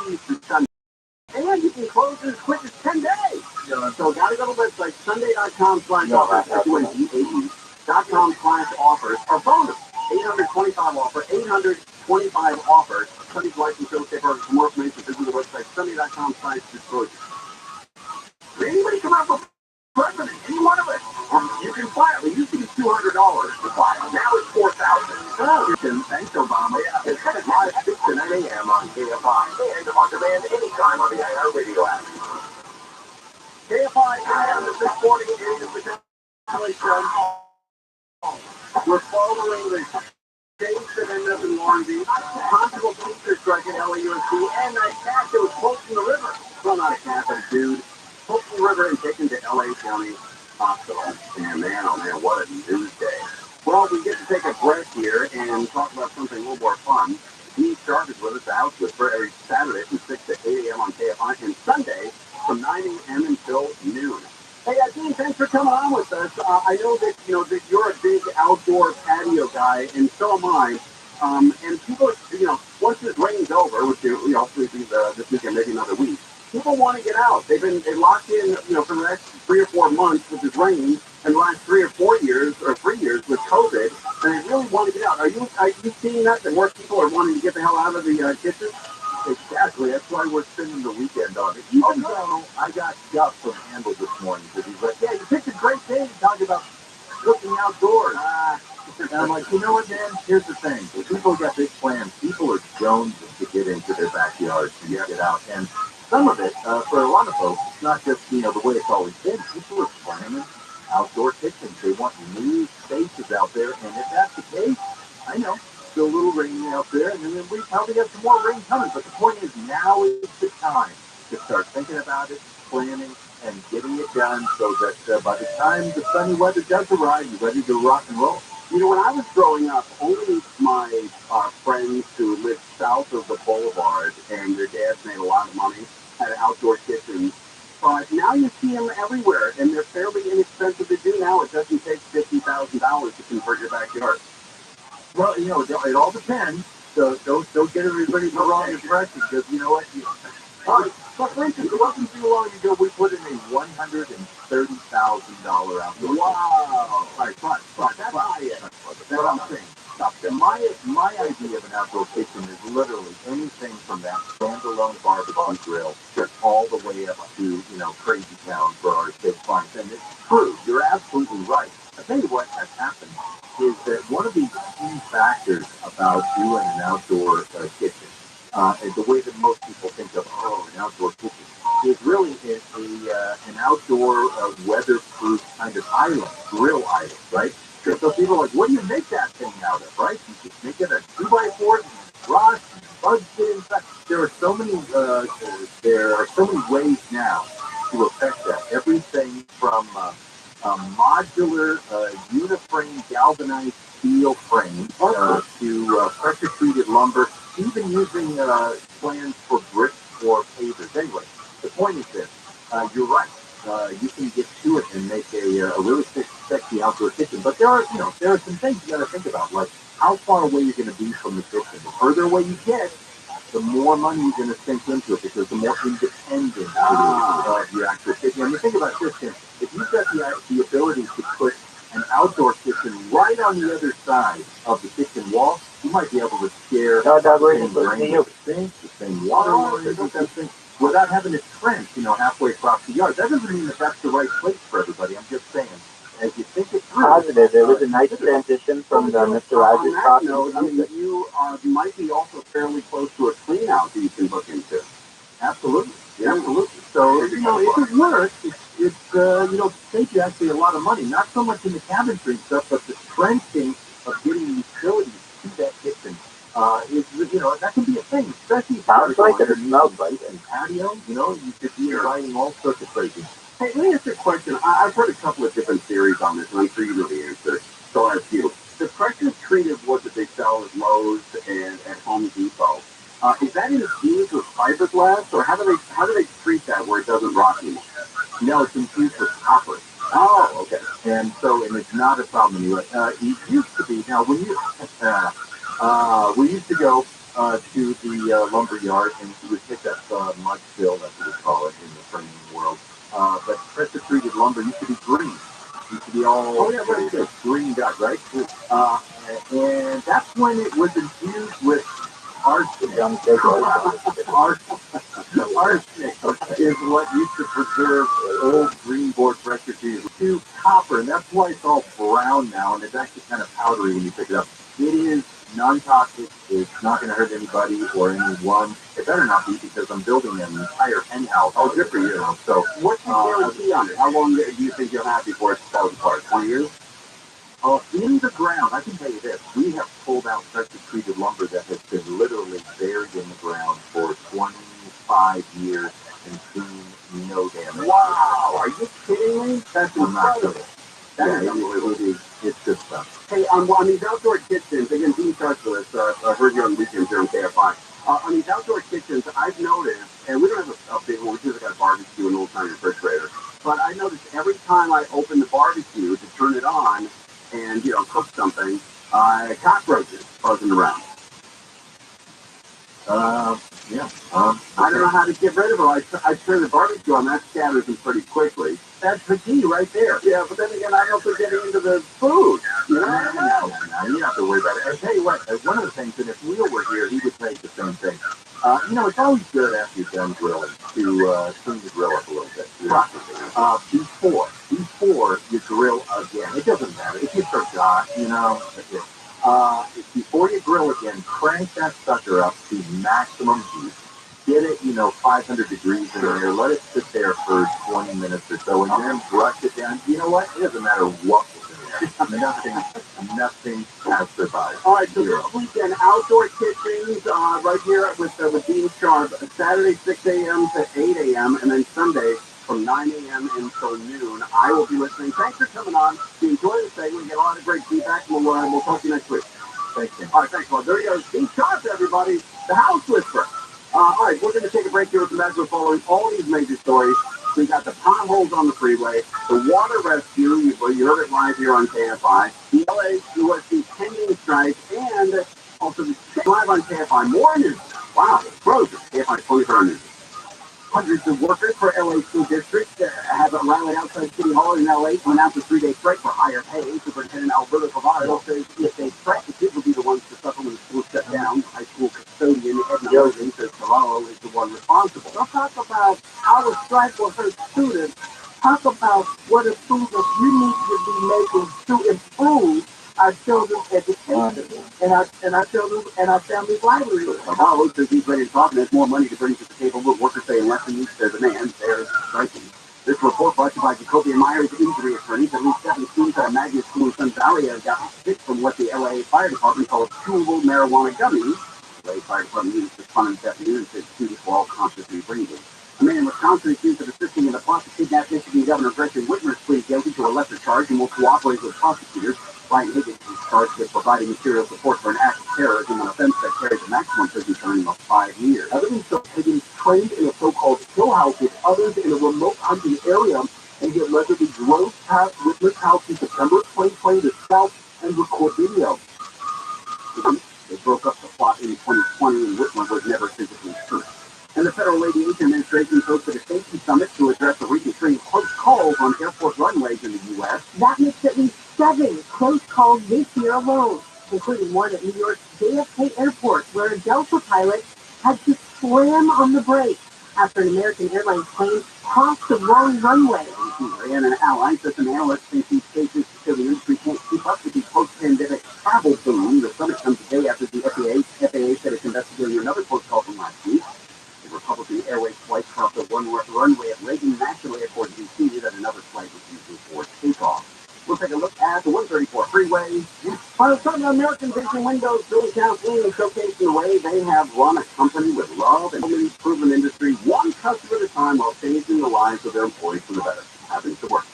days through Sunday. And you can close as quick as 10 days. So gotta go to the website, sunday.com/offers, or bonus, 825 offer, 825 offers. Sunny's license real estate brokers. For more information, visit the website, sunday.com/disclosure. Anybody come out for president, any one of us, you can file. It used to be $200 to file. Now it's $4,000. Thanks, Obama. It's live 6 to 9 a.m. on KFI. And on demand anytime on the iHeartRadio app. KFI AM is reporting potentially from we're following the states that end up in Long Beach, possible teacher strike at LAUSD, and a cat that was poked in the river. Well, not a cat, but a dude. Poked in the river and taken to LA County Hospital. And man, oh man, what a news day. Well, we get to take a breath here and talk about something a little more fun. He started with us out with every Saturday from 6 to 8 a.m. on KFI, and Sunday from 9 a.m. until noon. Hey, Dean, thanks for coming on with us. I know that that you're a big outdoor patio guy, and so am I. And people, once this rain's over, which hopefully be this weekend, maybe another week, people want to get out. They locked in, for the next 3 or 4 months with this rain, and the last 3 or 4 years, or 3 years with COVID, and they really want to get out. Are you seeing that more people are wanting to get the hell out of the kitchen? Exactly. That's why we're spending the weekend on it. Even though I got Jeff from Handle this morning, because he's like, yeah, you picked a great day to talk about cooking outdoors. And I'm like, you know what, man? Here's the thing. When people got big plans, people are jonesing to get into their backyards and get out. And some of it, for a lot of folks, it's not just, the way it's always been. People are planning outdoor kitchens. They want new spaces out there. And if that's the case, I know. Still a little rainy out there, and then we probably got some more rain coming. But the point is, now is the time to start thinking about it, planning, and getting it done so that by the time the sunny weather does arrive, you're ready to rock and roll. When I was growing up, only my friends who lived south of the boulevard and their dads made a lot of money had outdoor kitchens. But now you see them everywhere, and they're fairly inexpensive to do now. It doesn't take $50,000 to convert your backyard. Well, it all depends. So don't get everybody the wrong impression, because you know what? But for instance, it wasn't too long ago we put in a $130,000 outdoor. Wow! Right, but that's what I'm saying. My idea of an outdoor kitchen is literally anything from that standalone barbecue grill all the way up to Crazy Town for our state clients. And it's true. You're absolutely right. I tell you what has happened is that one of the key factors about doing an outdoor kitchen, and the way that most people think of an outdoor kitchen, is really an outdoor weatherproof kind of island, grill island, right? So people are like, what do you make that thing out of, right? You just make it a 2x4 and rust and bugs get inside. There are so many ways now to affect that. Everything from modular uniframe galvanized steel frames to pressure-treated lumber, even using plans for bricks or pavers. Anyway, the point is this. You're right. You can get to it and make a really sexy outdoor kitchen. But there are some things you got to think about, like how far away you're going to be from the kitchen. The further away you get, the more money you're going to sink into it, because the more independent it is of your actual kitchen. And you think about this, Tim, if you've got the ability to put an outdoor kitchen right on the other side of the kitchen wall, you might be able to share the same water without having to trench, halfway across the yard. That doesn't mean that that's the right place for everybody. I'm just saying, as you think it through. Positive. It was a nice transition from the Mr. Rogers talk. You might be also fairly close to a clean out that you can look into. Absolutely. Yeah, absolutely. So, if it works, it's saves you actually a lot of money. Not so much in the cabinetry stuff, but the trenching of getting utilities to that kitchen that can be a thing, especially if sounds like it smells like it. Patio, you could be inviting all sorts of crazy. Hey, let me ask you a question. I've heard a couple of different theories on this, and I'm sure you know the answer. So I'll ask you. The pressure-treated wood that they sell at Lowe's and at Home Depot, is that infused with fiberglass, or how do they treat that where it doesn't rot anymore? No, it's infused with copper. Oh, okay. And it's not a problem anyway. It used to be. Now, when we used to go to the lumber yard, and we would pick up mud fill, that's what we call it in the framing world. But pressure-treated lumber used to be green. Used to be all greened up, right? And that's when it was infused with arsenic. Arsenic is what used to preserve old green board pressure treated to copper, and that's why it's all brown now, and it's actually kind of powdery when you pick it up. It is non-toxic. It's not going to hurt anybody or anyone. It better not be, because I'm building an entire penthouse. Oh, good for you. So, what's the guarantee on it? How long do you think you'll have before it falls apart? 20 years? In the ground, I can tell you this, we have pulled out pressure-treated lumber that has been literally buried in the ground for 25 years and seen no damage. Wow, are you kidding me? That's incredible. It's good stuff. Hey, on these outdoor kitchens, again, Dean starts with us, I heard you on the weekends here on KFI. On these outdoor kitchens, I've noticed, and we don't have a big one, we just got a barbecue and an old-time refrigerator, but I noticed every time I open the barbecue to turn it on, and, cook something, cockroaches buzzing around. I don't know how to get rid of them. I turn the barbecue on, that scatters them pretty quickly. That's the key right there. Yeah, but then again, I also getting into the food. No, you don't have to worry about it. I tell you what, one of the things, and if Neil were here, he would say the same thing. It's always good after you've done grilling to clean the grill up a little bit. Before you grill again, it doesn't matter. If you forgot, before you grill again, crank that sucker up to maximum heat. Get it, 500 degrees in there. Let it sit there for 20 minutes or so, and then brush it down. You know what? It doesn't matter what was in there. Nothing has survived. All right, so this weekend, outdoor kitchens right here with Dean Sharp, Saturday 6 a.m. to 8 a.m., and then Sunday from 9 a.m. until noon. I will be listening. Thanks for coming on. If you enjoy the segment, we get a lot of great feedback, and we'll talk to you next week. Thanks, Tim. All right, thanks, Bob. There you go. Dean Sharp, everybody. The House Whisperer. All right, we're going to take a break here with the back. We're following all these major stories. We got the potholes on the freeway, the water rescue, you heard it live here on KFI, the LAUSD pending strike, and also the live on KFI. More news. Wow, it's frozen. KFI 24 News. Hundreds of workers for LA School District have rallied outside City Hall in LA to announce a 3-day strike for higher pay. Superintendent Alberto Cavado says if they strike, the kids will be the ones to suffer when the school shut down. High school custodian Ed Josen says Cavado is the one responsible. Don't talk about how the strike will hurt students. Talk about what improvements you need to be making to improve our children's education and our children's and our family's livelihood. Cavado says he's ready to talk, and there's more money to bring to the table. With workers saying less than meets their demand, they're striking. This report brought to you by Jacoby and Myers injury attorneys. At least 7 students at a magnet school in Sun Valley have gotten sick from what the LA Fire Department calls chewable marijuana gummies. The LA Fire Department used this fun this afternoon and said students were all consciously breathing. A man in Wisconsin accused of assisting in the plot to kidnap Michigan Governor Gretchen Whitmer's plead guilty to a lesser charge and will cooperate with prosecutors. Ryan Higgins is charged with providing material support for an act of terrorism, an offense that carries a maximum prison term of 5 years. Evidence shows Higgins trained in a so-called kill house with others in a remote hunting area, and he allegedly drove past Whitmer's house in September 2020 to scout and record video. They broke up the plot in 2020, and Whitmer was never physically hurt. And the Federal Aviation Administration hosted a safety summit to address the recent string of close calls on airport runways in the U.S. That makes at least 7 close calls this year alone, including one at New York's JFK Airport, where a Delta pilot had to slam on the brakes after an American Airlines plane crossed the wrong runway. And an ally says some analysts think these cases show the industry can't keep up with the post-pandemic travel boom. The summit comes a day after the FAA said it's investigating another close call from last week. The Republican Airways flight crossed the runway at Reagan National Airport in D.C. that another flight was used for takeoff. We'll take a look at the 134 freeway. While some American Vision Windows really counseling and showcasing the way they have run a company with love and a proven industry, one customer at a time, while changing the lives of their employees for the better. Happens to work.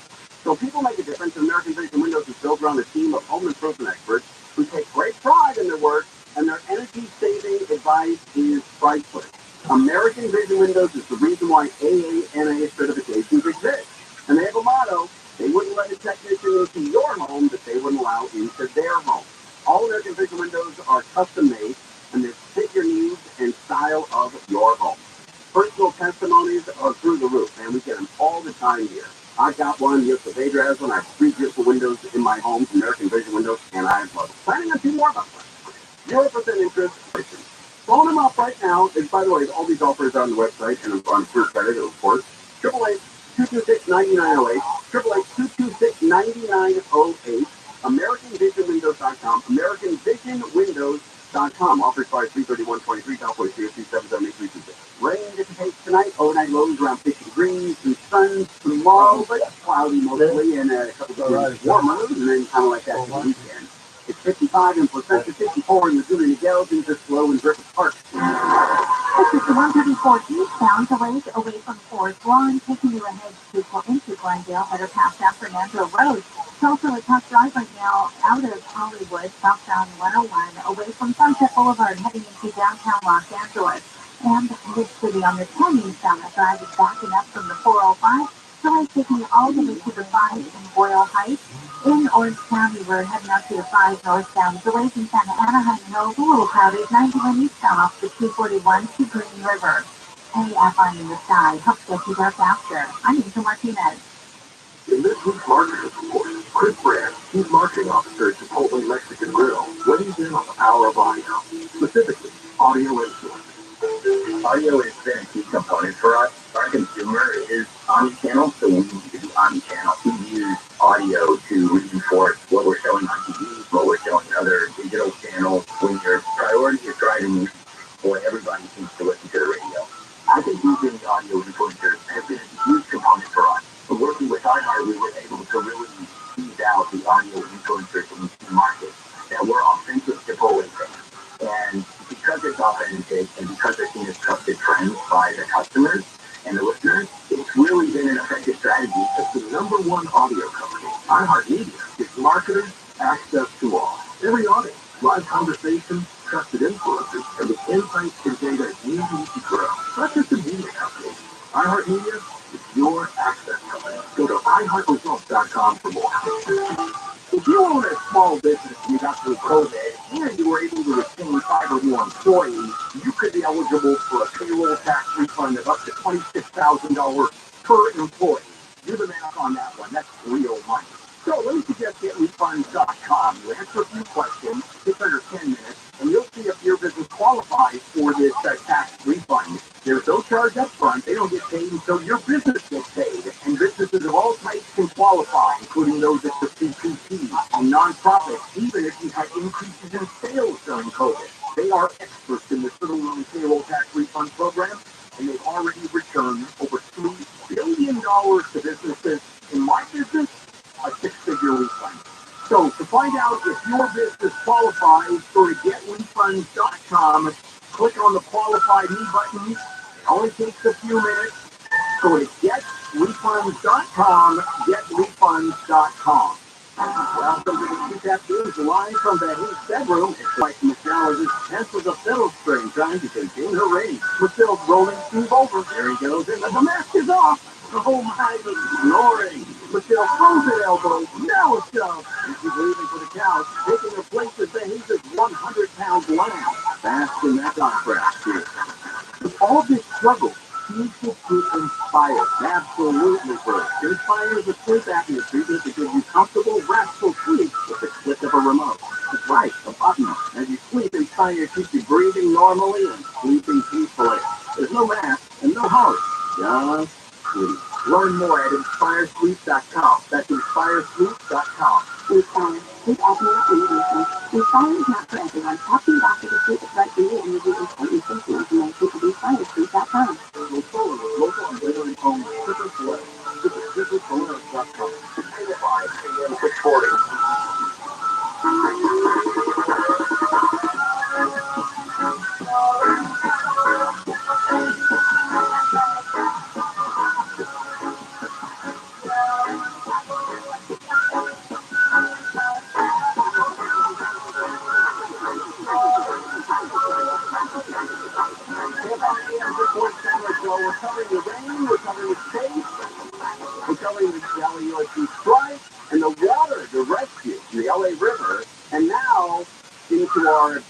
So people make a difference. American Vision Windows is built around a team of home improvement experts who take great pride in their work, and their energy-saving advice is priceless. American Vision Windows is the reason why AANA certifications exist. And they have a motto: they wouldn't let a technician into your home that they wouldn't allow into their home. All American Vision Windows are custom made, and they fit your needs and style of your home. Personal test are through the roof, man. We get them all the time here. I got one, yes, the Vader has one. I have 3 beautiful windows in my home, American Vision windows, and I love them. Planning on 2 more of them. 0% interest. Phone them up right now. And by the way, all these offers are on the website and on First Credit, of course. 888-226-9908. 888-226-9908. AmericanVisionWindows.com. AmericanVisionWindows.com. Offers by 331.23. California CSC 778-326. Rain dissipates tonight. Overnight lows around 50 degrees. Some sun tomorrow, but cloudy mostly, and a couple of days warmer, and then kind of like that for the weekend. It's 55 in Placenta, 54 in Missouri, Miguel, things are slow in Griffith Park. Exit 134 eastbound, delays away from Forest Lawn, taking you ahead into Glendale, better pass San Fernando Road. It's also a tough drive right now out of Hollywood, southbound 101, away from Sunset Boulevard, heading into downtown Los Angeles. And Mid-City on the 10 eastbound, the drive is backing up from the 405, delays taking you all the way to the 5 in Boyle Heights. In Orange County, we're heading out to the 5 northbound. Delays in Santa Ana, High Hills, a little crowded. 91 eastbound off the 241 to Green River. AFI in the sky. Help get you there faster. I'm Angel Martinez. In this week's marketing report, Chris Brand, Chief Marketing Officer at Chipotle Mexican Grill, weighs in on the power of audio, specifically audio influence. Audio has been a key component for us. Our consumer is omnichannel, so we need to be omnichannel. We use audio to reinforce what we're showing on TV, what we're showing on other digital channels. When your priority is driving reach, boy, everybody seems to listen to the radio. I think using audio influencers has been a huge component for us. But working with iHeart, we were able to really tease out the audio influencers in key markets that were authentic Chipotle fans. And because it's authentic and because they're seen as trusted friends by the customers and the listeners, it's really been an effective strategy. It's the number 1 audio company. iHeartMedia gives marketers access to all. Every audience, live conversation, trusted influencers, and the insights and data you need to grow. Not just a media company. iHeartMedia is your access company. Go to iHeartResults.com for more. If you own a small business and you got through COVID and you were able to retain 5 or more employees, you could be eligible for a payroll tax refund of up to $26,000 per employee. Do the math on that one. That's real money. So let me suggest getrefunds.com. You answer a few questions, it's under 10 minutes, and you'll see if your business qualifies for this tax refund. There's no charge up front. They don't get paid until your business gets paid. And businesses of all types can qualify, including those that are CPP and nonprofits, even if you had increases in sales during COVID. They are experts in the federal payroll tax refund program, and they've already returned over $3 billion to businesses. In my business, a 6-figure refund. So to find out if your business qualifies, go to getrefunds.com, click on the Qualify Me button. It only takes a few minutes. Go to getrefunds.com, getrefunds.com. Welcome to the QTAP News live from the Heat bedroom. It's like meteorologist pencils a fiddle string trying to contain her rage. Mathilde's rolling Steve over. There he goes, and the mask is off. Oh my, the snoring. Mathilde throws her elbows. Now it's up. And she's leaving for the couch, taking her place as the Heat's 100-pound lamb. Fast in that contract here. With all this struggle, you should get inspired. Absolutely, bro. Inspire is a sleep apnea treatment to give you comfortable, restful sleep with the click of a remote. That's right, a button. As you sleep, Inspire keeps you breathing normally and sleeping peacefully. There's no mask and no hurry. Just sleep. Learn more at InspireSleep.com. That's InspireSleep.com. Inspire. Sleep apnea innovation. Inspire is not for everyone. Helping doctors to sleep is right for you and review important safety information at InspireSleep.com. We're forward with local and veteran owned Super Select. SuperSolar.com. 5 a.m. 640. We're covering the rain, we're covering the chase, we're covering the LAUSD strike, and the water, the rescue, the LA River, and now into our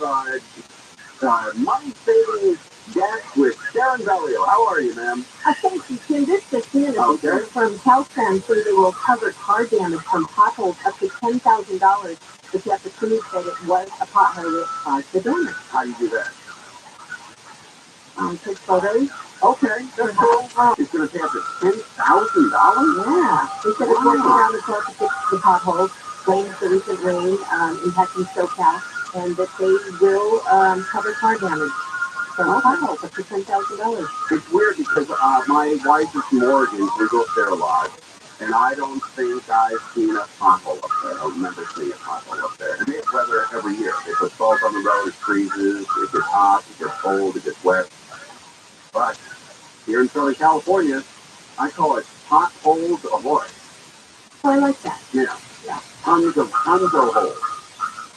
money savings desk with Sharon Bellio. How are you? ma'am. Thank you, Tim. This is Christina. Okay. From Caltrans, so they will cover car damage from potholes up to $10,000 if you have to prove that it was a pothole that caused the damage. How do you do that? Take photos. Okay, that's cool. It's going to pay up to $10,000? Yeah. Instead of working around the clock to fix the potholes, blames the recent rain impacting SoCal, and that they will cover car damage. So potholes up to $10,000. It's weird because my wife is Morgan. We go up there a lot. And I don't think I've seen a pothole up there. I don't remember seeing a pothole up there. And they have weather every year. They put salt on the road, it freezes, it gets hot, it gets cold, it gets wet. But here in Southern California, I call it potholes ahoy. Oh, I like that. Yeah. Tons of holes.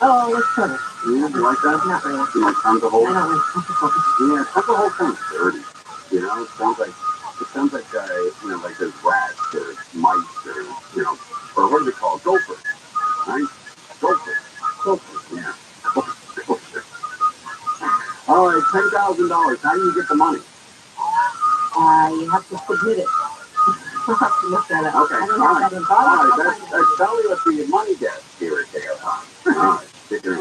Oh, let's put it. Yeah, you like that? Not really. You like tons of holes? I don't like tons of holes. Yeah, tons of holes sounds dirty. You know, it sounds like like there's rats or mice or, or what do they call it? Gophers, right? Gophers. Yeah. Gophers. All right, $10,000. How do you get the money? You have to submit it. I'll have to look that up. Okay. I don't have that involved. All right, that's Sally at the money desk here at KFI. All right, stick it in.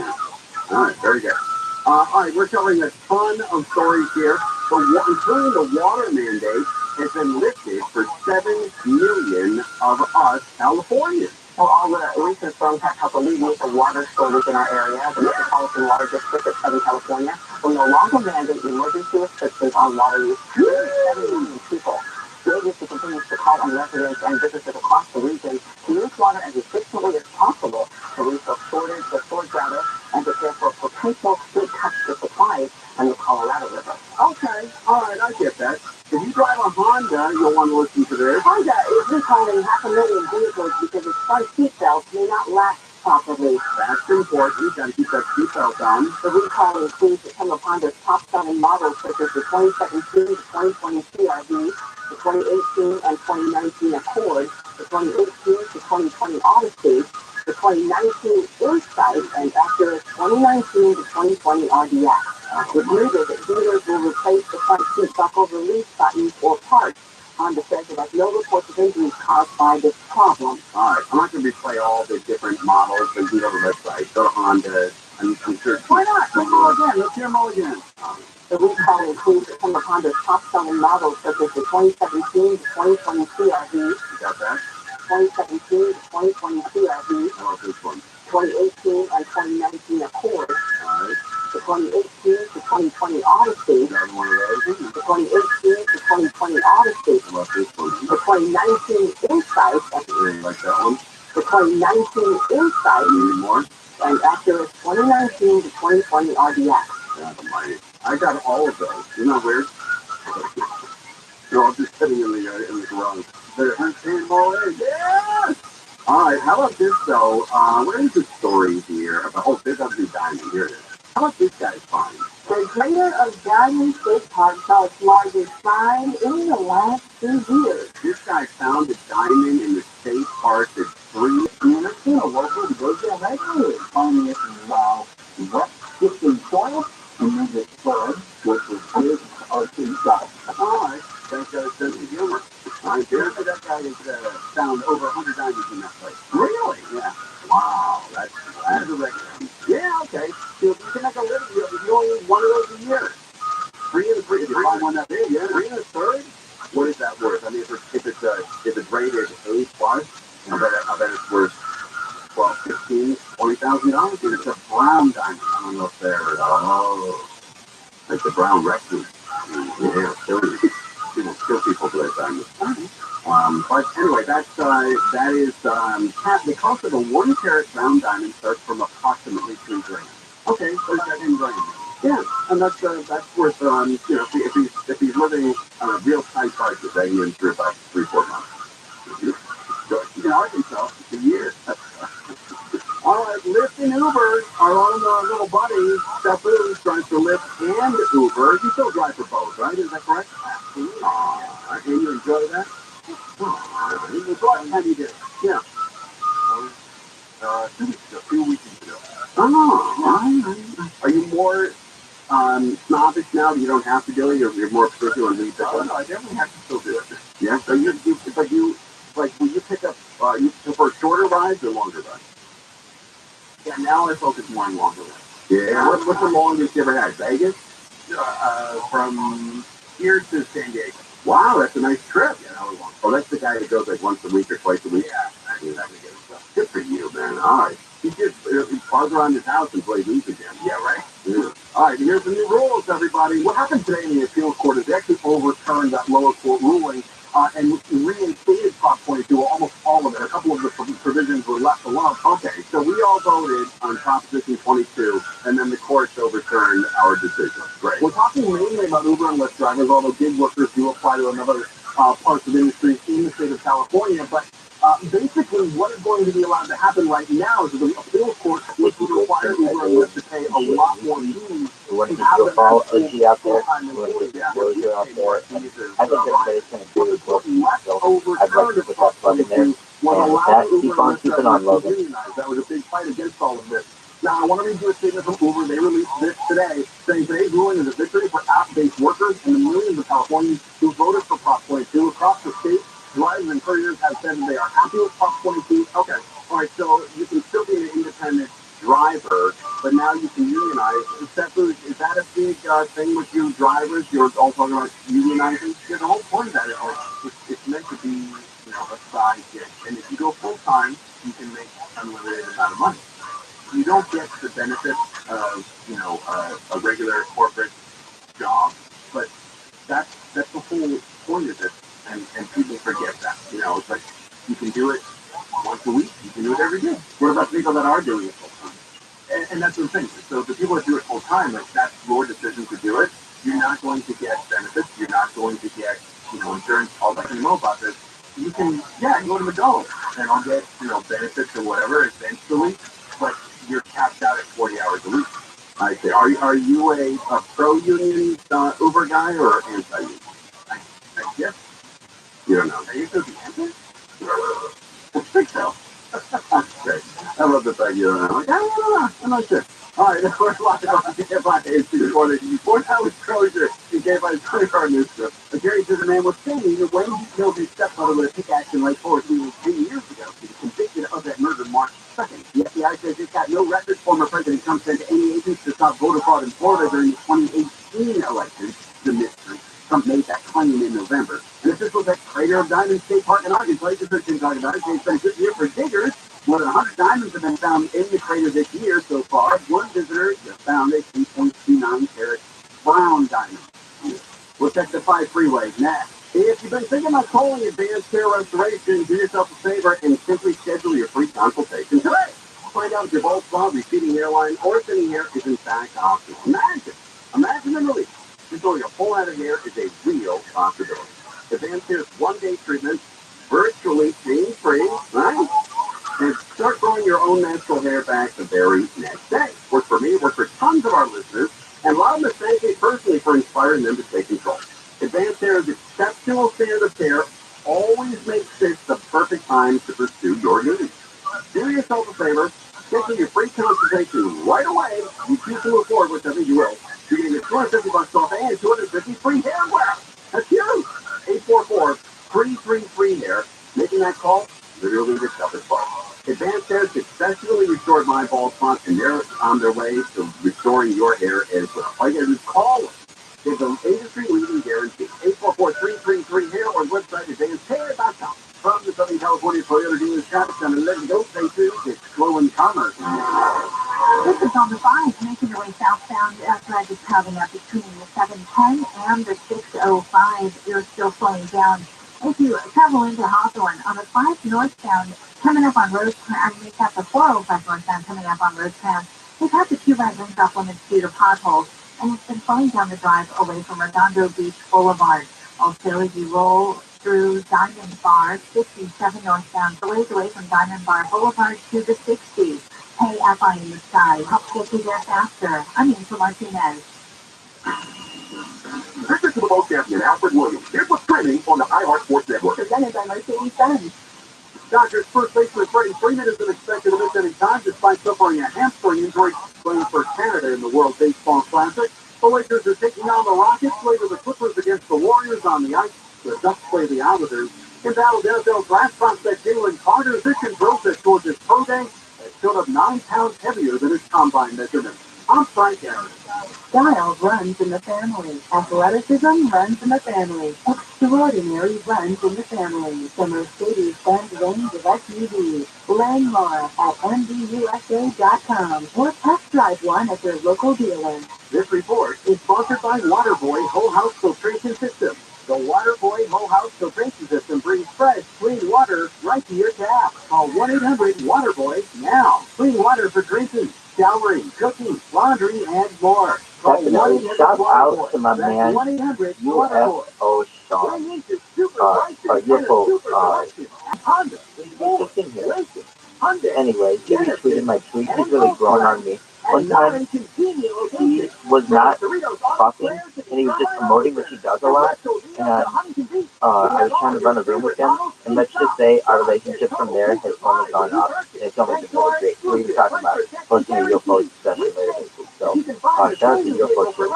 All right, very good. All right, we're covering a ton of stories here. Including the water mandate has been lifted for 7 million of us Californians. Well, all the recent storms have helped alleviate the water shortage in our area. The Metropolitan Water District of Southern California will no longer mandate emergency restrictions on water use for 7 million people. The agency continues to call on residents and businesses across the region to use water as efficiently as possible to refill the storage rather, and prepare for potential big cuts to supplies on the Colorado River. Okay, all right, I get that. If you drive a Honda, you'll want to listen to this. Honda is recalling 500,000 vehicles because its front seatbelts may not last properly. That's important. You got to keep that seatbelt on. The recall includes some of Honda's top-selling models, such as the 2017 to 2020 CRV, the 2018 and 2019 Accord, the 2018 to 2020 Odyssey, the 2019 Insight, and Acura's 2019 to 2020 RDX. If needed, dealers will replace the front seat buckle release buttons or parts. Honda says it has no reports of injuries caused by this problem. All right, I'm not going to replay all the different models and do it on the website. Go to Honda. I'm sure. Why not? Let's go again. Let's hear them all again. The recall includes some of Honda's top-selling models, such as the 2017 to 2020 CRV. You got that? 2017 to 2020 CRV. How about this one? 2018 and 2019 Accord. All right. The 2018 to 2020 Odyssey. Got one of those? The 2018 to 2020 Odyssey. How about this one? The 2019 Insight. You like that one? The 2019 Insight. Any more? And Acura's 2019 to 2020 RDX. I got all of those. Isn't that weird? They're all just sitting in the garage. They're hunting more. Yeah! All right, how about this, though? What is the story here about? There's a new diamond. Here it is. How about this guy's find? The mayor of Diamond State Park saw its largest find in the last 2 years. This guy found a diamond in the state park that's 3 minutes in a local Virgil Regular. Finding it in wet, sticky soil, and then the stored, which was his or himself. All right, that's got a sense of humor. I dare say that guy has found over 100 diamonds in that place. Really? Yeah. Wow, that's a record. Yeah, okay. So if you can make a living, you only need one of those a year. 3 and 3. If you find one that big, yeah. 3 and a third. What is that worth? I mean, if it's rated A plus, I bet it's worth $15,000-$20,000. And it's a brown diamond. I don't know if they're like the brown recluse. Yeah, kill people for their diamonds. But anyway, that is the cost of a 1 carat round diamond starts from approximately 3 grand. Okay, so that's 10 grand. Yeah, and that's worth if he's living on a real tight budget, that he in for about 3-4 months. You can Arkansas for a year. All right, Lyft and Uber, our own little buddy, Stefu, tries to Lyft and Uber. You still drive for both, right? Is that correct? Absolutely. And you enjoy that? How do you do? Yeah. 2 weeks ago. 2 weeks ago. Oh, are you more snobbish now that you don't have to do it? You're more particular when you pick up? Oh, no, I definitely have to still do it. Yeah? So will you pick up, you prefer shorter rides or longer rides? Yeah, now I focus more on longer rides. Yeah. What's the longest you ever had? Vegas? From here to San Diego. Wow, that's a nice trip. Yeah, that was long. Oh, that's the guy that goes like once a week or twice a week? Yeah, that's exactly good stuff. Good for you, man. All right. He just buzz around his house until he leaves again. Yeah, right. Yeah. All right, here's the new rules, everybody. What happened today in the appeals court is they actually overturned that lower court ruling and reinstated Prop 22, almost all of it. A couple of the provisions were left alone. Okay, so we all voted on Proposition 22, and then the courts overturned our decision. Great. We're talking mainly about Uber and Lyft drivers, although gig workers do apply to another parts of industry in the state of California. But basically, what is going to be allowed to happen right now is that the appeals court would require Uber and Lyft to pay a lot more fees. Want to do a follow OG out there? You want to get Roger out there? I think everybody's going to do it. So I'd like to put that plug in there. And that, keep on Logan. That was a big fight against all of this. Now, I want to read you a statement from Uber. They released this today, saying today's ruling is a victory for app-based workers and the millions of Californians who voted for Prop 22 across the state. Drivers and couriers have said that they are happy with Prop 22. Okay, all right, so you can still be an independent driver, but now you can unionize. Is that a big thing with you drivers? You're all talking about unionizing? Yeah, the whole point of that is it's meant to be, a side gig. And if you go full-time, you can make unlimited amount of money. You don't get the benefits of, a regular corporate job, but that's the whole point of it, and people forget that. It's like you can do it once a week, you can do it every day. What about people that are doing it full time? And that's the thing. So the people that do it full time, like that's your decision to do it. You're not going to get benefits. You're not going to get, insurance. All that you know about this. You can, go to McDonald's and I'll get, benefits or whatever eventually, but you're capped out at 40 hours a week. I say, are you a pro-union Uber guy or anti-union? I guess. You don't know. Are you the anti? I think so. Great. I love the fact you don't know. Like, I don't know. I'm not sure. All right, we're live on KFI before that was closure in KFI's 24-hour news strip. A jury says a man was standing when he killed his stepmother with a pickaxe in Lake Forest 10 years ago. He was convicted of that murder March 2nd. The FBI says it's got no record. Former President Trump sent any agents to stop voter fraud in Florida during the 2018 election. The mystery. Trump made that claim in November. And if this was at Crater of Diamonds State Park in Arkansas, just been talking about it. It's been a good year for diggers. More than 100 diamonds have been found in the crater this year so far. One visitor just found a 3.29 carat brown diamond. We'll check the 5 freeway next. If you've been thinking about calling Advanced Hair Restoration, do yourself a favor and simply schedule your free consultation today. Find out if your bald spot, receding hairline, or thinning hair is in fact optional. Imagine the relief. Controlling a full head of hair is a real possibility. Advanced Hair's one-day treatment, virtually pain-free, right? And start growing your own natural hair back the very next day. Worked for me, worked for tons of our listeners, and a lot of them thank me personally for inspiring them to take control. Advanced Hair's exceptional standard of care always makes this the perfect time to pursue your needs. Do yourself a favor, schedule your free consultation right away. You choose to move forward, which I think you will. You're going to get $250 off and 250 free hair wear. That's huge. 844-333-HAIR. Making that call, literally the toughest part. Advanced Hair successfully restored my bald spot, and they're on their way to restoring your hair as well. All you got to do is call them. Give them industry-leading guarantee. 844-333-HAIR or website advancedhair.com. From the Southern California Toyota Dealers Traffic Center, let's go. Stay tuned. It's flowing commerce. This is on the 5, making your way southbound as is crowding up between the 710 and the 605. You're still slowing down. If you travel into Hawthorne on the 5 northbound, coming up on Rosecrans, we've got the 405 northbound coming up on Rosecrans. We've had the 2 right lanes off limits due to potholes, and it's been slowing down the drive away from Redondo Beach Boulevard. Also, as you roll through Diamond Bar, 57 northbound, delays away from Diamond Bar Boulevard to the 60s. Hey, FI in the sky, helps get you there faster. I'm Angel Martinez. Listen to the Boat Champion, Alfred Williams. Here's what's trending on the iHeart Sports Network. Presented by Mercedes-Benz. Dodgers first baseman Freddie Freeman isn't expected to miss any time despite suffering a hamstring injury playing for Canada in the World Baseball Classic. The Lakers are taking on the Rockets. Later, the Clippers against the Warriors on the ice. The Ducks play the Islanders. In battle, NFL draft prospect Jalen Carter's vision process towards his pro day has showed up 9 pounds heavier than his combine measurement. I'm Frank Aaron. Style runs in the family. Athleticism runs in the family. Extraordinary runs in the family. The Mercedes-Benz range of SUVs. Learn more at MDUSA.com or test drive one at your local dealer. This report is sponsored by Waterboy Whole House Filtration System. The Waterboy Whole House Filtration System brings fresh, clean water right to your tap. Call 1-800-WATERBOY now. Clean water for drinking, showering, cooking, laundry, and more. Call Definitely. Shout out to my man, 1-800-WATERBOY. UFO Sean. Honda. Anyway, he retweeted my tweet. He's really growing on me. One time, he was not talking, and he was just promoting, which he does a lot. And I was trying to run a room with him, and let's just say our relationship from there has only gone up, and it's only been really great. We were talking about posting a UFO discussion later this week. So, shout out to UFO Sean.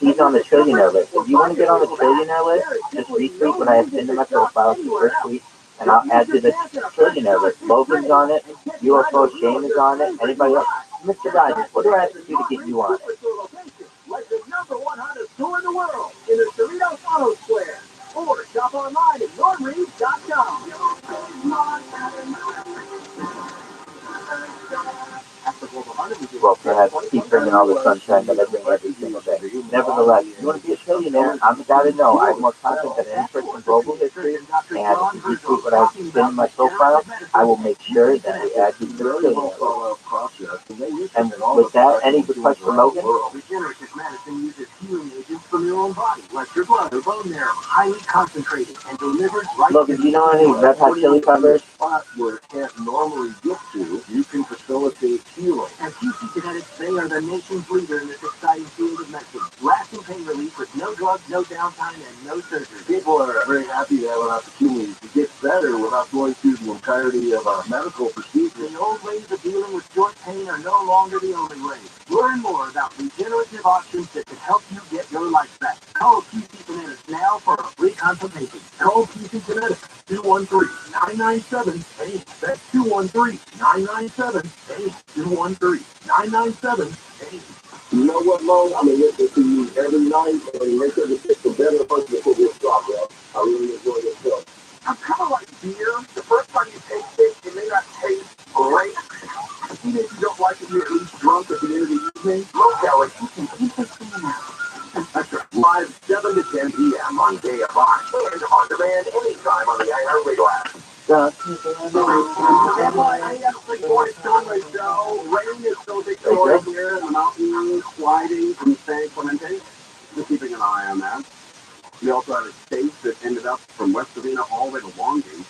He's on the trillionaire list. If you want to get on the trillionaire list, just retweet what I have pinned in my profile, the first tweet, and I'll add to the trillionaire list. Logan's on it, UFO Shane is on it, anybody else? Mr. Rogers, what do I have to do to get you on it? Like the #1 hottest store in the world in the Cerritos Auto Square. Or shop online at normreed.com. Well, perhaps keep bringing all the sunshine that I bring every single day. Nevertheless, if you want to be a trillionaire, I'm the guy to know. I have more content than any person in global history, and if you retweet what I've been in my profile, I will make sure that we add you to the trillionaire. And with that, any requests for Logan? Regenerative medicine uses healing agents from your own body, like your blood or bone marrow, highly concentrated and delivered right. Logan, do you know any Red Hot Chili Peppers? Spot where it can't normally get to, you can facilitate healing. At QC Genetics, they are the nation's leader in this exciting field of medicine. Lasting pain relief with no drugs, no downtime, and no surgery. People are very happy to have an opportunity to get better without going through the entirety of a medical procedure. The old ways of dealing with joint pain are no longer the only ways. Learn more about regenerative options that can help you get your life back. Call QC Genetics now for a free consultation. Call QC Genetics 213-997-8. That's 213-997-8. 213-997-8. You know what, Mo? I'm going to listen to you every night and make sure to pick the better person for this job, bro. I really enjoy this show. I'm kind of like beer. The first time you taste it, it may not taste great. Even if you don't like it, you're at least drunk at the end of the evening. Low calorie, you can keep it clean. That's right. Live 7 to 10 p.m. on Day of Live and on demand anytime on the iHeartRadio app. Rain is still victorious here in the mountains, sliding from San Clemente. Just keeping an eye on that. We also had a state that ended up from West Savina all the way to Long Beach.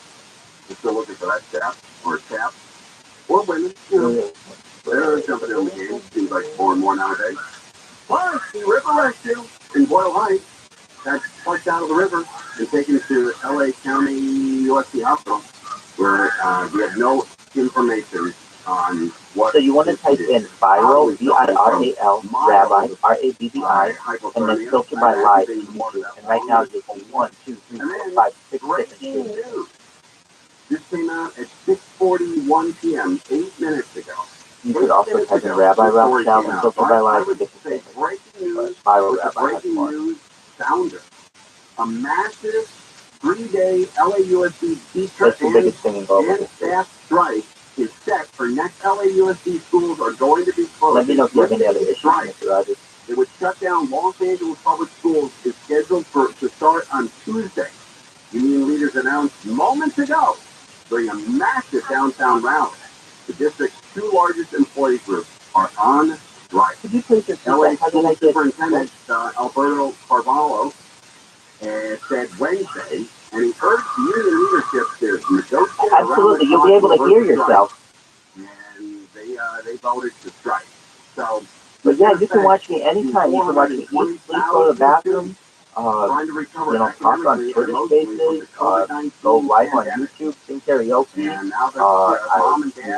We're still looking for that tap or women. You know, they're jumping in the game. Seems like more and more nowadays. Plus, the river rescue in Boyle Heights had flushed out of the river and taken it to LA County USC Hospital, where we had no information on what. So you want to type in viral, VIRAL, Rabbi, RABBI, and then filter by live in YouTube. And right now there's 1, 2, 3, 4, 5, 6 different streams. This came out at 6:41 p.m. 8 minutes ago. You could also type in Rabbi Rothschild and filter by live for different things. Viral Rabbi has more. Founder. A massive 3-day LAUSD teacher That's the biggest thing in global and staff strike is set for next LAUSD schools are going to be closed. Let me know if you have any other issues, Mr. Rogers. It would shut down Los Angeles public schools is scheduled to start on Tuesday. Union leaders announced moments ago during a massive downtown rally. The district's 2 largest employee groups are on strike. Could you please just LA School Superintendent Alberto Carvalho said Wednesday, and he urged union leadership to negotiate. Absolutely, you'll be able to hear yourself. And they voted to strike. So, but yeah, you can watch me anytime. You can watch me eat, sleep, go to the bathroom. Talk on Twitter Spaces, go live on YouTube, sing karaoke. I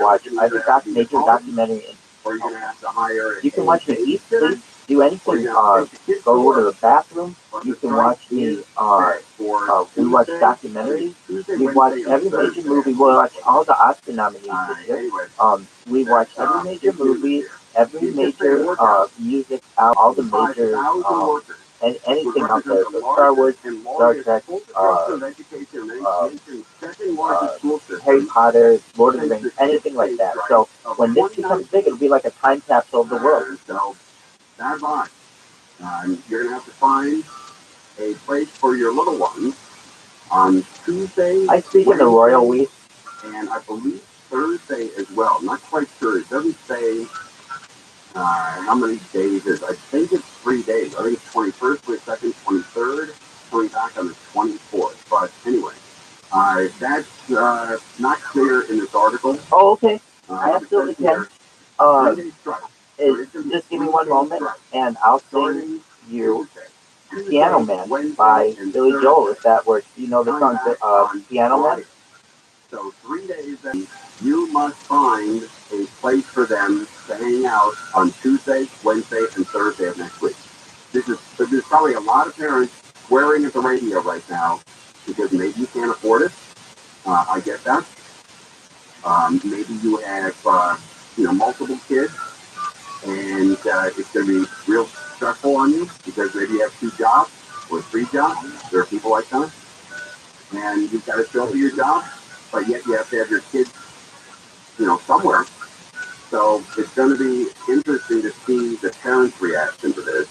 watch major documentary or you're gonna have to hire. You can watch me eat, sleep, do anything. Go to the bathroom. You can watch me. We watch documentaries. We watch every major movie. We watch all the Oscar nominees this year. We watch every major movie, every major music out, all the major and anything out there. So Star Wars, Star Trek, Harry Potter, Lord of the Rings, anything like that. So when this becomes big, it'll be like a time capsule of the world. So that's on. You're gonna have to find a place for your little ones on Tuesday. I speak in the royal week, and I believe Thursday as well. I'm not quite sure. It doesn't say how many days it is. I think it's 3 days. I think it's 21st, 22nd, 23rd, coming back on the 24th. But anyway, that's not clear in this article. Oh, okay. I absolutely can. Just give me one moment, and I'll sing you Piano Man by Billy Joel, if that works. You know the song Piano Man? So 3 days, then you must find a place for them to hang out on Tuesday, Wednesday, and Thursday of next week. There's probably a lot of parents swearing at the radio right now because maybe you can't afford it. I get that. Maybe you have multiple kids, and it's going to be real stressful on you because maybe you have 2 jobs or 3 jobs. There are people like that, and you've got to show up at your job, but yet you have to have your kids, somewhere. So it's going to be interesting to see the parents' reaction to this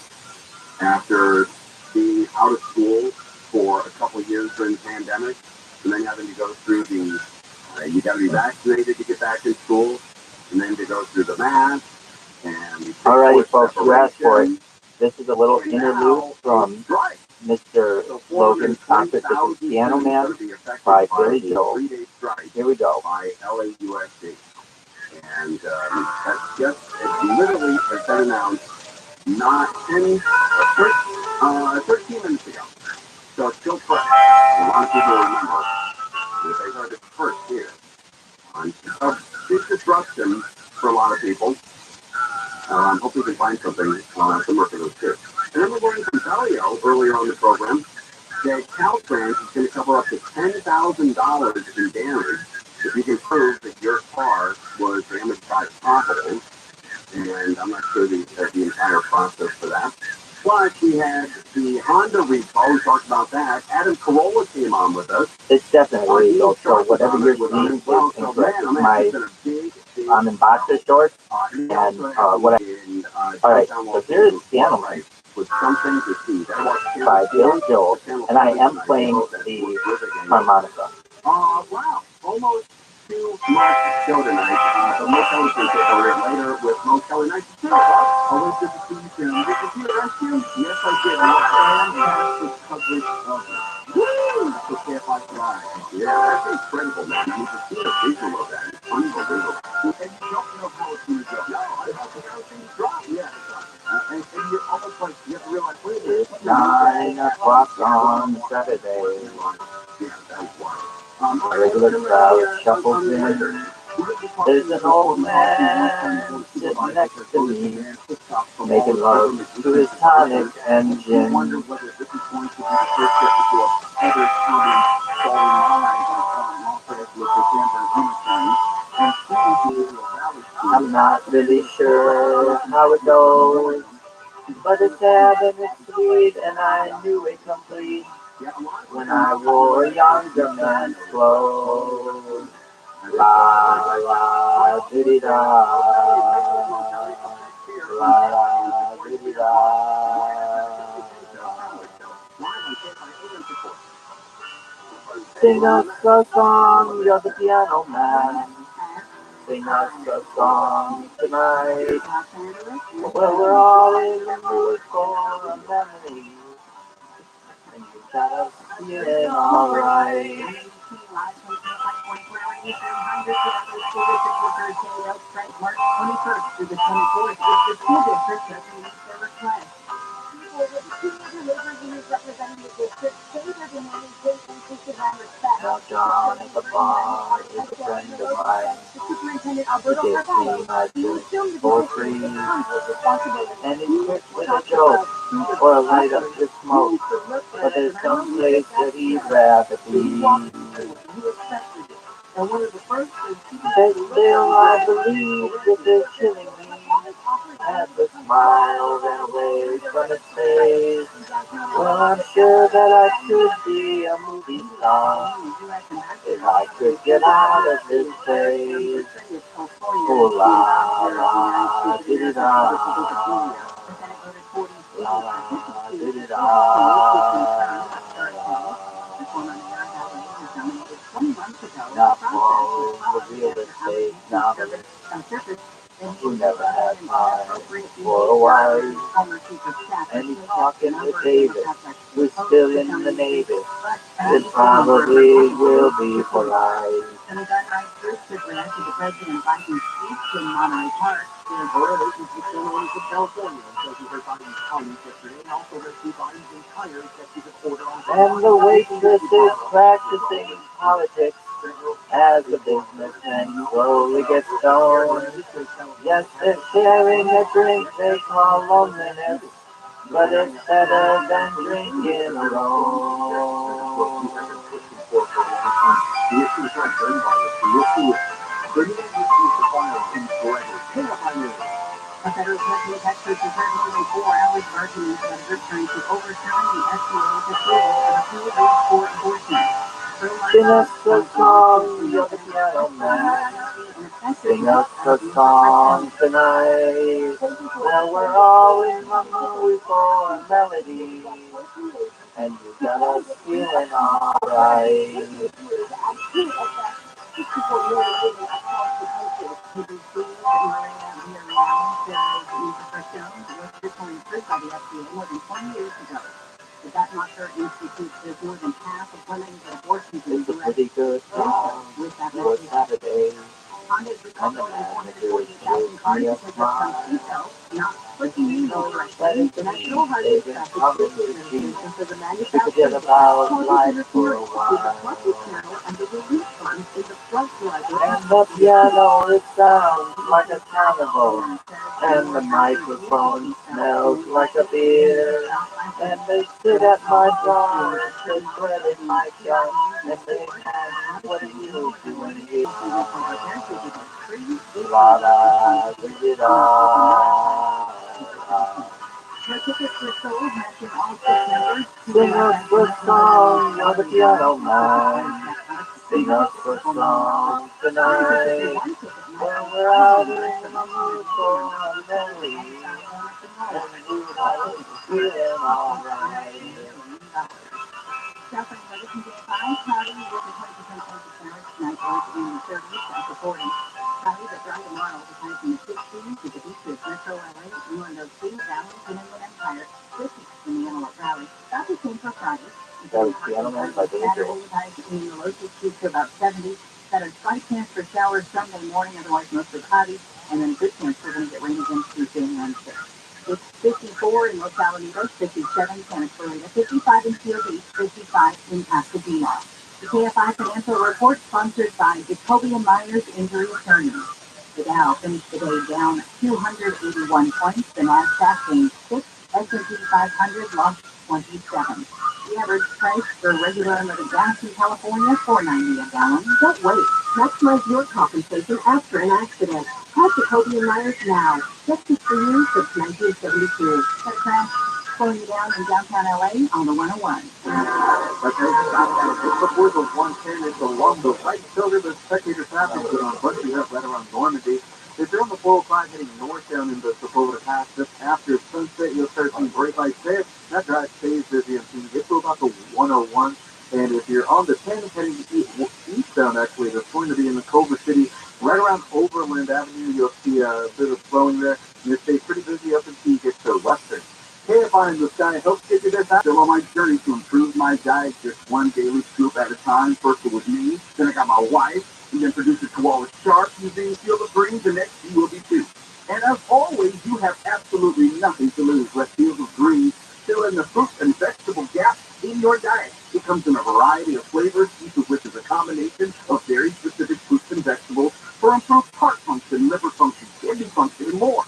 after being out of school for a couple of years during the pandemic, and then having to go through you got to be vaccinated to get back in school, and then to go through the mask. Alrighty, folks, you asked for it. This is a little interlude from Mr. Logan's concert. This is Piano Man by Billy Joel. Here we go. By LAUSD. And that's just, it literally has been announced not 13 minutes ago. So it's still fresh. A lot of people remember that they heard it first here. Big disruption for a lot of people. Hope we can find something similar for those too. And then we're learning from Dario earlier on the program that Caltrans is going to cover up to $10,000 in damage if you can prove that your car was damaged by potholes. And I'm not sure the entire process for that. Plus, we had the Honda recall. We talked about that. Adam Carolla came on with us. It's definitely legal, so whatever you're seeing is incorrect. I'm in boxer shorts, and Alright, so here's Piano Man by Billy Joel, and I am playing the harmonica. Wow, almost too much show tonight. But Mo Kelly's going to take over later with Mo Kelly. Nice to see you, Bob. Always good to see you soon. Did you see the rescue? Yes, I did. Fantastic coverage of it. Woo! So KFI Live. Yeah, that's incredible, man. You can see the visual of that. It's unbelievable. And you don't know how it's going to go. No, I don't think everything's dropped. Yeah. And you're almost like, you have to realize, wait a minute. It's 9 o'clock on Saturday. Yeah, that's wild. A regular crowd shuffles in. There's an old man sitting next to me, making love to his tonic engine. I'm not really sure how it goes, but it's sad and it's sweet, and I knew it complete when I wore younger man's clothes. La la diddy da, la la diddy da. Sing us a song, you're the piano man. Sing us a song tonight. Well, we're all in the mood for a memory, and you got us feeling alright. March 21st through the 24th, if the school district doesn't meet their request. Now John at the bar is a friend of mine. He gives me my 4 and he quits with a joke or a light up to smoke. But there's some place that he'd rather be. But still I believe that they're killing me. At the smile ran away from his face. Well, I'm sure that I could be a movie star if I could get out of this place. Oh la la, did it all. La la, did it all. Not following the real estate novelist who never had time for a wife. And he's talking with David, who's still in the Navy. It probably will be for life. And the waitress is practicing politics as a businessman slowly gets stoned. Yes, they're sharing a drink they call loneliness, but it's better than drinking alone. The issue is not done by this. The issue is bringing in this supply of these forever. A federal judge in Texas has heard more than 4 hours of arguments about a group trying to overturn the FDA's approval of a pill dose for abortion. Sing us a song, you're the piano man. Sing us a song tonight. Well, we're all in the mood for a melody, and you got us feeling alright. More than 20 years ago. But that not her institute says more than half of women get abortions in It's a the pretty good song with that for Saturday. Honda's And the manager gives me a smile. not pushing you Letting the me National Heart save Rate and Traffic come Safety into cheese. Administration for the To manufacturing forget about life for a the while. Fluffy channel and the relief funds in the flood driver. And the piano, it sounds like a carnival. And the microphone smells like a beer. And they sit at my bar and put bread in my jar. And they ask, what are you doing here? La la, did it all. Sing us a song, you're the piano man. Sing us a song tonight. Well, we're out in the mood for a melody, and we're feeling alright. Suffering weather conditions, cloudy with a 20% chance of showers tonight, lows in the 30s and supporting. Cloudy but dry tomorrow, with highs in the 60s to the beaches, Metro LA, New Orleans, Valley, and Inland Empire, 50s in the Antelope Valley. About the same for Friday. That was Piano Man by Billy Joel. Saturday, highs in the low 60s to about 70. Got a slight chance for showers Sunday morning, otherwise mostly cloudy, and then a good chance we're going to get rain again Tuesday and Wednesday. It's 54 in Los Alamitos, 57 Santa Clarita, 55 in POV, 55 in Pasadena. The KFI Financial Report sponsored by Jacoby and Myers Injury Attorneys. The Dow finished the day down 281 points. The Nasdaq gained 6. S&P 500 lost 27. The average price for regular unleaded gas in California, $4.90 a gallon. Don't wait. Maximize your compensation after an accident. Call Jacoby and Myers now. Justice for you since 1972. That crash slowing you down in downtown LA on the 101. Just before the 110 is along the right shoulder, the spectator traffic put on bunching up right around Normandy. If you're on the 405 heading north down in the Sepulveda Pass, just after sunset, you'll start seeing brake lights there. That drive stays busy until you get to about the 101. And if you're on the 10 heading eastbound, actually, that's going to be in the Culver City, right around Overland Avenue, you'll see a bit of slowing there. And it stays pretty busy up until you get to Western. KFI in the Sky helps get you there back. Still on my journey to improve my diet, just one daily scoop at a time. First it was me, then I got my wife, and then producer Koala Sharp using Field of Greens, and next you will be too. And as always, you have absolutely nothing to lose. Let Field of Greens fill in the fruit and vegetable gap in your diet. It comes in a variety of flavors, each of which is a combination of very specific fruits and vegetables for improved heart function, liver function, kidney function, and more.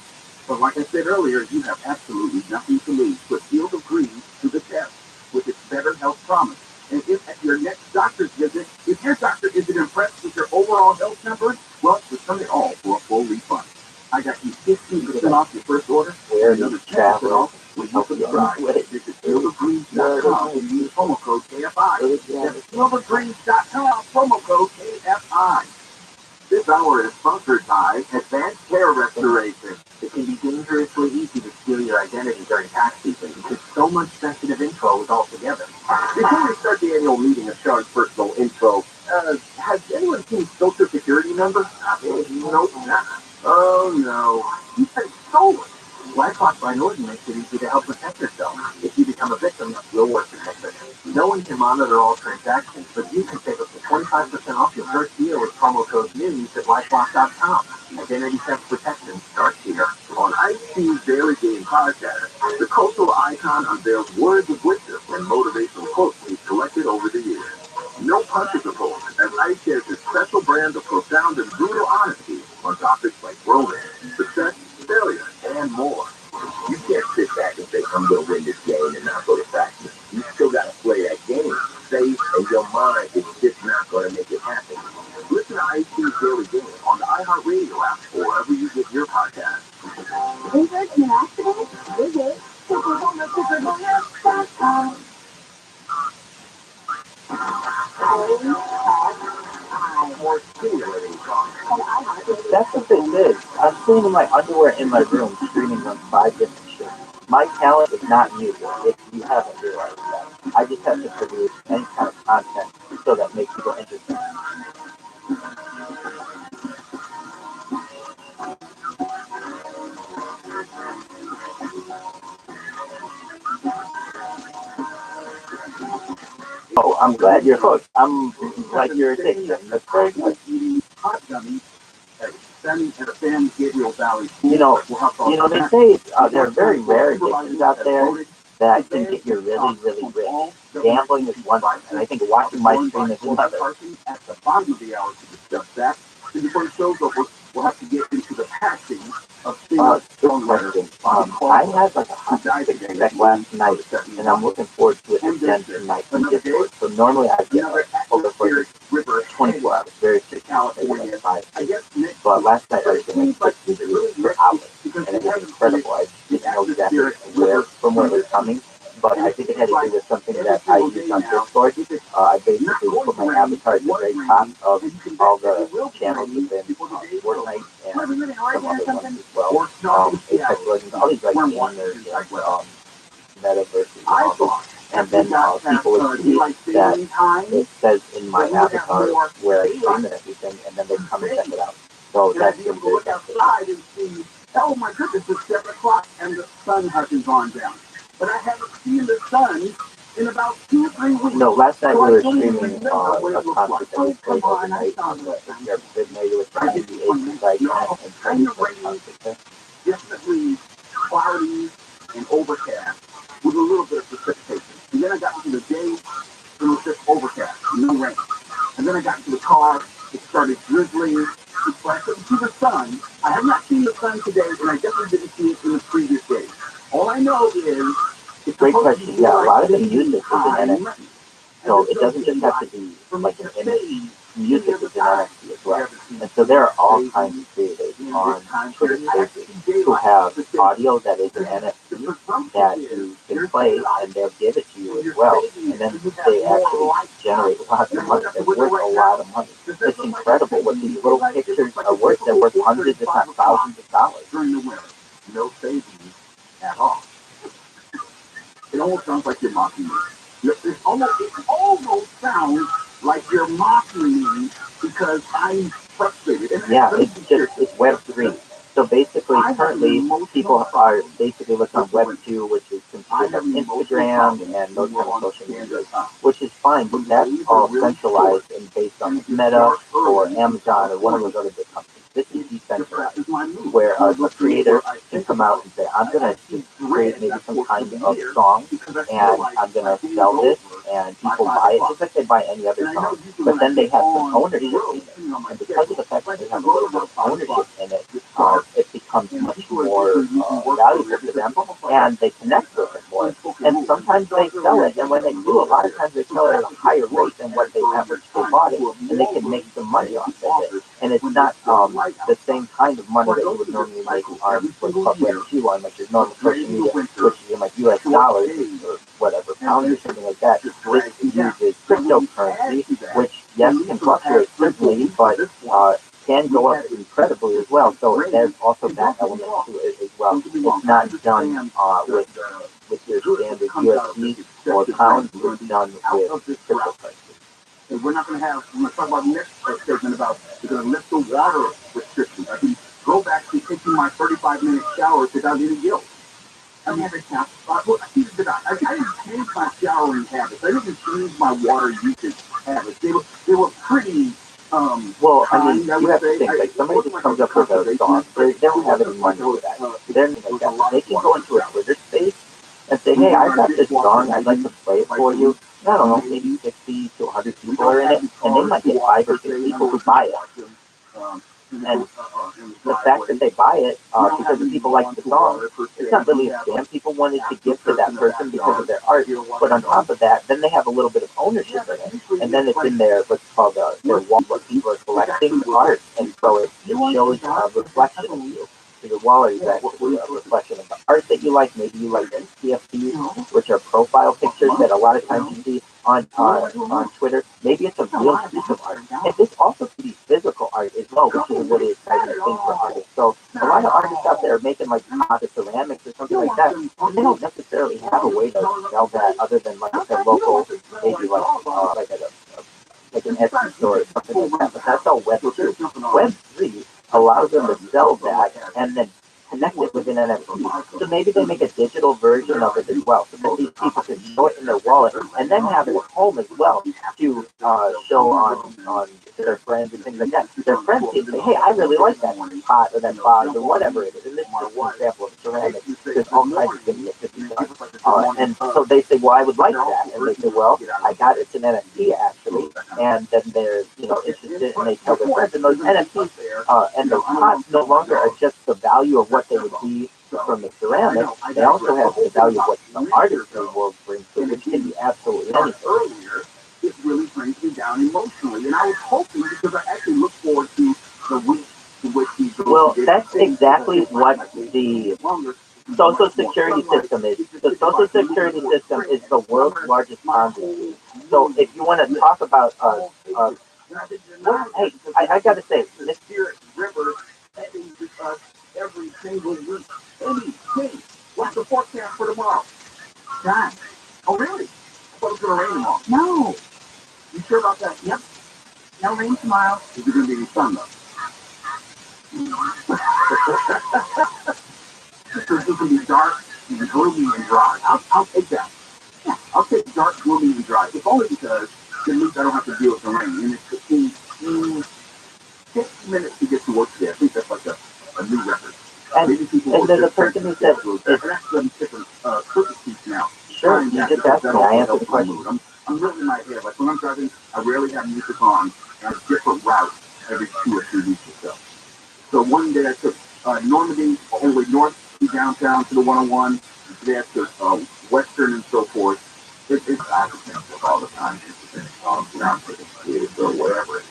But like I said earlier, you have absolutely nothing to lose. Put Field of Green to the test with its better health promise. And if at your next doctor's visit, if your doctor isn't impressed with your overall health numbers, well, return it all for a full refund. I got you 15% off your first order and another 10% off when you subscribe. Visit fieldofgreens.com and use promo code KFI. That's fieldofgreens.com, promo code KFI. This hour is sponsored by Advanced Hair Restoration. It can be dangerously easy to steal your identity during tax season because so much sensitive info is all together. Before we start the annual meeting of Sean's personal info, has anyone seen Social Security number? Nope. Oh no. You've been stolen. LifeLock by Norton makes it easy to help protect yourself. If you become a victim, you'll work protector. No one can monitor all transactions, but you can save up to 25% off your first year with promo code NEWS at LifeLock.com. Identity theft protection starts here. On IC's Daily Game podcast, the cultural icon unveils words of wisdom and motivational quotes he's collected over the years. No punches are pulled, as Ice shares his special brand of profound and brutal honesty on topics like romance, success, failure, and more. You can't sit back and say, I'm going to win this game and not go to practice. You still got to play that game. Faith and your mind is just not going to make it happen. Listen to IC's Daily Game on the iHeartRadio app or wherever you get your podcast. Injured in an accident? Visit superhomesuperhomehouse.com. More stimulating songs. That's what this is. I'm sitting in my underwear in my room streaming on 5 different shows. My talent is not music, if you haven't realized that. I just have to produce any kind of content so that makes people interested. Oh, I'm glad you're hooked. I'm like your addiction. That's very good. Hot gummies at San Gabriel Valley. They say there are very rare addictions out there that can get you really, really rich. Gambling is one, and I think watching my stream is another. At the bottom of the hour to discuss that. And before the show's over, we'll have to get into the passing of Good question. I had like a hot back last night, and I'm looking forward to it again tonight in Discord. So normally I get like over for 24 hours, very strict, maybe 5. But last night I was doing like for hours, and it was incredible. I didn't know exactly where it was coming, but I think it had to do with something that I used on Discord. I basically put my avatar at the very top of all the channels within Fortnite and some other ones as well. Apex Legends, all these like gamers, metaverses and all this. And then people would see that it says in my avatar where I stream and everything, and then they come and check it out. So that's been very fascinating. Oh my goodness, it's 7 o'clock and the sun hasn't gone down. But I haven't seen the sun in about 2 or 3 weeks. No, last night we were streaming a concert that we played overnight on the familiar with the NBA site and trying to play concert there. Definitely cloudy and overcast with a little bit of precipitation. And then I got to the day, it was just overcast, no rain. And then I got into the car, it started drizzling. So I couldn't see the sun. I have not seen the sun today, and I definitely didn't see it in the previous days. All I know is... Great question. Yeah, a lot of them use this as an NFT. So it doesn't just have to be like an image. Music is an NFT as well. And so there are all kinds of creators on Twitter Spaces who have audio that is an NFT that you can play, and they'll give it to you as well. And then they actually generate lots of money. They're worth a lot of money. It's incredible what these little pictures are worth. They're worth hundreds, if not thousands of dollars. During the winter, no savings at all. It almost sounds like you're mocking me. It almost sounds like you're mocking me because I'm frustrated. Yeah, it's Web3. So basically, currently, people are basically looking on Web2, which is considered like Instagram and those kind of social media, which is fine, but that's all centralized and based on Meta or Amazon or one of those other big companies. This is decentralized, where a creator can come out and say, I'm going to create maybe some kind of song, and I'm going to sell this, and people buy it, just like they buy any other song. But then they have some ownership in it. And because of the fact that they have a little bit of ownership in it, it becomes much more and they connect with it more. And sometimes they sell it, and when they do, a lot of times they sell it at a higher rate than what they at which they bought it, and they can make some money off of it. And it's not the same kind of money that you would normally make on what's called Web2, which is normal social media, which is in like US dollars or whatever, pounds or something like that. This uses cryptocurrency, which yes can fluctuate certainly, but can go up incredibly as well. So there's also that element to it as well. It's not done with your standard USD or pounds. It's done with cryptocurrency. And we're not going to have, we're going to talk about next statement about, we're going to lift the water restrictions. I can go back to taking my 35-minute shower without any guilt. I mean, I didn't change my showering habits. I didn't change my water usage habits. They were pretty, well, I mean, you have to think, like, somebody just comes up with a song. They don't have any money for that. They're like that. They can go into a Twitter space and say, hey, I've got this song, I'd like to play it for you. I don't know, maybe 50 to 100 people are in it, and they might get 5 or 6 people who buy it. And the fact that they buy it because the people like the song, it's not really a scam. People wanted to give to that person because of their art, but on top of that, then they have a little bit of ownership in it, and then it's in their what's called their wall, what people are collecting art, and so it shows a reflection of you. So your wall is actually a reflection of the art that you like. Maybe you like CFPs, which are profile pictures that a lot of times you see on Twitter. Maybe it's a real piece of art. And this also could be physical art as well, which is a really exciting thing for artists. So a lot of artists out there are making like pocket ceramics or something like that. They don't necessarily have a way to sell that other than like I said, local, maybe like at like an Etsy store or something like that. But that's all Web2. Web3 allows them to sell that and then connect it with an NFT. So maybe they make a digital version of it as well, so that these people can show it in their wallet and then have it at home as well to show on their friends and things like that. Their friends can say, hey, I really like that pot or that vase or whatever it is. And this is just one example of ceramics. There's all kinds of things that could be done. And so they say, well, I would like that. And they say, well, I got it's an NFT actually. And then they're interested and they tell their friends. And those NFTs and those pots no longer are just the value of what they would be from the ceramic. They also have the value of what the artistry will bring to it, which can be absolutely anything. Earlier, it really brings me down emotionally. And I was hoping, because I actually look forward to the week in which he goes. Well, that's exactly what the Social Security system is. The Social Security system is the world's largest Ponzi scheme. So if you want to talk about hey, I gotta say, the Spirit River heading to us every single week. Anything. What's the forecast for tomorrow? Done. Oh, really? I thought it was going to rain tomorrow. No. You sure about that? Yep. No rain tomorrow. Is there going to be any sun, though? It's going to be dark and gloomy and dry. I'll take that. Yeah, I'll take dark, gloomy, and dry. If only because at least I don't have to deal with the rain. And it's 6 minutes to get to work today. I think that's like a new record. And there's a person who said, that's different circuit seats now. Sure, you just asked me. I answered the question. I'm really in my head. Like when I'm driving, I rarely have music on, and a different route every 2 or 3 weeks or so. So one day I took Normandy all the way north to downtown to the 101. And today I took Western and so forth. It's opposite all the time. It's down for the kids or whatever it is.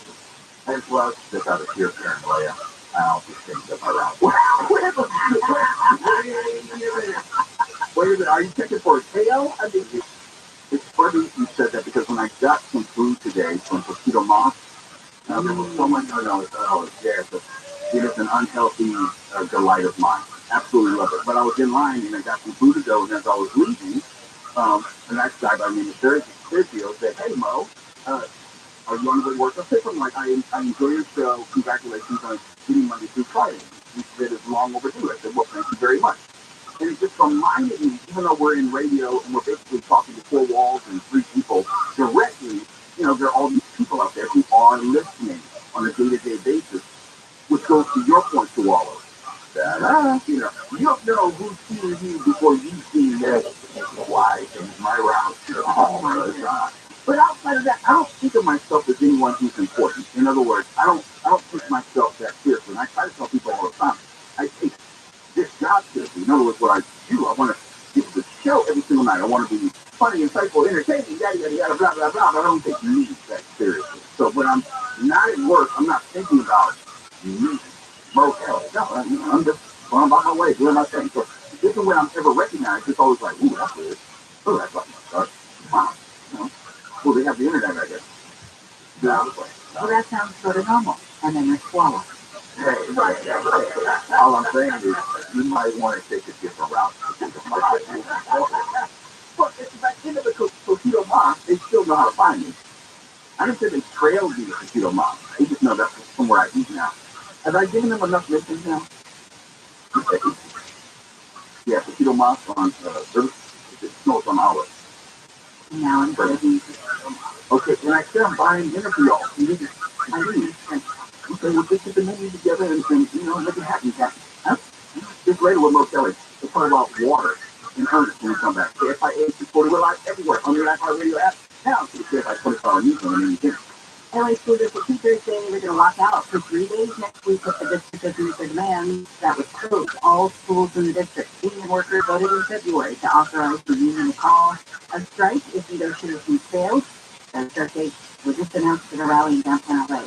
I just love this out of sheer paranoia. I don't just think that around. Wait a minute, are you checking for a tail? I mean, it's funny you said that because when I got some food today from Torpedo Moss, there was so much, it's there, but it is an unhealthy delight of mine. Absolutely love it. But I was in line and I got some food to go, and as I was leaving, the next guy by the name of Sergio said, hey, Mo, are you on the way to work? I said something like, I enjoy your show. Congratulations on getting Monday through Friday. He said it's long overdue. I said, well, thank you very much. And it just reminded me, even though we're in radio and we're basically talking to 4 walls and 3 people directly, there are all these people out there who are listening on a day-to-day basis, which goes to your point to all of us. You don't know who's seeing you before you've seen them. Why? Change my route. But outside of that, I don't think of myself as anyone who's important. In other words, I don't take myself that seriously. And I try to tell people all the time, I take this job seriously. In other words, what I do, I want to give the show every single night. I want to be funny, insightful, entertaining, yada, yada, yada, blah, blah, blah, but I don't take me that seriously. So when I'm not at work, I'm not thinking about me, Mo Kelly. No, I'm just going about my way, doing my thing. So even when I'm ever recognized, it's always like, ooh, that's weird. Oh, that's like my start. Wow. You know? Well, they have the internet, I guess. Yeah. Well, that sounds sort of normal. And then I swallow. Hey, all I'm saying is you might want to take a different route. But back into the Coquito Mom, they still know how to find me. I didn't say they trailed me to Coquito Mom. They just know that's from where I eat now. Have I given them enough mentions now? Yeah, Coquito Mom on no, it's on Olive. Now I'm ready. Okay, when I said I'm buying dinner for y'all, you need to leave. And okay, we'll just get the menu together and make it happen. Huh? Just later with Mo Kelly, we'll talk about water in earnest when we come back. KFI 840, we're live everywhere on the iHeartRadio app. Now, to the KFI 24-hour news and anything. LA students will teachers say they're going to lock out for 3 days next week if the district doesn't meet their demands. That would close all schools in the district. Union workers voted in February to authorize the union to call a strike if negotiations failed. The start date was just announced at a rally in downtown LA.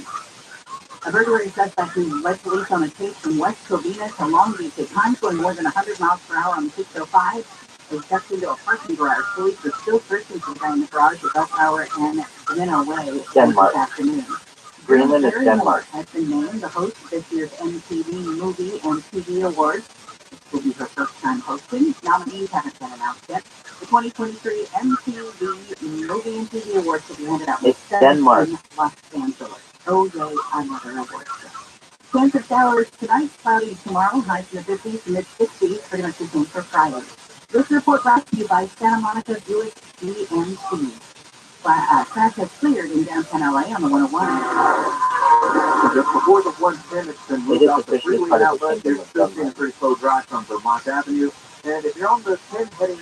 A burglary suspect who led police on a chase from West Covina to Long Beach at times going more than 100 miles per hour on the 605 was ducked into a parking garage. Police were still searching for the guy in the garage at Bellflower and Minnow Way this afternoon. Greenland is Denmark. Has been named the host of this year's MTV Movie and TV Awards. This will be her first time hosting. Nominees haven't been announced yet. The 2023 MTV Movie and TV Awards will be handed out in Denmark. Los Angeles. Oh, yay, another award. Chance of showers tonight, cloudy tomorrow, highs in the 50s to mid-60s, pretty much the same for Friday. This report brought to you by Santa Monica Buick GMC. Crash has cleared in downtown LA on the 101. Just before the 110, it's been moved out the freeway outlet. There's still been a pretty slow drive from Vermont Avenue. And if you're on the 10 heading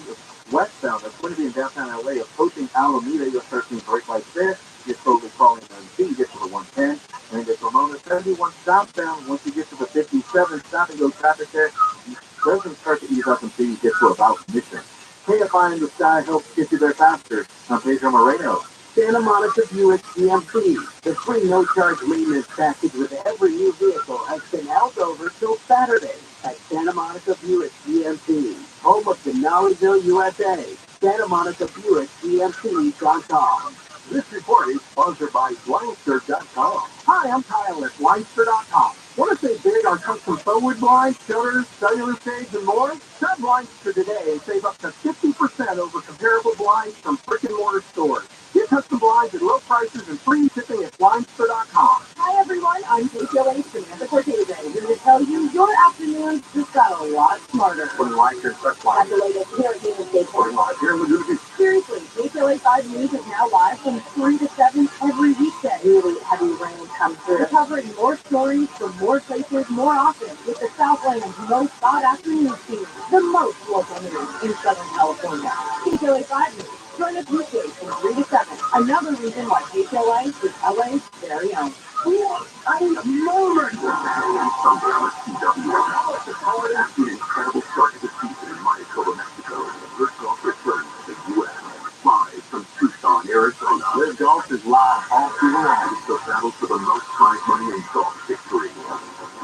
westbound, that's going to be in downtown LA, approaching Alameda, you'll start seeing brake lights there. You're slowly crawling until you get to the 110. And then get to Ramona 71 southbound. Once you get to the 57, stop and go traffic there. It doesn't start to ease up until you get to about Mission. KFI in the sky helps get you there faster. I'm Pedro Moreno. Santa Monica Buick GMC. The free no-charge maintenance package with every new vehicle has been held over till Saturday at Santa Monica Buick GMC, home of Denalisville, USA. Santa Monica Buick GMC.com. This report is sponsored by Blindster.com. Hi, I'm Kyle at Blindster.com. Want to save big on custom forward blinds, shutters, cellular shades, and more? Try Blindster today and save up to 50% over comparable blinds from brick-and-mortar stores. Get custom blinds at low prices and free shipping at Blindster.com. Hi everyone, I'm KPLA Samantha Cortese, here to tell you your afternoon just got a lot smarter. Putting lights here, start At flying. the latest hurricane station. Putting lights here, we'll do it again. Seriously, KPLA 5 News is now live from 3 to 7 every weekday. Really heavy rain comes through. We're covering more stories from more places more often with the Southland's most sought-after news team, the most local news in Southern California. KPLA 5 News. Join us weekdays from 3 to 7. Another reason why KPLA is LA's very own. We are in a moment. Someday on TW. After an incredible start to the season in Manitoba, Mexico, the golf returns to the U.S. Live from Tucson, Arizona. Live Golf is live all season long. It's the battle for the most prize money in golf victory.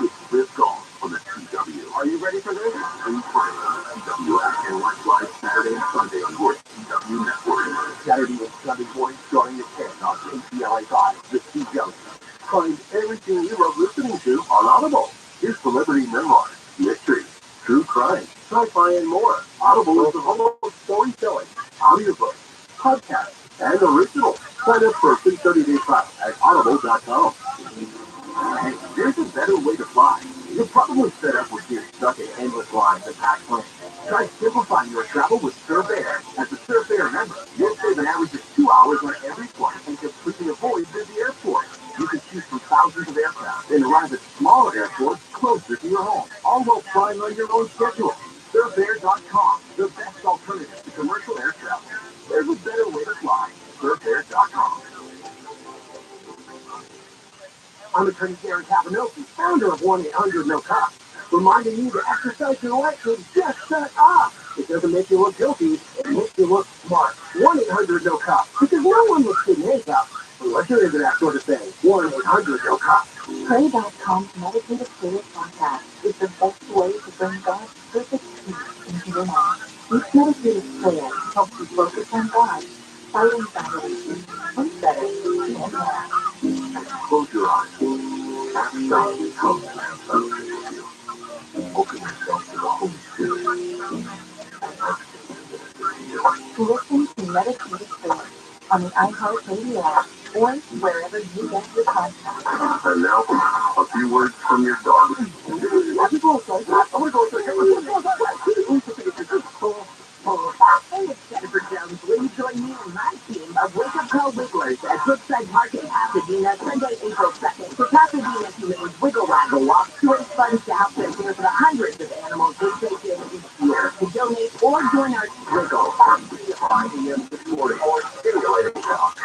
It's Live Golf on the TW. Are you ready for this? Free play on the TW app and watch live Saturday and Sunday on your TW network. Saturday and Sunday morning starting at 10 on KPLA 5, the TW. Find everything you love listening to on Audible. Here's celebrity memoirs, mystery, true crime, sci-fi, and more. Audible is the home of storytelling, audiobooks, podcasts, and originals. Sign up for a free 30-day trial at audible.com. Hey, there's a better way to fly. You're probably fed up with being stuck in endless lines and packed planes. Try simplifying your travel with Surfair. As a Surfair member, you'll save an average of 2 hours on every flight and completely avoid busy airports. You can choose from thousands of aircraft and arrive at smaller airports closer to your home, all while flying on your own schedule. Surfair.com, the best alternative to commercial air travel. There's a better way to fly. Surfair.com. I'm attorney Darren Capanosi, founder of 1-800-NO-COP, reminding you to exercise your right to just shut up. It doesn't make you look guilty. It makes you look smart. 1-800-NO-COP. Because no one was sitting makeup. Unless you're into that sort of thing. 1-800-NO-COP. Pray.com's meditative prayer podcast is the best way to bring God's perfect peace into your life. Each meditative prayer helps you focus on God, fight anxiety, sleep better, and more. Close your eyes. Ask God to come and fellowship with you. Open yourself to the Holy Spirit. Listen to meditative prayer on the iHeartRadio app or wherever you get your podcasts. And now, a few words from your dog. Hey, it's Jennifer Jones. Will you join me and my team of Wake Up Call Wigglers at Brookside Park in Pasadena, Sunday, April 2nd for Pasadena Humane's Wiggle Waggle Walk to raise funds to help them care for the hundreds of animals they take in each year. To donate or join our Wiggle from 3 to 5 a.m. this morning or stimulating talk.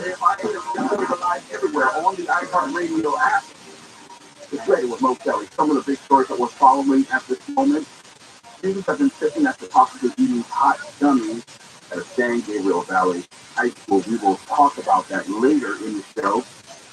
If I end up live everywhere on the iHeartRadio app, it's ready with Mo Kelly. Some of the big stories that we're following at this moment. Students have been sitting at the possibly eating hot gummies at a San Gabriel Valley High School. We will talk about that later in the show.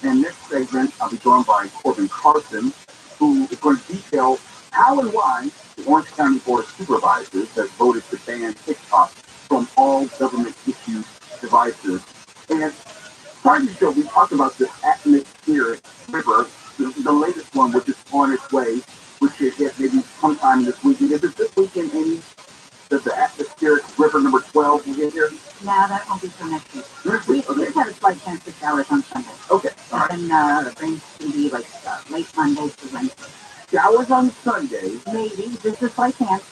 And next segment, I'll be joined by Corbin Carson, who is going to detail how and why the Orange County Board of Supervisors has voted to ban TikTok from all government-issued devices. And starting the show, we talked about this atmospheric river, the latest one, which is on its way, which should hit maybe sometime this weekend. Is it this weekend, Amy, that the atmospheric river number 12 will get here? No, that won't be till next week. We just have a slight chance of showers on Sunday. Okay, all right. And the rain's going to be like late Monday to Wednesday. Showers on Sunday, Maybe, just a slight chance.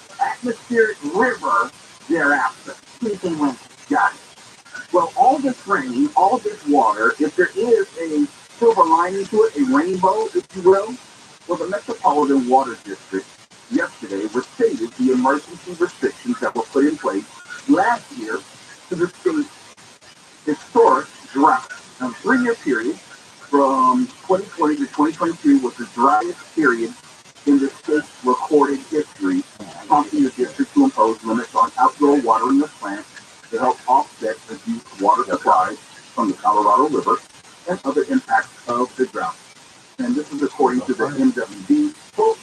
atmospheric river thereafter. Tuesday, Wednesday. Got it. Well, all this rain, all this water, if there is a silver lining to it, a rainbow, if you will, well, the Metropolitan Water District yesterday rescinded the emergency restrictions that were put in place last year to the state's historic drought. Now, 3-year period from 2020 to 2022 was the driest period in the state's recorded history, prompting the district to impose limits on outdoor watering of plants to help offset reduced water supplies from the Colorado River and other impacts of the drought. And this is according to the MWD. Quote,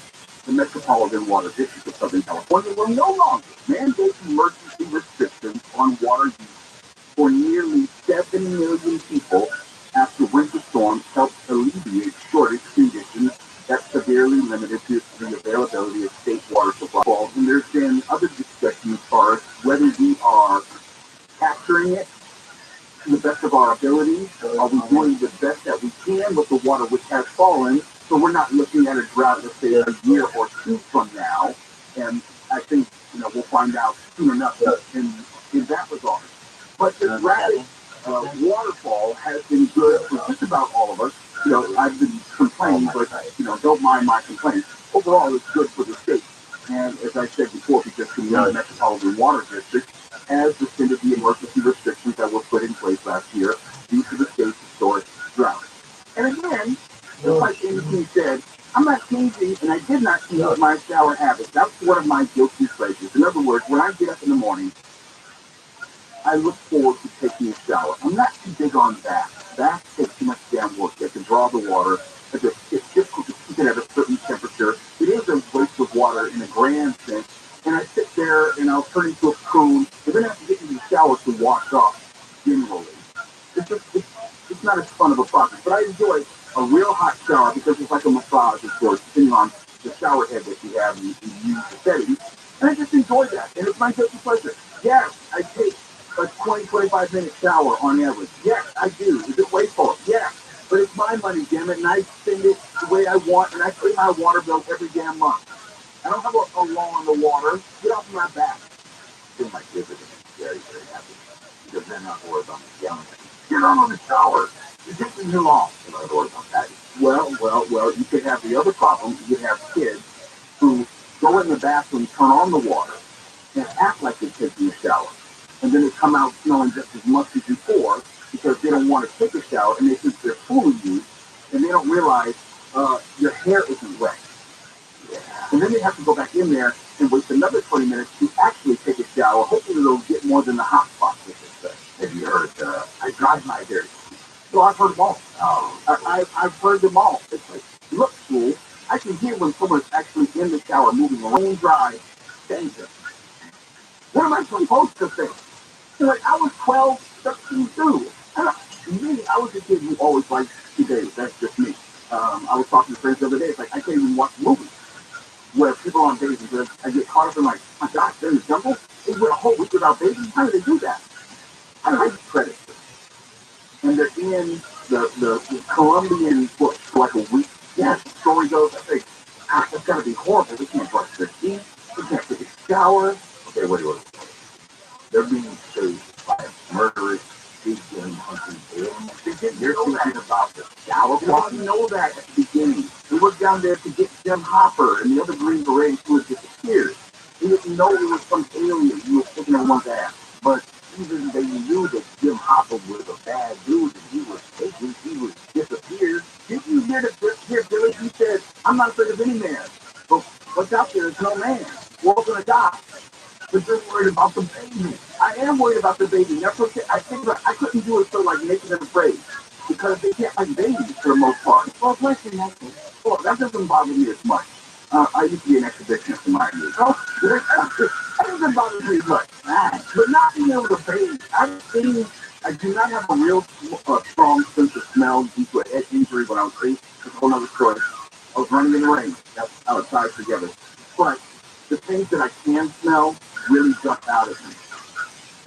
the Metropolitan Water District of Southern California will no longer mandate emergency restrictions on water use for nearly 7 million people after winter storms helped alleviate shortage conditions that severely limited the availability of state water supply. And there's been other discussion as far as whether we are capturing it to the best of our abilities. Are we doing the best that we can with the water which has fallen? So we're not looking at a drought, let's say, a year or two from now. And I think, we'll find out soon enough in that regard. But the rapid waterfall has been good for just about all of us. I've been complaining, but, don't mind my complaints. Overall, it's good for the state. And as I said before, because the Metropolitan Water District has rescinded the emergency restrictions that were put in place last year due to the state's historic drought. And again, just like Amy said, I'm not changing, and I did not change my shower habits. That's one of my guilty pleasures. In other words, when I get up in the morning, I look forward to taking a shower. I'm not too big on baths. Baths take too much damn work. They can draw the water. It's difficult to keep it at a certain temperature. It is a waste of water in a grand sense. And I sit there and I'll turn into a coon. And then I have to get into the shower to wash off generally. It's not as fun of a process. But I enjoy a real hot shower because it's like a massage, of course, depending on the shower head that you have and you use the settings. And I just enjoy that. And it's my guilty pleasure. Yes, I take a 20-25 minute shower on average. Yes, I do. Is it wasteful? Yes. But it's my money, damn it, and I spend it the way I want, and I pay my water bill every damn month. I don't have a law on the water. Get off my back. My kids are very, very happy because they're not horizontal. Yeah. Get on the shower. It takes me too long. In other words, I'm patty. Well, you could have the other problem. You could have kids who go in the bathroom, turn on the water, and act like they're taking a shower. And then they come out smelling just as much as before because they don't want to take a shower and they think they're fooling you and they don't realize your hair isn't wet. And then they have to go back in there and wait another 20 minutes to actually take a shower. Hopefully they'll get more than the hot spots, as they say. Have you heard, I drive my hair. So I've heard them all. I've heard them all. It's like, look, fool, I can hear when someone's actually in the shower moving around dry. Danger. What am I supposed to think? So like, I was 12, 13 too. I was a kid who always liked to date. That's just me. I was talking to friends the other day. It's like, I can't even watch movies where people are on dates and I get caught up in like, my gosh, they're in the jungle? They went a whole week without babies? How do they do that? I like credit. And they're in the Colombian bush for like a week. Yeah, the story goes, I think, that's gotta be horrible. They can't brush their teeth. They can't take a shower. Okay, wait. They're being chased by a murderous big game hunting alien. They didn't know that about the shower. They didn't know that at the beginning. They went down there to get Jim Hopper and the other Green Berets who had disappeared. They didn't know it was some alien who was taking everyone's ass. But even they knew that Jim Hopper was a bad dude and he was taken, he was disappeared. Didn't you hear Billy? He said, I'm not afraid of any man. But what's out there is no man. We're all gonna die. But you're worried about the baby. I am worried about the baby. That's okay. I think that I couldn't do it for like making them afraid. Because they can't like babies for the most part. Well, bless your neck. Well, that doesn't bother me as much. I used to be an exhibitionist in my years. Oh, that doesn't bother me as much. But not being able to bathe. I do not have a real strong sense of smell due to a head injury when I was 8. That's a whole other story. I was running in the rain. That's outside together. But the things that I can smell really jump out at me.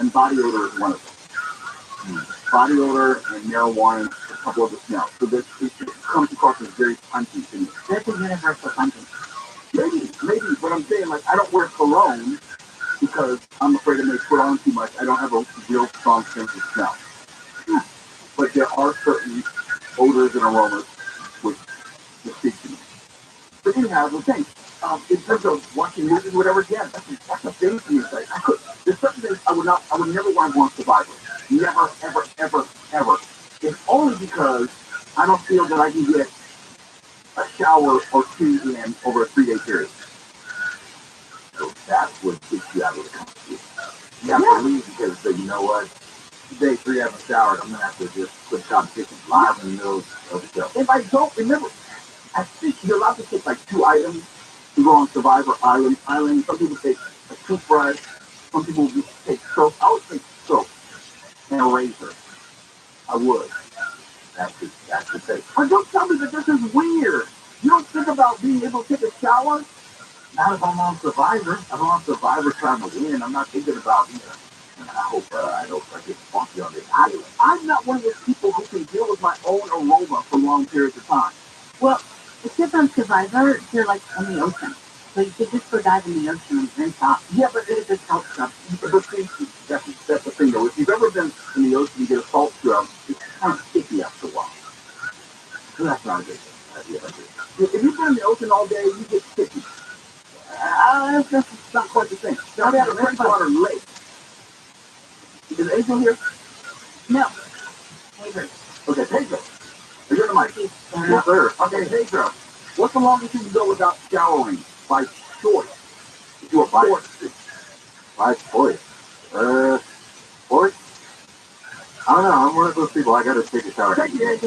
And body odor is one of them. Body odor and marijuana, a couple of the smells. So this it comes across as very pungent to me. That's a universal pungent. Maybe, but I'm saying like I don't wear cologne because I'm afraid I may put on too much. I don't have a real strong sense of smell. But there are certain odors and aromas which speak to me. But anyhow, the thing, in terms of watching movies or whatever, yeah, that's a thing to me. Like, there's certain things I would never want to go on Survivor. Never, ever. It's only because I don't feel that I can get a shower or two in over a 3-day period. So that's what gets you out of the country. You have to leave because you say, you know what? Day 3 I haven't showered. I'm going to have to just put competition live in the middle of the show. If I don't remember, I think you're allowed to take like 2 items to go on Survivor Island. Some people take a toothbrush. Some people take soap. I would take soap and a razor. I would. That's the thing. But don't tell me that this is weird. You don't think about being able to take a shower? Not if I'm on Survivor. If I'm on Survivor trying to win. I'm not thinking about, I hope I get funky on this island. I'm not one of those people who can deal with my own aroma for long periods of time. Well, except on Survivor, you're like in the ocean. So you could just go dive in the ocean and rinse off. Yeah, but it just helps them. But see, that's the thing though. If you've ever been in the ocean, you get a salt scrub, it's kind of sticky after a while. So that's not a good thing. If you've been in the ocean all day, you get sticky. That's not quite the same. Now we have a freshwater lake. Is Angel here? No. Pedro. Okay, Pedro. Are you on the mic? Yes, sir. Okay, Pedro. What's the longest you can go without showering? By choice. If you were by choice. Choice? I don't know. I'm one of those people. I gotta take a shower. Thank you.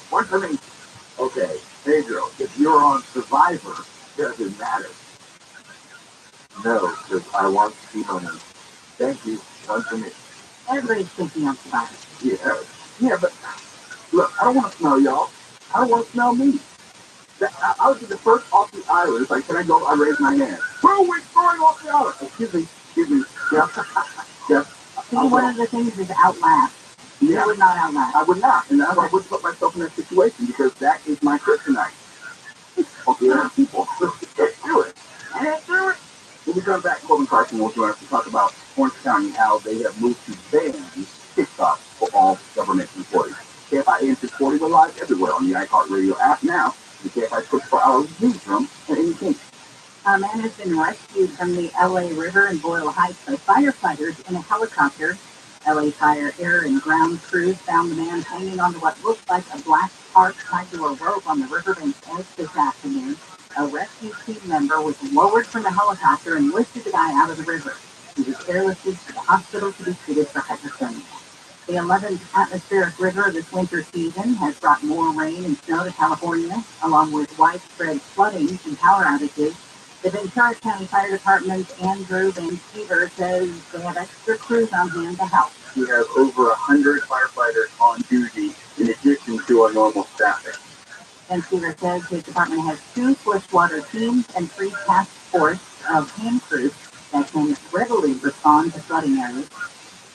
One for me. Okay, Pedro. If you're on Survivor, does it matter? No, because I want to see money. Thank you. One for me. Everybody's thinking on Survivor. Yeah, but look, I don't want to smell y'all. I don't want to smell me. I would be the first off the island. It's like, can I go? I raise my hand. Who are we throwing off the island? Excuse me. Yeah. See, one of the things is outlast. Yeah. You would not outlast. I would not. And I would put myself in that situation because that is my kryptonite. Okay, there are people. Let's do it. When we come back, Colton Carson will join us to talk about Orange County, how they have moved to ban TikTok for all government employees. KFI AM 640. We're live everywhere on the iHeartRadio app now. The KFI 24-hour newsroom at any time. A man has been rescued from the LA River in Boyle Heights by firefighters in a helicopter. LA Fire, Air, and Ground crews found the man hanging onto what looked like a black tarp tied to a rope on the riverbank's edge this afternoon. A rescue team member was lowered from the helicopter and lifted the guy out of the river. He was airlifted to the hospital to be treated for hypothermia. The 11th atmospheric river this winter season has brought more rain and snow to California, along with widespread flooding and power outages. The Ventura County Fire Department's Andrew Van Siever says they have extra crews on hand to help. We have over 100 firefighters on duty in addition to our normal staffing. Van Siever says his department has 2 swiftwater teams and 3 task force of hand crews that can readily respond to flooding areas.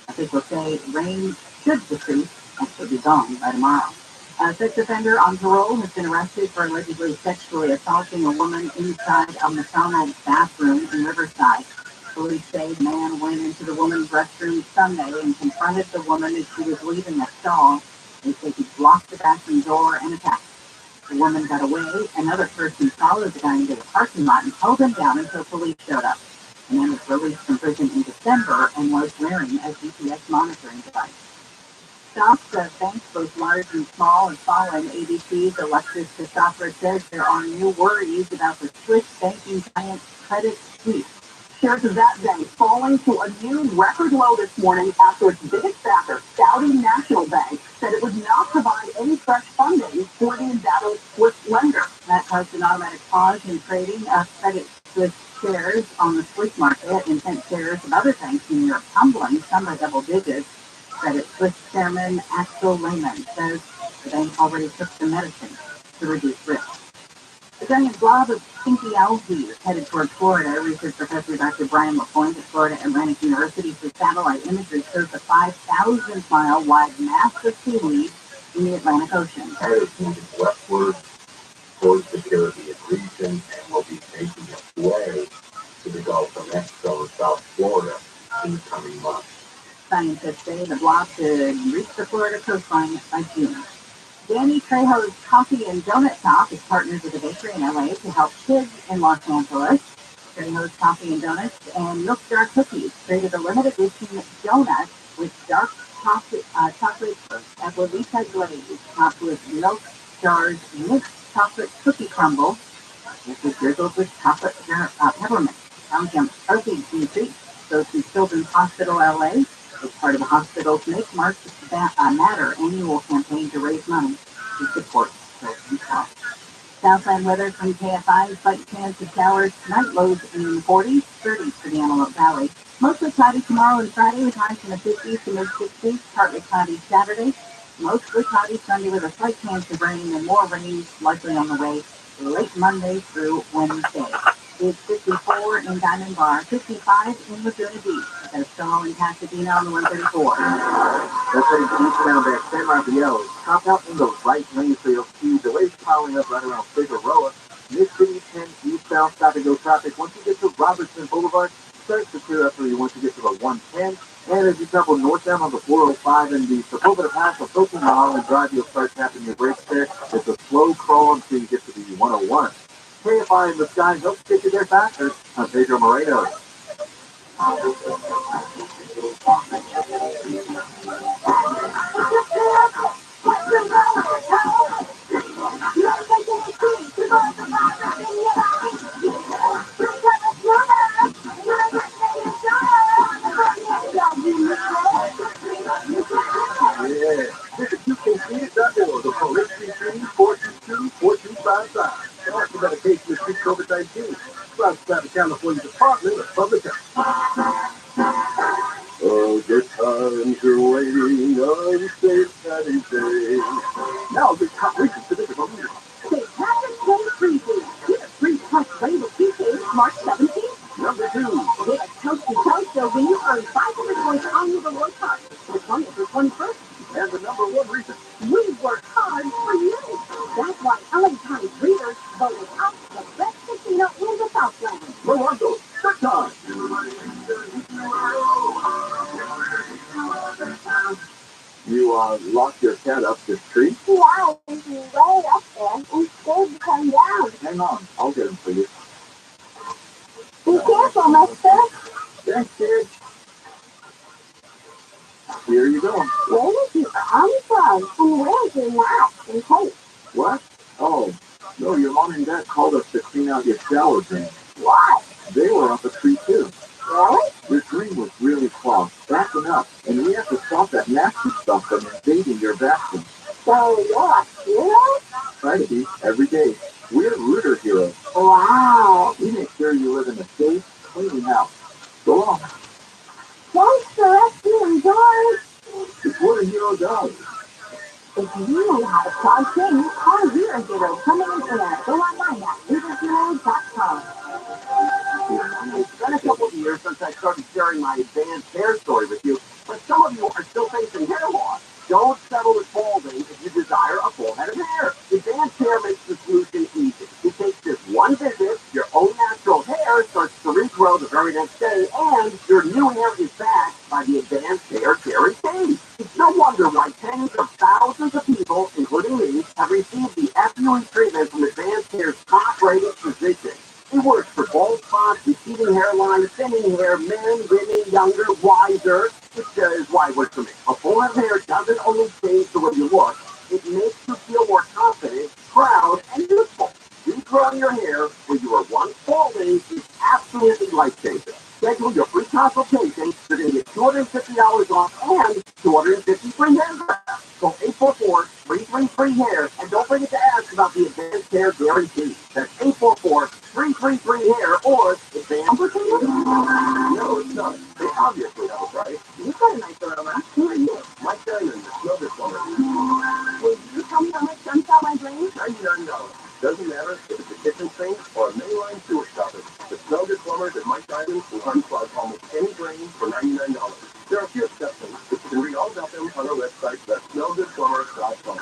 Officials say rain should decrease and should be gone by tomorrow. A sex offender on parole has been arrested for allegedly sexually assaulting a woman inside a McDonald's bathroom in Riverside. Police say the man went into the woman's restroom Sunday and confronted the woman as she was leaving the stall. They say he blocked the bathroom door and attacked her. The woman got away. Another person followed the guy into the parking lot and held him down until police showed up. The man was released from prison in December and was wearing a GPS monitoring device. Stocks of banks, both large and small, have fallen. ABC's Alexis Christopher says there are new worries about the Swiss banking giant Credit Suisse. Shares of that bank falling to a new record low this morning after its biggest backer, Saudi National Bank, said it would not provide any fresh funding for the embattled Swiss lender. That caused an automatic pause in trading of Credit Suisse shares on the Swiss market, and sent shares of other banks in Europe tumbling, some by double digits. Credit Suisse Chairman Axel Lehmann says the bank already took some medicine to reduce risk. The giant blob of stinky algae is headed toward Florida. Research professor Dr. Brian LaPointe at Florida Atlantic University says satellite imagery shows a 5,000-mile-wide mass of seaweed in the Atlantic Ocean. That is moving westward towards the Caribbean region and will be making its way to the Gulf of Mexico and South Florida in the coming months. Scientists say the blob could reach the Florida coastline by June. Danny Trejo's Coffee and Donut Shop is partnered with a bakery in LA to help kids in Los Angeles. Trejo's Coffee and Donuts and Milk Jar Cookies created a limited edition donut with dark chocolate Equivita glaze topped with Milk Jar's mixed chocolate cookie crumble. This is drizzled with chocolate peppermint. Sounds yum. Proceeds from the treat goes to Children's Hospital LA. As part of the hospital's Make March Matter annual campaign to raise money to support children's health. Southland weather from KFI, slight chance of showers tonight, lows in the 40s, 30s for the Antelope Valley. Mostly cloudy tomorrow and Friday with highs in the 50s to mid-60s, partly cloudy Saturday. Mostly cloudy Sunday with a slight chance of rain and more rain likely on the way late Monday through Wednesday. It's 54 in Diamond Bar, 55 in Laguna Beach. There's still in Pasadena on the 134. That's heading eastbound at San Rafael. Top out in the right lane so you'll see delays piling up right around Figueroa. Mid-City 10 eastbound stop-and-go traffic. Once you get to Robertson Boulevard, starts to clear up for you once you get to the 110. And as you travel northbound on the 405 and the Sepulveda Pass, approaching the Holland Drive, you'll start tapping your brakes there. It's a slow crawl until you get to the 101. KFI in the sky helps get you there faster. I'm Pedro Moreno. Yeah. Visit QKC.org. The police 422-422-4255. Also medication to treat COVID-19. Brought by the California Department of Public Health. Oh, good times are waiting on St. Patty's Day. Now, the top reasons to visit our music. St. Patrick's Day preview. Get a free touch label keychain March 17th. Number 2. Get a coast-to-coast souvenir earn 500 points on the reward card. The 20th through 21st. And the number 1 reason. We work hard for you. That's why LA Times readers voted up the best casino in the Southland. Rolando, good time. You lock your cat up this tree? Yeah, he's way up there and scared to come down. Hang on, I'll get him for you. Be careful, mister. Thanks, kid. Here you go. Where did you come from? And where's your mat and coat? What? Oh, no, your mom and dad called us to clean out your shower drain. What? They were up a tree too. Really? Your drain was really clogged, backing up, and we have to stop that nasty stuff from invading your bathroom. So you're a hero? Try to be every day. We're rooter heroes. Wow. We make sure you live in a safe, clean house. Go on. Thanks for rescuing George. It's what a hero does. If you know how to plug things, call ViralRabbi coming in air. Go online at ROTHSCHILD.com. It's been a couple of years since I started sharing my advanced hair story with you, but some of you are still facing hair loss. Don't settle with balding if you desire a full head of hair. Advanced hair makes the solution easy. It takes just one visit, your own natural hair starts to regrow the very next day, and your new hair is backed by the Advanced Hair Guarantee. It's no wonder why tens of thousands of people, including me, have received the FUE treatment from Advanced Hair's top-rated physician. It works for bald spots, receding hairline, thinning hair, men, women, younger, wiser, which is why it works for me. A full head of hair doesn't only change the way you look, it makes you feel more confident, proud, and youthful. Regrowing your hair when you were once balding is absolutely life-changing. Schedule your free consultation. You're going to get $250 off and 250 free hair grafts. Call 844-333-HAIR, and don't forget to ask about the Advanced Hair Guarantee. That's 844-333-HAIR or Advanced. Complicated? No, it's not. They obviously know, right? You've got a nice aroma. Who are you? Mike Diamond, the snow discoverer. Will you tell me how much jumps out my brain? $99. Doesn't matter if it's a kitchen sink or a mainline sewer stopper. The snow discoverers at Mike Diamond will unplug almost any drain for $99. There are a few exceptions, but you can read all about them on our website, snowdiscoverer.com.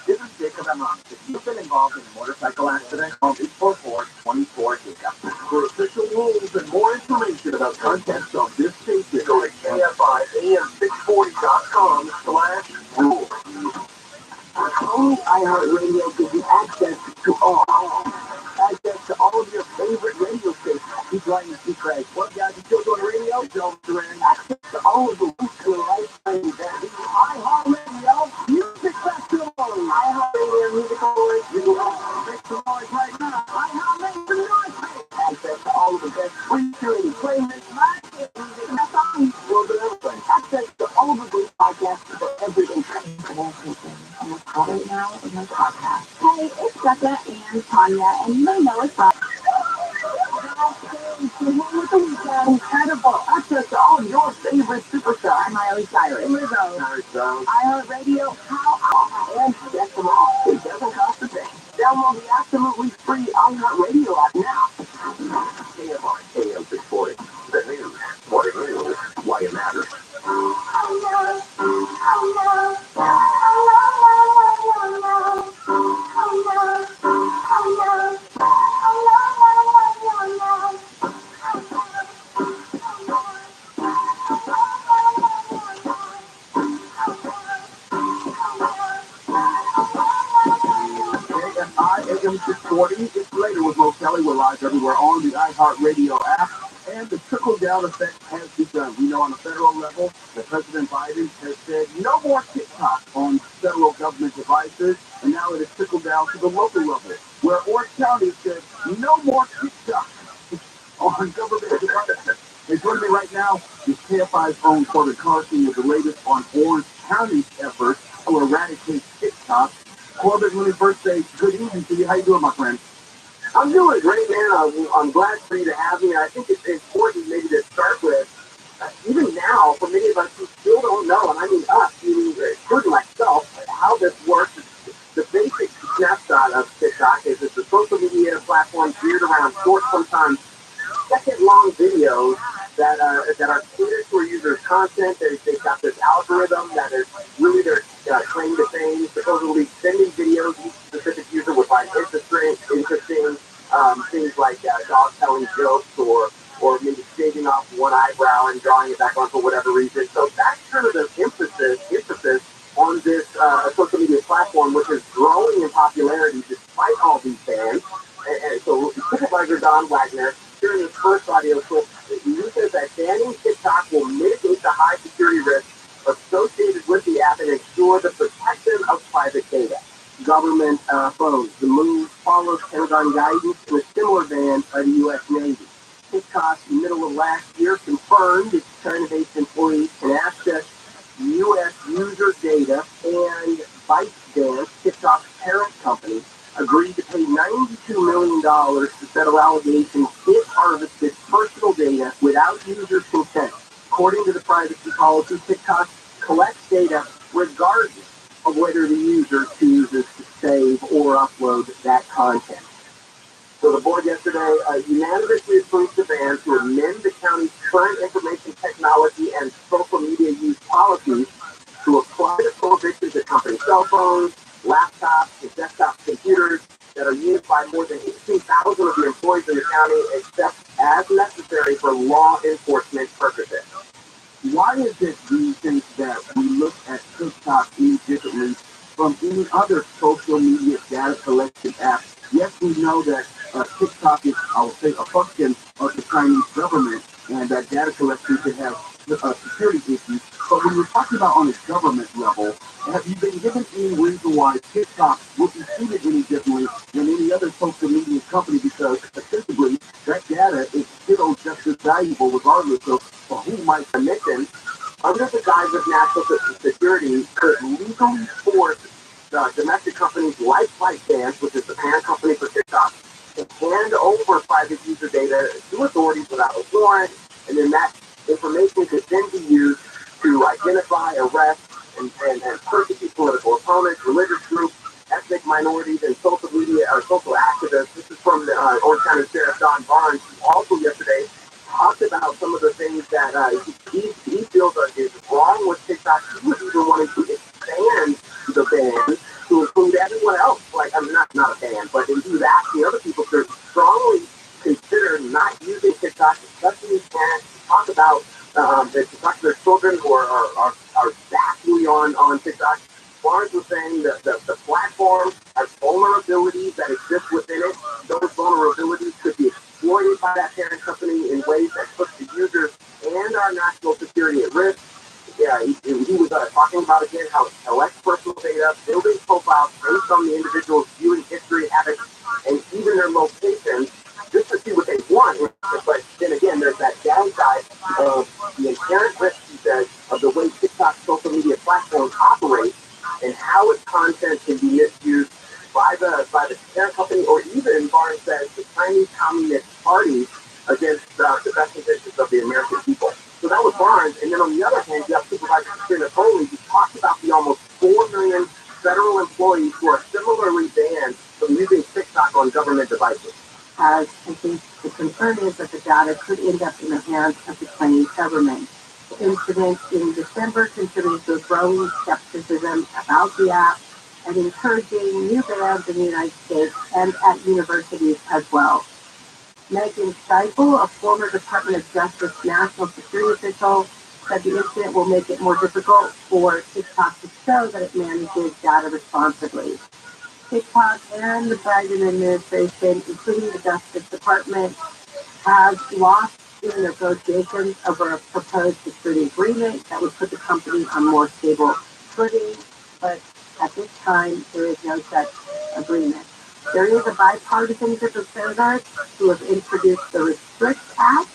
This is Jacob Emron. If you've been involved in a motorcycle accident, call 844-24-JACOB. For official rules and more information about contents of this station, go to KFIAM640.com/rules. Only iHeartRadio gives you access to all of your favorite radio stations. Keep writing, keep writing. What guys are still doing radio? Joe Duran. Access to all of the links to a lifetime event. iHeartRadio Music Festival. iHeartRadio Music Awards. You can make some noise right now. iHeartRadio Music. Access to all of the best free curated playlists. Live music. World of everything. Access to all of the great podcasts for every interest. Right now in my podcast. Hey, it's Becca and Tanya, and you may know it's Bob. Incredible access to all your favorite superstars. Miley Cyrus, Lizzo, iHeartRadio, and check them all. It doesn't cost a thing. Download the absolutely free iHeartRadio app now. KFI AM 640. The news. What it is. Why it matters. KFI AM 640. It's later with Mo Kelly. We're live everywhere on the iHeartRadio app. And the trickle-down effect has begun. We know on a federal level that President Biden has said no more TikTok on federal government devices, and now it has trickled down to the local level, where Orange County said no more TikTok on government devices. And joining me right now is KFI's own Corbin Carson with the latest on Orange County's efforts to eradicate TikTok. Corbin, let me first say good evening to you. How you doing, my friend? I'm doing great, man. I'm glad for you to have me. I think it's important maybe to start with, even now, for many of us who still don't know, and I mean us, including myself, how this works. The basic snapshot of TikTok is it's a social media platform geared around short, sometimes second-long videos that are catered to a user's content. They've got this algorithm that is really their claim to fame, supposedly sending videos each specific user would find interesting things like dogs telling jokes or maybe shaving off one eyebrow and drawing it back on for whatever reason. So that's kind of the emphasis on this social media platform, which is growing in popularity despite all these bans. And so Supervisor Don Wagner, during his first audio clip, he says that banning TikTok will mitigate the high security risks associated with the app and ensure the protection of private data. Government phones. The move follows Pentagon guidance and a similar ban by the U.S. Navy. TikTok, in the middle of last year, confirmed its China-based employees can access U.S. user data, and ByteDance, TikTok's parent company, agreed to pay $92 million to settle allegations it harvested personal data without user consent. According to the privacy policy, TikTok collects data regardless of whether the user chooses to save or upload that content. So the board yesterday unanimously approved the ban to amend the county's current information technology and social media use policies to apply the prohibitions to company cell phones, laptops, and desktop computers that are used by more than 18,000 of the employees in the county, except as necessary for law enforcement purposes. Why is it, do you think, that we look at TikTok any differently from any other social media data collection app? Yes, we know that TikTok is, I would say, a function of the Chinese government, and that data collection could have security issues. But when you're talking about on a government level, have you been given any reason why TikTok would be treated any differently than any other social media company? Because ostensibly, that data is still just as valuable regardless of who might Commission, under the guise of national security, could legally force domestic companies like ByteDance, which is the parent company for TikTok, to hand over private user data to authorities without a warrant, and then that information could then be used to identify, arrest, and persecute political opponents, religious groups, ethnic minorities, and social media or social activists. This is from the Orange County Sheriff Don Barnes, who also yesterday talked about some of the things that he feels is wrong with TikTok. He was even wanting to expand the ban to include everyone else. Like, I'm not a ban, but he was asking other people to strongly consider not using TikTok, especially as parents. Talk about the talk to their children who are vastly on TikTok. Barnes was saying that the platform has vulnerabilities that exist within it. Those vulnerabilities could be exploited by that parent company in ways that put the users and our national security at risk. Yeah, he was talking about, again, how it collects personal data, building profiles based on the individual's viewing history, habits, and even their locations, just to see what they want. But then again, there's that downside of the inherent risk, he says, of the way TikTok social media platforms operate and how its content can be misused by the parent company, or even, Barnes says, the Chinese Communist Party against the best intentions of the American people. So that was Barnes. And then on the other hand, you have Supervisor Christina Foley, who talked about the almost 4 million federal employees who are similarly banned from using TikTok on government devices. As I think the concern is that the data could end up in the hands of the Chinese government. The incident in December contributed to a growing skepticism about the app and encouraging new bans in the United States and at universities as well. Megan Stiefel, a former Department of Justice national security official, said the incident will make it more difficult for TikTok to show that it manages data responsibly. TikTok and the Biden administration, including the Justice Department, have lost in negotiations over a proposed security agreement that would put the company on more stable footing, but at this time, there is no such agreement. There is a bipartisan group of senators who have introduced the Restrict Act,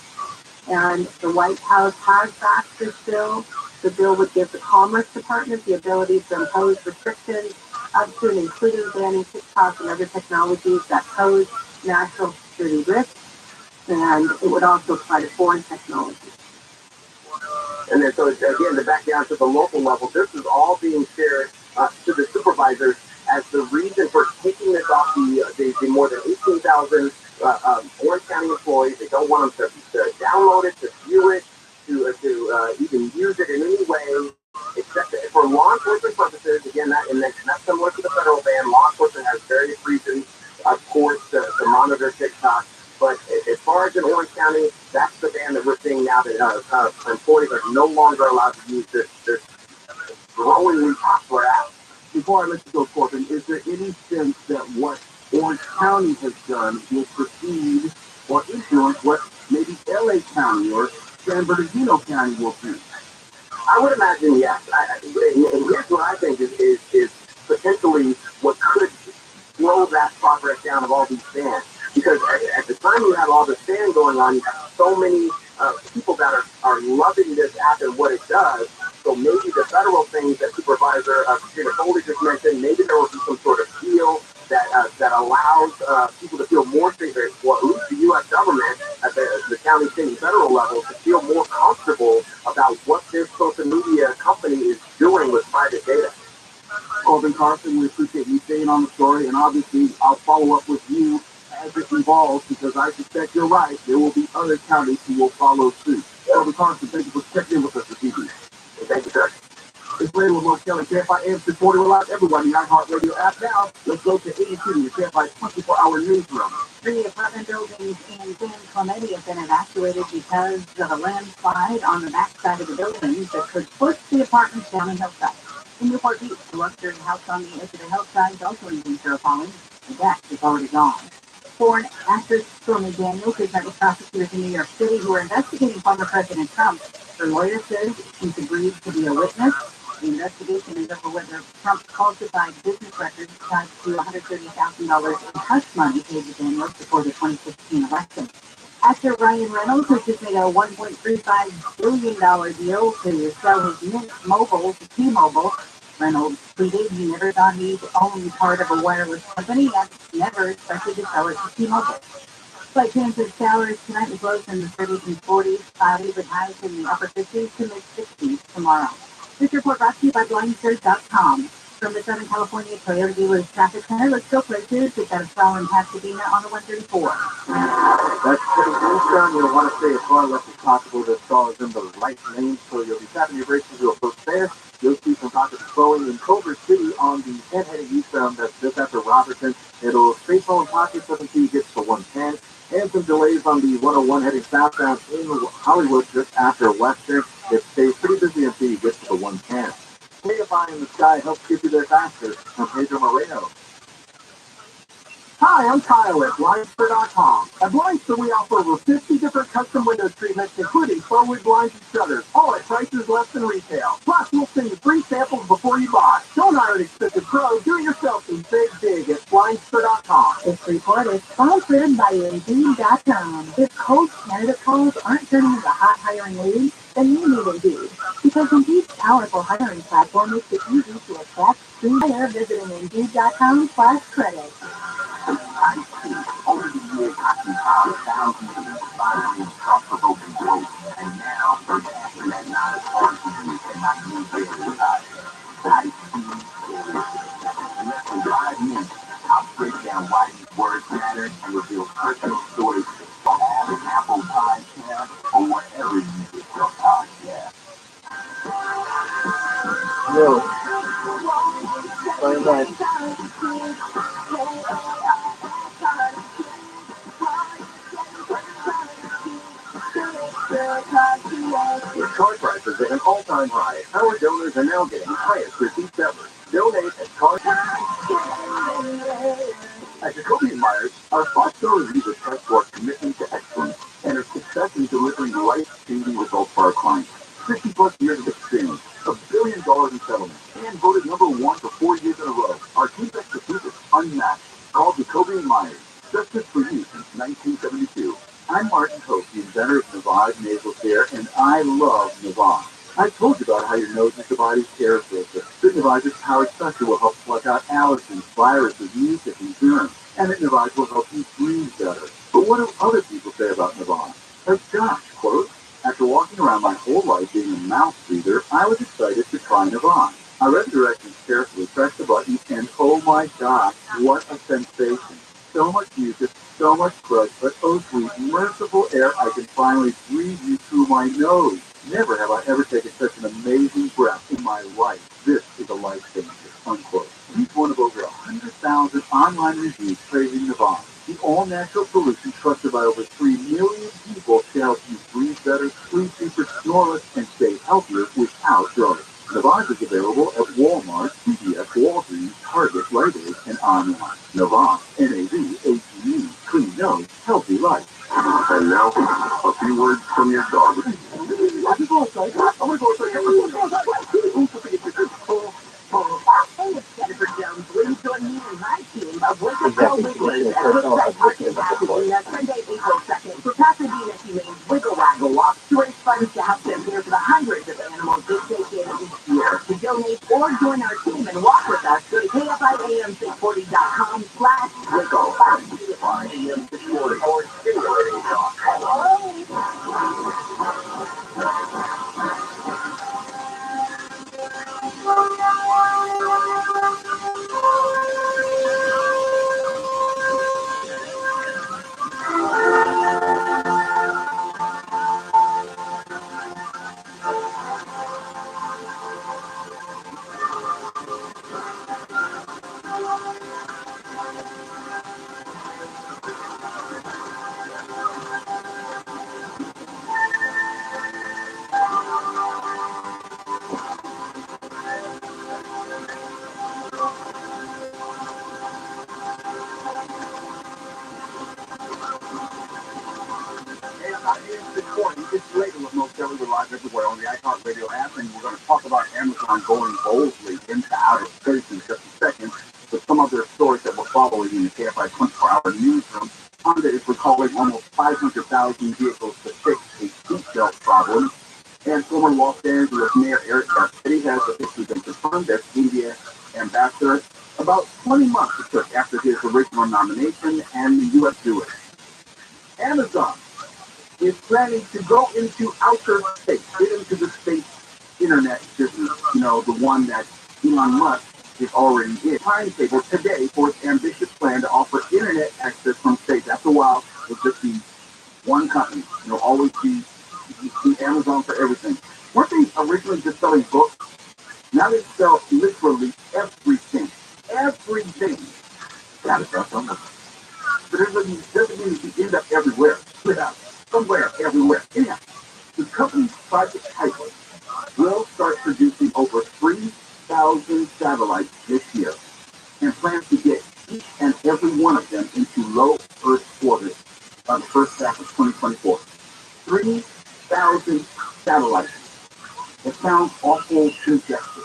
and the White House has backed this bill. The bill would give the Commerce Department the ability to impose restrictions up to and including banning TikTok and other technologies that pose national security risks, and it would also apply to foreign technologies. And then, so again, to back down to the local level, this is all being shared to the supervisors as the reason for taking this off the more than 18,000 Orange County employees. They don't want them to download it, to view it, to even use it in any way, except for law enforcement purposes. Again, that's similar to the federal ban. Law enforcement has various reasons, of course, to monitor TikTok. But as cars in Orange County, that's the ban that we're seeing now that employees are no longer allowed to use this growingly popular app. Before I let you go, Corbin, is there any sense that what Orange County has done will proceed or influence what maybe LA County or San Bernardino County will do? I would imagine yes. And here's what I think is potentially what could slow that progress down of all these bans. Because at the time you have all this ban going on, you have so many people that are loving this app and what it does. So maybe the federal things that Supervisor Katrina Foley just mentioned, maybe there will be some sort of deal that allows people to feel more safe, or at least the U.S. government at the county, state, and federal level to feel more comfortable about what this social media company is doing with private data. Corbin Carson, we appreciate you staying on the story, and obviously I'll follow up with you as it evolves, because I suspect you're right. There will be other counties who will follow suit. Corbin Carson, thank you for checking in with us this evening. Thank you, sir. It's later with North Kelly, KFI AM 640. We're live everywhere on the iHeartRadio app now. Let's go to AT&T, the KFI 24-hour newsroom. 3 apartment buildings in San Clemente have been evacuated because of a landslide on the backside of the buildings that could push the apartments down a hillside. In Newport Beach, the luxury house on the edge of the hillside is also in danger of falling. The deck is already gone. Foreign actress Stormy Daniels has met with prosecutors in New York City who are investigating former President Trump. Her lawyer says she's agreed to be a witness. The investigation is over whether Trump falsified business records tied to $130,000 in hush money paid to Daniels before the 2016 election. Actor Ryan Reynolds has just made a $1.35 billion deal to sell his Mint Mobile to T-Mobile. Reynolds tweeted he never thought he'd own part of a wireless company and never expected to sell it to T-Mobile. Flight transit showers tonight with lows in the 30s and 40s, cloudy with highs in the upper 50s to mid-60s tomorrow. This report brought to you by BlindSearch.com. From the Southern California Toyota Dealers Traffic Center, let's go places. We've got a stall in Pasadena on the 134. That's pretty eastern. You'll want to stay as far left as possible. The stall is in the right lane, so you'll be tapping your brakes as you approach there. You'll see some pockets of slowing in Culver City on the 10 heading eastbound. That's just after Robertson. It'll stay slow in pockets up until you get to 110. And some delays on the 101 heading southbound in Hollywood just after Western. It stays pretty busy until you get to the 110. KFI in the sky helps get you there faster. I'm Pedro Moreno. Hi, I'm Kyle at Blindster.com. At Blindster, we offer over 50 different custom window treatments, including forward blinds and shutters, all at prices less than retail. Plus, we'll send you free samples before you buy. Don't hire an expensive pro. Do it yourself and save big at Blindster.com. This report is sponsored by Indeed.com. If Coast Canada calls aren't turning into hot hiring leads, then you need Indeed. Because Indeed's powerful hiring platform makes it easy to attract free hire visiting Indeed.com/credit. Over the years, I've compiled thousands of inspiring, thought-provoking quotes, and now, for after that knowledge, hard to use in my new daily life. I see in less than 5 minutes, I'll break down why these words matter and reveal personal stories for all the Apple Podcast or wherever you get your podcast. Yo, very nice. With car prices at an all-time high, our donors are now getting highest receipts ever. Donate at car. At Jacoby & Myers, our 5-star reviews attest to our commitment to excellence and our success in delivering life-changing results for our clients. 50-plus years of experience, $1 billion in settlements, and voted #1 for 4 years in a row. Our team's expertise is unmatched. Call Jacoby & Myers. Justice for you since 1972. I'm Martin Koch, the inventor of Navage nasal care, and I love Navage. I told you about how your nose is the body's characteristic. Good Navage's powered sucker will help flush out allergens, viruses, mucus, and germs. And that Navage will help you breathe better. But what do other people say about Navage? Like Josh, quote, after walking around my whole life being a mouth breather, I was excited to try Navage. I read the directions carefully, pressed the button, and oh my gosh, what a sensation. So much mucus, so much crud, but oh sweet, merciful air I can finally breathe you through my nose. Never have I ever taken such an amazing breath in my life. This is a life changer, unquote. He's one of over 100,000 online reviews praising Navage, the all-natural solution trusted by over 3 million people to help you breathe better, sleep deeper, snore less, and stay healthier without drugs. Navage is available at Walmart, CVS, Walgreens, Target, Rite Aid, and online. Navage, N-A-V-A-G-E, clean nose, healthy life. And now, a few words from your dog. Exactly. It's personal addiction of the toy. Sunday, April 2nd, for Pasadena Humane's Wiggle Waggle Walk, to raise funds to help them care for the hundreds of animals they take in each year. To donate or join our team and walk with us, go to KFIAM640.com/wiggle. KFIAM640 or It's later with most everywhere live everywhere on the iHeartRadio app, and we're going to talk about Amazon going boldly into outer space in just a second. With some other stories that we're following in the KFI 24-hour newsroom, Honda is recalling almost 500,000 vehicles to fix a seatbelt problem. And former Los Angeles Mayor Eric Garcetti has officially been confirmed as India ambassador. About 20 months it took after his original nomination, and the U.S. do it. Amazon is planning to go into outer space, get into the space internet business, the one that Elon Musk is already in. Timetable today for its ambitious plan to offer internet access from space. After a while, it'll just be one company. It'll always be Amazon for everything. Weren't they originally just selling books? Now they sell literally everything. Everything. That is something. But it doesn't mean you end up everywhere. Somewhere, everywhere. Yeah. The company's Project Kuiper will start producing over 3,000 satellites this year and plans to get each and every one of them into low Earth orbit by the first half of 2024. 3,000 satellites. It sounds awful congested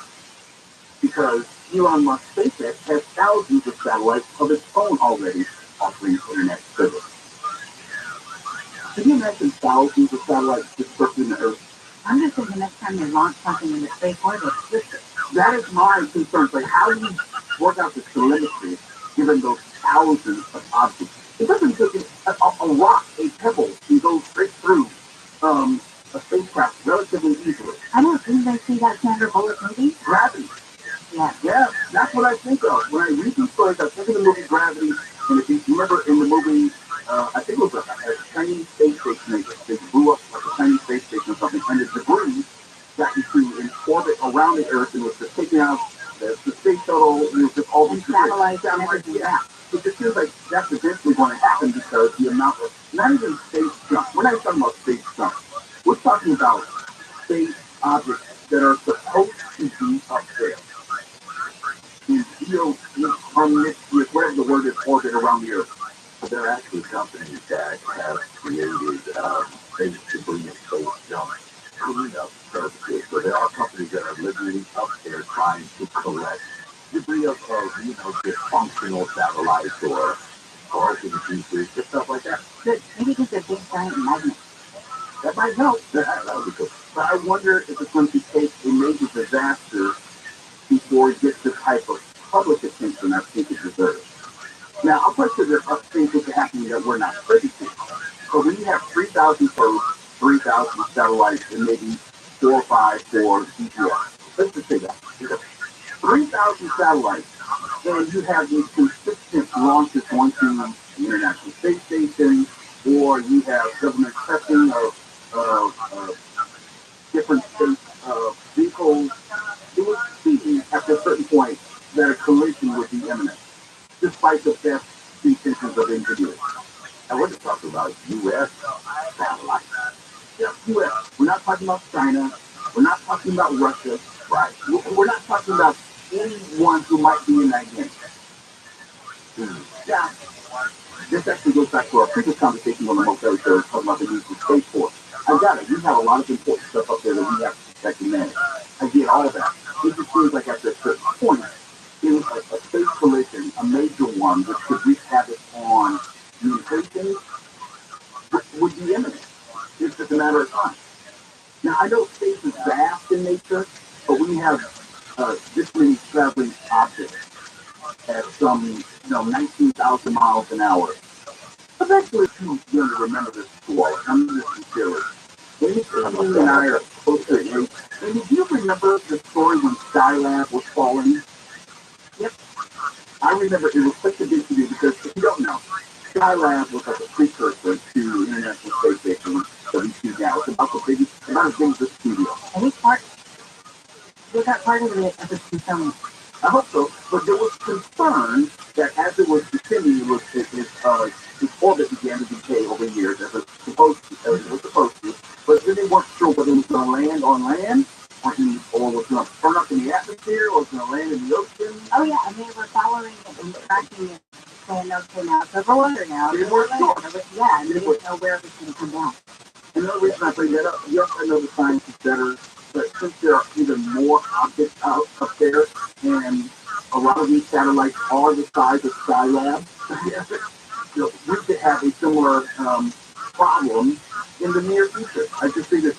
because Elon Musk's SpaceX has thousands of satellites of its own already offering internet service. Can you imagine thousands of satellites dispersing the Earth? I'm just thinking next time they launch something in the space orbit. That is my concern. Like, how do you work out the telemetry given those thousands of objects? It doesn't take a rock, a pebble, can go straight through a spacecraft relatively easily. I don't think they see that Sandra Bullock movie. Gravity. Yeah, that's what I think of. When I read these stories, I think of the movie Gravity, and if you remember in the movie, I think it was a Chinese space station. They blew up like a Chinese space station or something, and the debris got into an orbit around the Earth, and it was just taking out the space shuttle, and it was just all these satellites and everything. Yeah. It just feels like that's eventually going to happen because the amount of, not even space junk, we're not talking about space junk. We're talking about space objects that are supposed to be up there. In promiscuous, whatever the word is, orbit around the Earth. There are actually companies that have created space debris and space junk cleanup services. So there are companies that are literally up there trying to collect debris of dysfunctional satellites or broken pieces, just stuff like that. Maybe just a big giant magnet. That might help. That would be good. But I wonder if it's going to take a major disaster before it gets the type of public attention I think it deserves. Now, I'll put to the things that are happening that we're not privy to. So when you have 3,000 probes, 3,000 satellites, and maybe 4 or 5 for GPS. Let's just say that. 3,000 satellites, and you have these consistent launches going to the International Space Station, or you have government testing of different space vehicles. It would seem at a certain point that a collision would be imminent, despite the best intentions of engineers. talking about China. We're not talking about Russia. Right. We're not talking about anyone who might be in that game. Yeah. This actually goes back to our previous conversation on the military show, talking about the need for Space Force. I got it. We have a lot of important stuff up there that we have to protect and manage. I get all of that. It just seems like at a certain point, a space collision, a major one, which could wreak havoc on communications, would be imminent. It's just a matter of time. Now, I know space is vast in nature, but when you have this many traveling objects at some, 19,000 miles an hour, eventually you're going to remember this tool. I'm just sincerely. Amy and I are close to age. Amy, do you remember the story when Skylab was falling? Yep. I remember it was such a big deal because if you don't know, Skylab was like a precursor to International Space Station that we see now. It's about as big as the studio. And we got part of it at the film. I hope so, but there was concern that as it was descending, its orbit began to decay over years, as it was supposed to. But then they weren't sure whether it was going to land on land, or was going to burn up in the atmosphere, or was going to land in the ocean. Oh yeah, and they were following it and tracking it, saying okay now, so we're wondering now. They weren't sure. Yeah, and they didn't know where it was going to come down. Another reason I bring that up, yes, I know the science is better, but since there are even more objects out up there, and a lot of these satellites are the size of Skylab, we could have a similar problem in the near future. I just think that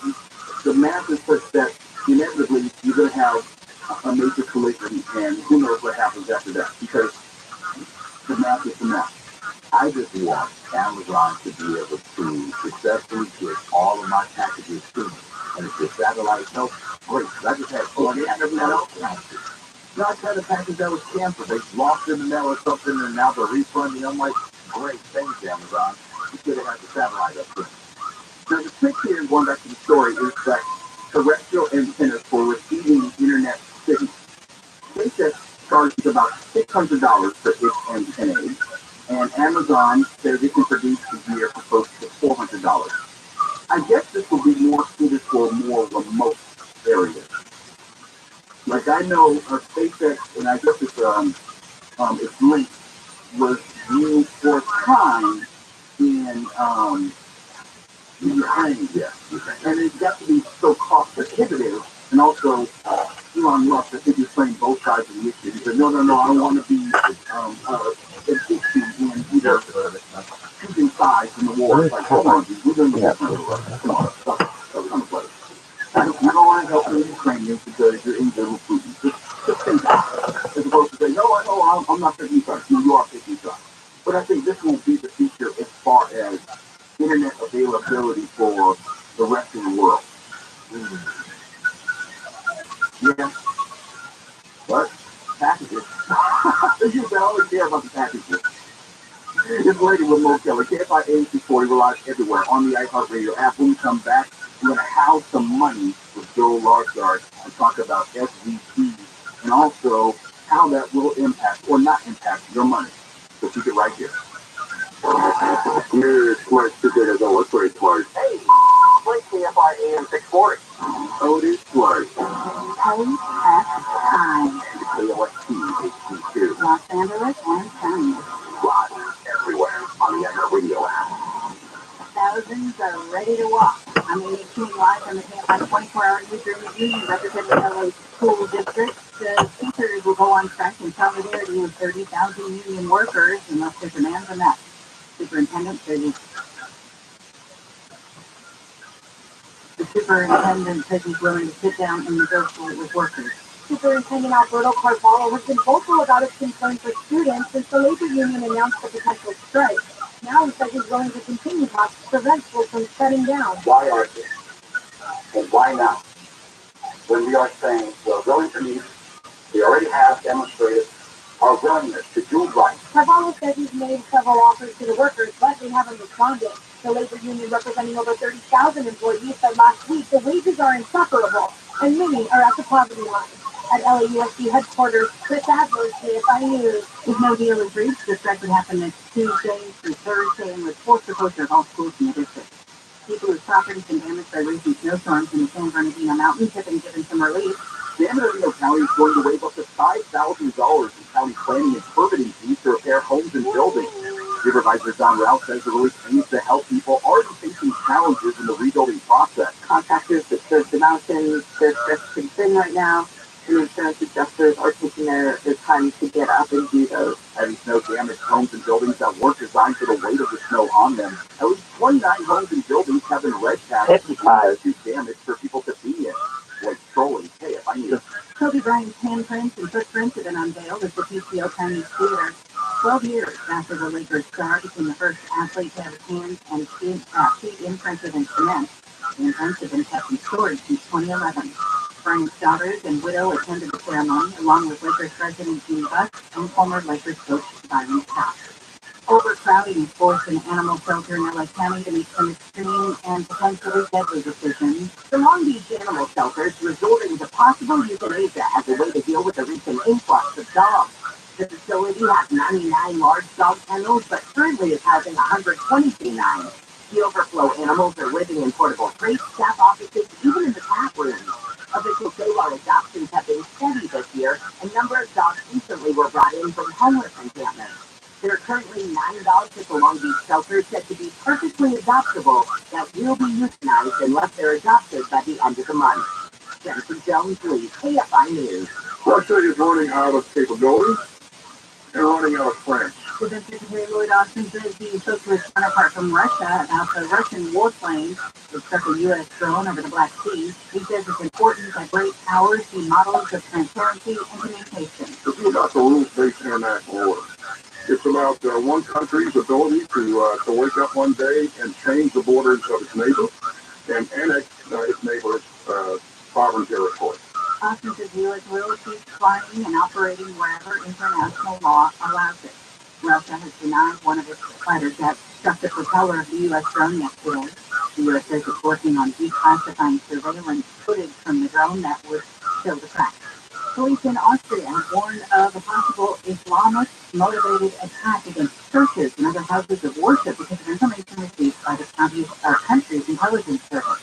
the math is such that inevitably you're going to have a major collision, and who knows what happens after that, because the math is the math. I just want Amazon to be able to successfully get all of my packages to me. And if the satellite helps, great. I just had everyone else. No, I had a package that was canceled. They lost in the mail or something, and now they're refunding. I'm like, great, thanks, Amazon. You should have had the satellite up there. Now, the trick here, going back to the story, is that terrestrial antennas for receiving internet signals. SpaceX charges about $600 for its antennae, and Amazon says it can produce a year for close to $400. I guess this will be more suited for more remote areas. Like I know SpaceX, and I guess its link was used for time in Ukraine, and it got to be so cost prohibitive, and also Elon Musk, I think he's playing both sides of the issue. He said, no, I don't want to be an issue in either choosing sides in the war. It's like, hold on, dude, we're doing the war. Come on, stop it. You don't want to help the Ukrainians because you're in good with Putin. Just think that. As opposed to say, no, I'm not picking sides. No, you are picking sides. But I think this will be the future as far as internet availability for the rest of the world. Yeah. But packages. You only care about the packages. This lady with Mo Keller, KFI 8640, relies everywhere on the iHeartRadio app. When we come back, we're going to house some money with Joe Larsgard and talk about SVP and also how that will impact or not impact your money. So keep it right here. You're smart, stupid as always. Very smart. Hey, play KFI AM 640. Oh, it is smart. Home at time. KLXT HD2. Los Angeles and China. Live everywhere on the iHeartRadio app. Thousands are ready to walk. I'm 18 live from the KFI 24-hour newsroom union representing LA school districts. The teachers will go on strike in solidarity with 30,000 union workers unless their demands are met. Superintendent says he's willing to sit down and negotiate with workers. Superintendent Alberto Carvalho has been vocal about his concerns for students since the labor union announced the potential strike. Now he says he's willing to continue talks to prevent school from shutting down. Why aren't they? And why not? When we are saying we're willing to meet, we already have demonstrated our willingness to do right. Carvalho says he's made several offers to the workers, but they haven't responded. The labor union representing over 30,000 employees said last week the wages are insufferable, and many are at the poverty line. At LAUSD headquarters, Chris Adler, KFI News. If no deal is reached, the strike would happen next Tuesday through Thursday and would force the closure of all schools in the district. People whose properties been damaged by recent snowstorms in the San Bernardino Mountains have been given some relief. San Bernardino County is going to waive up to $5,000 in county planning and permitting fees to repair homes and buildings. Supervisor John Rouse says the relief aims to help people already facing challenges in the rebuilding process. Contractors that serve the mountains, they're stressed pretty thin right now, and insurance adjusters are taking their time to get up and do those. Heavy snow damaged homes and buildings that weren't designed for the weight of the snow on them. At least 29 homes and buildings have been red tagged too damaged for people to be in. Like trolling, hey, if I need a Kobe Bryant's handprints and footprints have been unveiled at the PCO Chinese Theater. 12 years after the Lakers star became the first athlete to have his hands and feet imprinted in cement, the imprints have been kept in storage since 2011. Bryant's daughters and widow attended the ceremony, along with Lakers president Gene Buck and former Lakers coach Byron Scott. Overcrowding is forced an animal shelter in LA County to make some extreme and potentially deadly decisions. The Long Beach animal shelter is resorting to possible euthanasia as a way to deal with the recent influx of dogs. The facility has 99 large dog kennels, but currently is housing 120 canines. The overflow animals are living in portable crates, staff offices, even in the tap rooms. Officials say while adoptions have been steady this year, a number of dogs recently were brought in from homeless encampments. There are currently 9 dogs at the Long Beach shelter said to be perfectly adoptable that will be euthanized unless they're adopted by the end of the month. Jennifer Jones leads KFI News. Russia is running out of capabilities and running out of French. Defense Secretary Lloyd Austin says he spoke to his counterpart from Russia about the Russian warplane that struck a U.S. drone over the Black Sea. He says it's important that great powers see models of transparency and communication. It's about the rules-based international order. It's about one country's ability to wake up one day and change the borders of its neighbor and annex its neighbor's sovereign territory. Austin says the U.S. will keep flying and operating wherever international law allows it. Russia has denied one of its fighter jets struck the propeller of the U.S. drone yesterday. The U.S. says it's working on declassifying surveillance footage from the drone that would show the crash. Police in Austria warn of a possible Islamist-motivated attack against churches and other houses of worship because of information received by the country's intelligence service.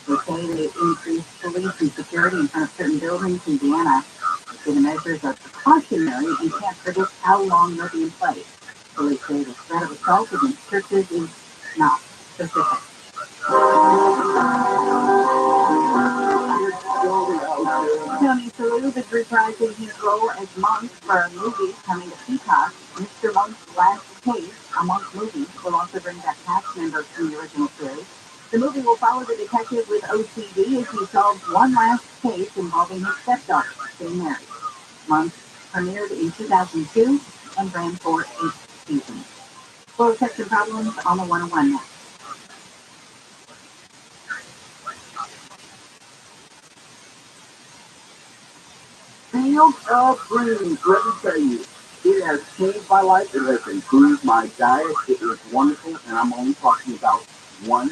They say they increased police and security in front of certain buildings in Vienna. They say the measures are precautionary and can't predict how long they'll be in place. Police say the threat of assault against churches is not specific. Tony Shalhoub is reprising his role as Monk for a movie coming to Peacock. Mr. Monk's Last Case, a Monk movie, will also bring back cast members from the original series. The movie will follow the detective with OCD as he solves one last case involving his stepdaughter, Jane Mary. Monk premiered in 2002 and ran for 8 seasons. Closed section problems on the 101 now. Field of Greens, let me tell you, it has changed my life. It has improved my diet. It is wonderful, and I'm only talking about 1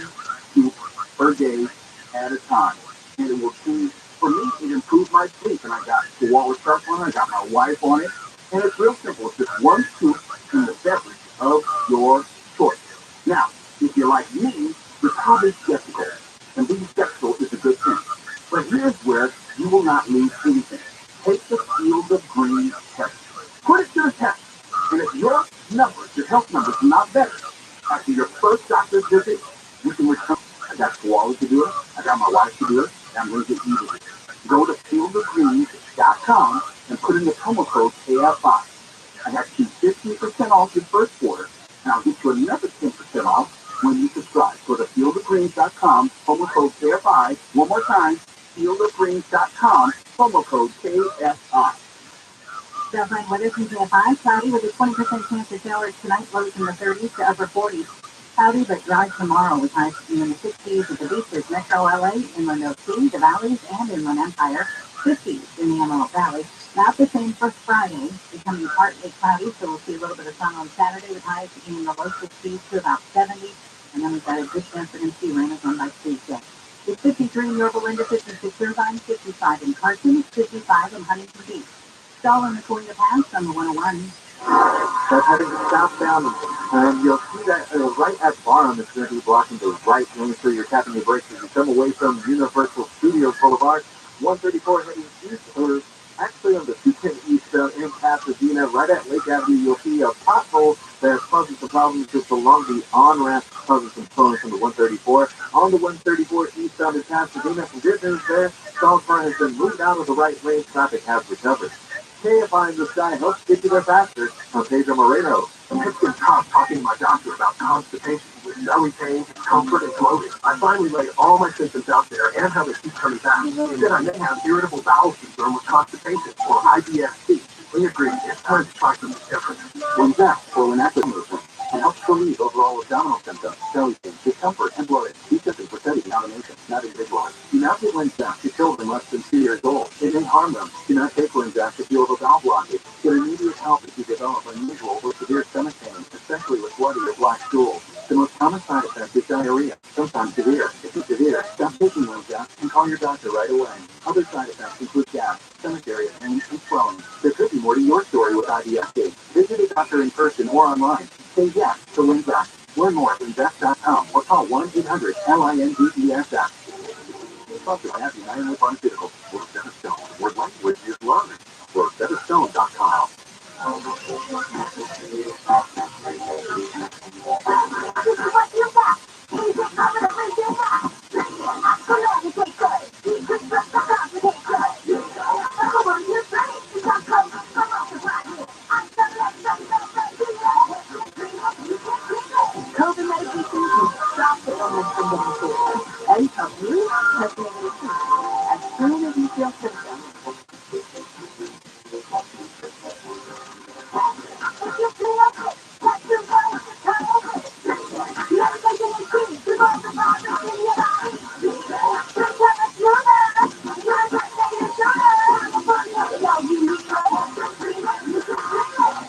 scoop per day at a time. And it will change. For me, it improved my sleep, and I got the Wallace Sharp on it. I got my wife on it, and it's real simple. It's just 1 scoop in the beverage of your choice. Now, if you're like me, you're probably skeptical, and being skeptical is a good thing. But here's where you will not lose anything. Take the Field of Greens test. Put it to the test. And if your numbers, your health numbers, are not better after your first doctor's visit, you can return. I got Koala to do it. I got my wife to do it. And I'm going to get you to do it. Go to fieldofgreens.com and put in the promo code KF5. I got you 15% off your first order, and I'll get you another 10% off when you subscribe. Go to fieldofgreens.com, promo code KF5. One more time, fieldofgreens.com, promo code KFI. Southline weather from KFI, cloudy with a 20% chance of showers tonight, lows in the 30s to upper 40s. Cloudy but dry tomorrow with highs in the 60s at the beaches, Metro LA, Inland OC, the valleys, and Inland Empire. 50s in the Emerald Valley. Not the same for Friday, becoming partly cloudy, so we'll see a little bit of sun on Saturday with highs in the low 60s to about 70. And then we've got a good chance for MC rain again by Tuesday. It's 53 in Yorba Linda, 56 Irvine, 55 in Carson, 55 in Huntington Beach. All in the Colina Pass on the 101. That's heading southbound, and you'll see that right at bottom, it's going to be blocking the right lane, so you're tapping your brakes as you come away from Universal Studios Boulevard. 134 heading east, or actually on the 210 east in Pasadena, right at Lake Avenue, you'll see a pothole that's causing some problems just along the on-ramp, causing some slowing from the 134. On the 134 eastbound in Pasadena, some good news there. Stall car has been moved out of the right lane, traffic has recovered. KFI in the sky helps get you there faster. I'm Pedro Moreno. It's been tough talking to my doctor about constipation with belly pain, comfort, and bloating. I finally laid all my symptoms out there and how they keep coming back. He said I may have irritable bowel syndrome with constipation, or IBS-C. We agreed it's time to try something different. Linzap, or Linacid movement, and helps relieve overall abdominal symptoms, belly pain, discomfort, and bloating. These symptoms for study combination, not individualized. Do not give Linzap to children less than 2 years old. It may harm them. Do not take Linzap if you have a bowel blockage. Get immediate help if you develop unusual or severe stomach pain, especially with bloody or black stool. The most common side effect is diarrhea, sometimes severe. If it's severe, stop taking Linzap and call your doctor right away. Other side effects include gas, stomach area pain, and swelling. There could be more to your story with IBS-C. Visit a doctor in person or online. Say yes to Linzap. Learn more at linzap.com or call 1-800-LINDESS. Sponsored by Happy United Pharmaceuticals. Rosetta Stone. Word language is learning. RosettaStone.com. COVID medication can stop the illness from getting serious and help you take medication as soon as you feel symptoms.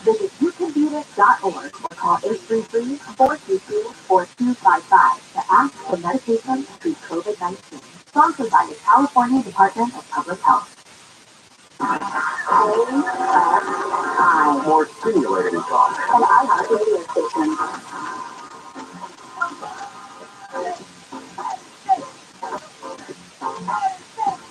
Visit youcanbeatit.org or call 833-422-4255 to ask for medication to treat COVID-19. Sponsored by the California Department of Public Health. More stimulating talk. And I have a radio station.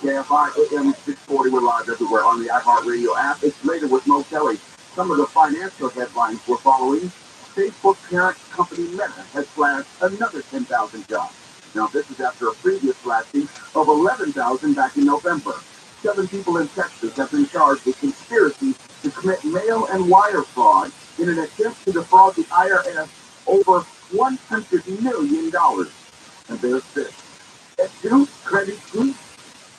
KFI AM 640, we're live everywhere on the iHeartRadio app. It's later with Mo Kelly. Some of the financial headlines we're following. Facebook parent company Meta has slashed another 10,000 jobs. Now, this is after a previous slashing of 11,000 back in November. 7 people in Texas have been charged with conspiracy to commit mail and wire fraud in an attempt to defraud the IRS over $100 million. And there's this. At two Credit Suisse,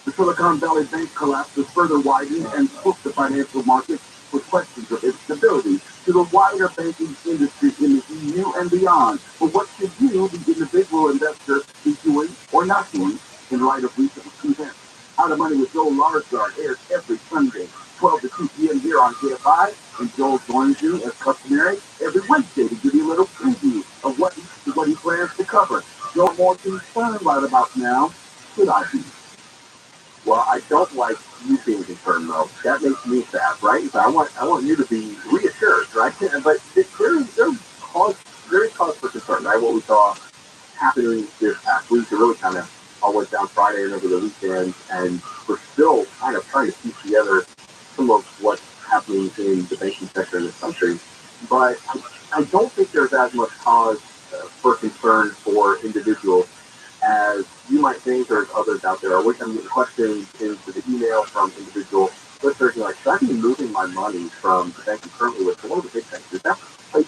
the Silicon Valley Bank collapse has further widened and spooked the financial markets with questions of its stability to the wider banking industry in the EU and beyond. But what should you, the individual investor, be doing or not doing in light of recent events? How to Money with Joel Larsgaard airs every Sunday, 12 to 2 p.m. here on KFI, and Joel joins you, as customary, every Wednesday to give you a little preview of what he plans to cover. Joel, more concerned right about now, should I be? Well, I don't like you being concerned, though. That makes me sad, right? So I want you to be reassured, right? But there is cause for concern, right? What we saw happening this past week, it really kind of all went down Friday and over the weekend, and we're still kind of trying to piece together some of what's happening in the banking sector in this country. But I don't think there's as much cause for concern for individuals as you might think. There's others out there. I wish I'm getting questions into the email from individual listeners like, should I be moving my money from the bank I'm currently with to one of the big banks? Is that place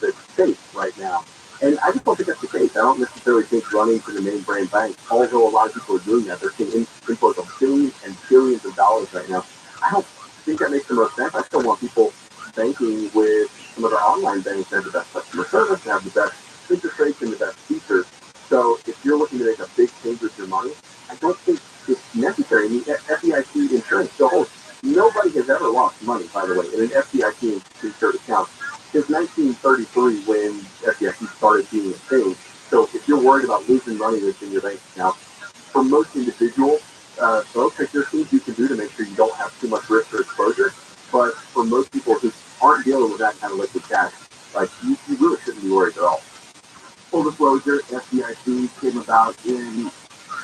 that's safe right now? And I just don't think that's the case. I don't necessarily think running to the main brand bank, although a lot of people are doing that. They're seeing inflows of billions and billions of dollars right now. I don't think that makes the most sense. I still want people banking with some of the online banks that have the best customer service, that have the best interest rates and the best features. So if you're looking to make a big change with your money, I don't think it's necessary. I mean, FDIC insurance still holds. Nobody has ever lost money, by the way, in an FDIC insured account since 1933 when FDIC started being a thing. So if you're worried about losing money that's in your bank account, for most individual folks, there's things you can do to make sure you don't have too much risk or exposure. But for most people who aren't dealing dealing with that kind of liquid cash, like you really shouldn't be worried at all. Full disclosure, FDIC came about in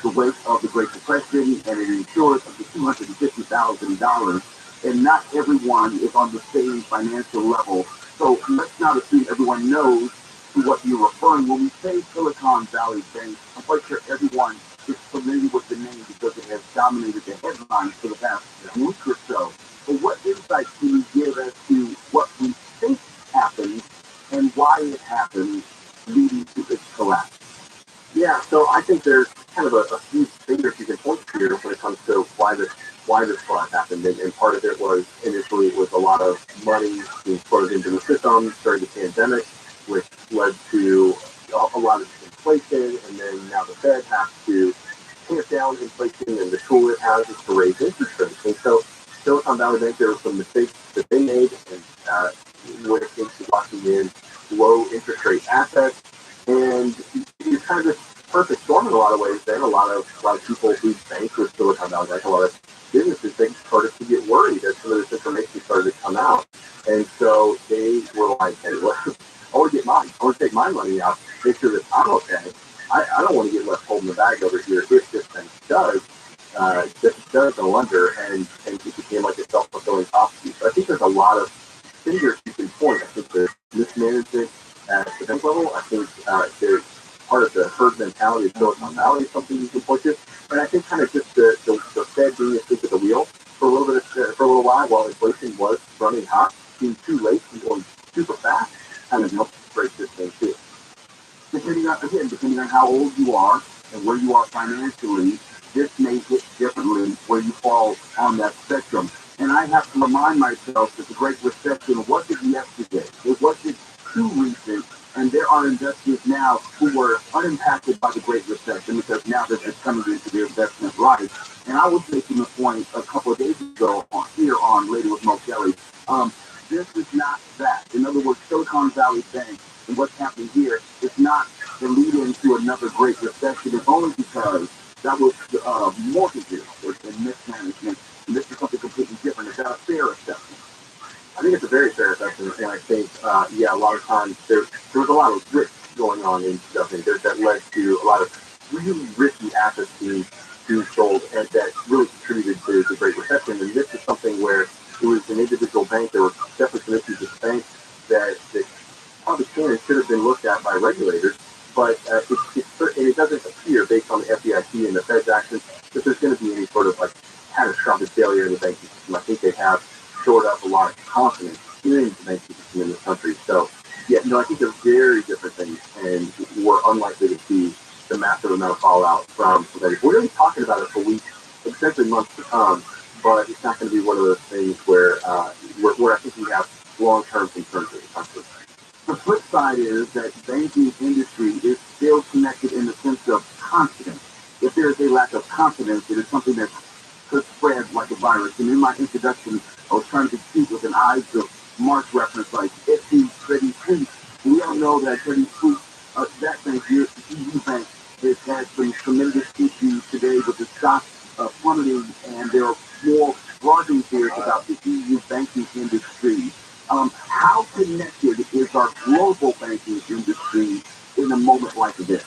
the wake of the Great Depression, and it insured up to $250,000. And not everyone is on the same financial level. So let's not assume everyone knows to what you're referring. When we say Silicon Valley Bank, I'm quite sure everyone is familiar with the name because it has dominated the headlines for the past week or so. But what insight can you give as to what we think happened and why it happened, leading to its collapse? Yeah, so I think there's kind of a few fingers you can point to here when it comes to why this collapse happened. And part of it was initially it was a lot of money being poured into the system during the pandemic, which led to a lot of inflation. And then now the Fed has to tamp down inflation, and the tool it has is to raise interest rates. And so Silicon Valley Bank, there were some mistakes that they made, and when it came to locking in low interest rate assets. And it's kind of this perfect storm in a lot of ways. Then a lot of people who bank with Silicon Valley Bank, a lot of businesses, they started to get worried as some of this information started to come out. And so they were like, hey, look, I want to get mine. I want to take my money out, make sure that I'm okay. I don't want to get left holding the bag over here if this thing does go under, and it became like a self-fulfilling prophecy. So I think there's a lot of fingers you can point. I think there's mismanagement at the bank level. I think there's part of the herd mentality of Silicon Valley is something you can point to. And I think kind of just the Fed being asleep at the wheel for a little while inflation was running hot, being too late and going super fast, kind of helped break this thing too. Depending on how old you are and where you are financially, this may hit differently where you fall on that spectrum. And I have to remind myself that the Great Recession wasn't yesterday. It wasn't too recent. And there are investors now who were unimpacted by the Great Recession because now they're just coming into their investment life. And I was making a point a couple of days ago here on Later with Mo Kelly. This is not that. In other words, Silicon Valley Bank and what's happening here is not the lead into another Great Recession. It's only because that was mortgages and mismanagement. And this is something completely different. It's not a fair assessment. I think it's a very fair assessment, and I think, a lot of times there was a lot of risk going on in 2008 that led to a lot of really risky assets being sold, and that really contributed to the Great Recession. And this is something where it was an individual bank. There were definitely some issues with the bank that probably can and should have been looked at by regulators, but it doesn't appear, based on the FDIC and the Fed's actions, that there's going to be any sort of catastrophic failure in the banking system. I think they have shored up a lot of confidence in the banking system in this country. So, I think they're very different things, and we're unlikely to see the massive amount of fallout from that. We're going to be talking about it for weeks, potentially months to come, but it's not going to be one of those things where I think we have long-term concerns with the country. The flip side is that the banking industry is still connected in the sense of confidence. If there is a lack of confidence, it is something that could spread like a virus. And in my introduction, I was trying to speak with an Ives of March reference, like Credit Suisse. We all know that Credit Suisse, that bank here, the EU bank, has had some tremendous issues today with the stock plummeting, and there are more broadening fears about the EU banking industry. How connected is our global banking industry in a moment like this?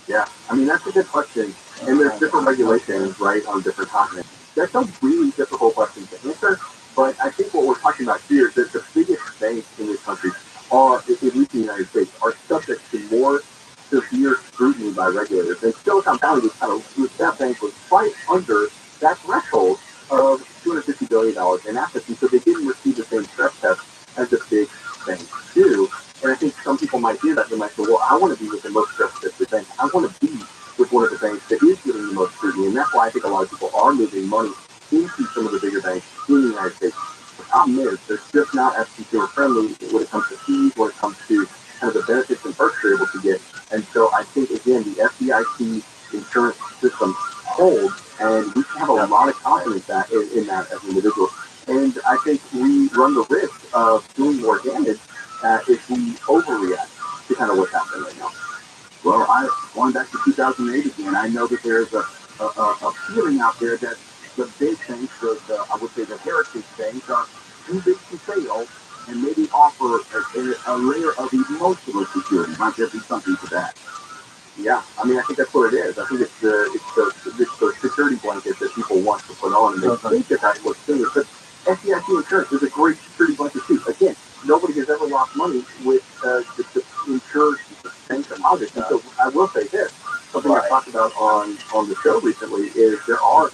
Yeah, I mean, that's a good question. And there's different regulations, right, on different continents. That's a really difficult question to answer. But I think what we're talking about here is that the biggest banks in this country are, at least in the United States, are subject to more severe scrutiny by regulators. And Silicon Valley that bank was right under that threshold of $250 billion in assets. And so they didn't receive the same stress test as the big banks do. And I think some people might hear that and they might say, well, I want to be with the most stress tested bank. I want to be with one of the banks that is getting the most scrutiny. And that's why I think a lot of people are moving money into some of the bigger banks in the United States. The problem is they're just not as consumer friendly when it comes to fees, when it comes to kind of the benefits and perks they're able to get. And so I think, again, the FDIC insurance system holds, and we have a lot of confidence in that as individuals. And I think we run the risk of doing more damage if we overreact to kind of what's happening right now. Well, going back to 2008 again, I know that there's a feeling out there that the big banks, I would say the heritage banks, are too big to fail, and maybe offer a layer of emotional security, not just be something to that. Yeah, I mean, I think that's what it is. I think it's the security blanket that people want to put on, and they think that that looks good. But FDIC insurance is a great security blanket too. Again, nobody has ever lost money with the insured bank deposits. And so I will say this: something I talked about on the show recently is there are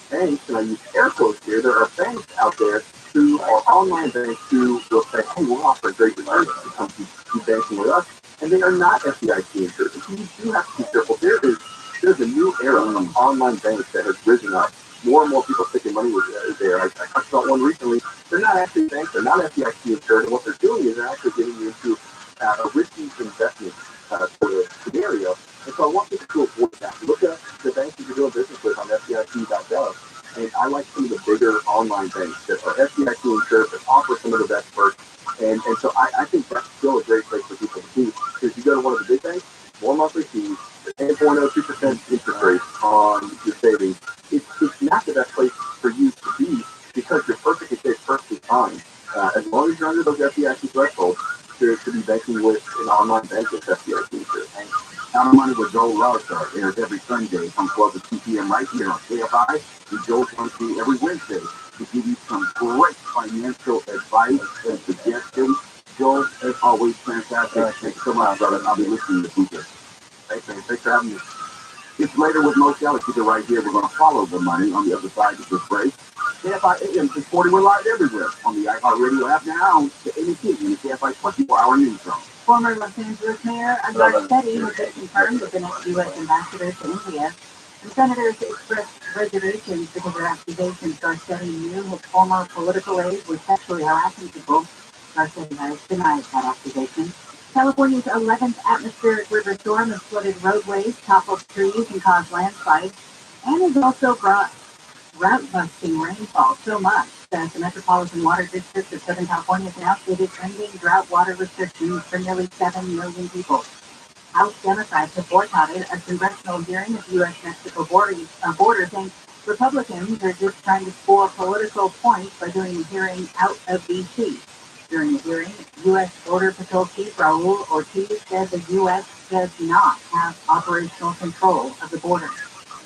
banks, and I use air quotes here. There are banks out there who are online banks who will say, "Hey, we're offering great returns to come keep banking with us." And they are not FDIC insured. So you do have to be careful. There's a new era of online banks that has risen up. More and more people sticking money with there. I talked about one recently. They're not actually banks. They're not FDIC insured. And what they're doing is they're actually getting you into a risky investment sort of scenario. And so I want people to avoid that. Look at the banks that you're doing business with on FDIC.gov. And I like some of the bigger online banks that are FDIC insured that offer some of the best perks. And so I think that's still a great place for people to be. Because you go to one of the big banks, more monthly fees, 10.02% interest rate on your savings. It's not the best place for you to be because you're perfectly safe, perfectly fine. As long as you're under those FDIC thresholds to be banking with an online bank that's FDIC insured. Out of Money with Joel Rostar airs every Sunday from 12 to 2 p.m. right here on KFI. And Joel comes to you every Wednesday to give you some great financial advice and suggestions. Joel, as always, fantastic. Thanks so much, brother. I'll be listening this weekend. Thanks, man. Thanks for having me. It's later with Moshe. Keep it right here. We're going to follow the money on the other side of this break. KFI AM 640, we're live everywhere on the iHeartRadio app now, the ABC, and the KFI 24-hour newsroom. Former Los Angeles Mayor Garcetti has been confirmed as the next U.S. ambassador to India. And senators expressed reservations because of accusations Garcetti knew his former political aide was sexually harassing people. Garcetti has denied that accusation. California's 11th atmospheric river storm has flooded roadways, toppled trees, and caused landslides, and has also brought route-busting rainfall so much that the Metropolitan Water District of Southern California has now stated ending drought water restrictions for nearly 7 million people. House Democrats have boycotted a congressional hearing at the U.S.-Mexico border, saying Republicans are just trying to score political points by doing the hearing out of D.C. During the hearing, U.S. Border Patrol Chief Raul Ortiz said the U.S. does not have operational control of the border.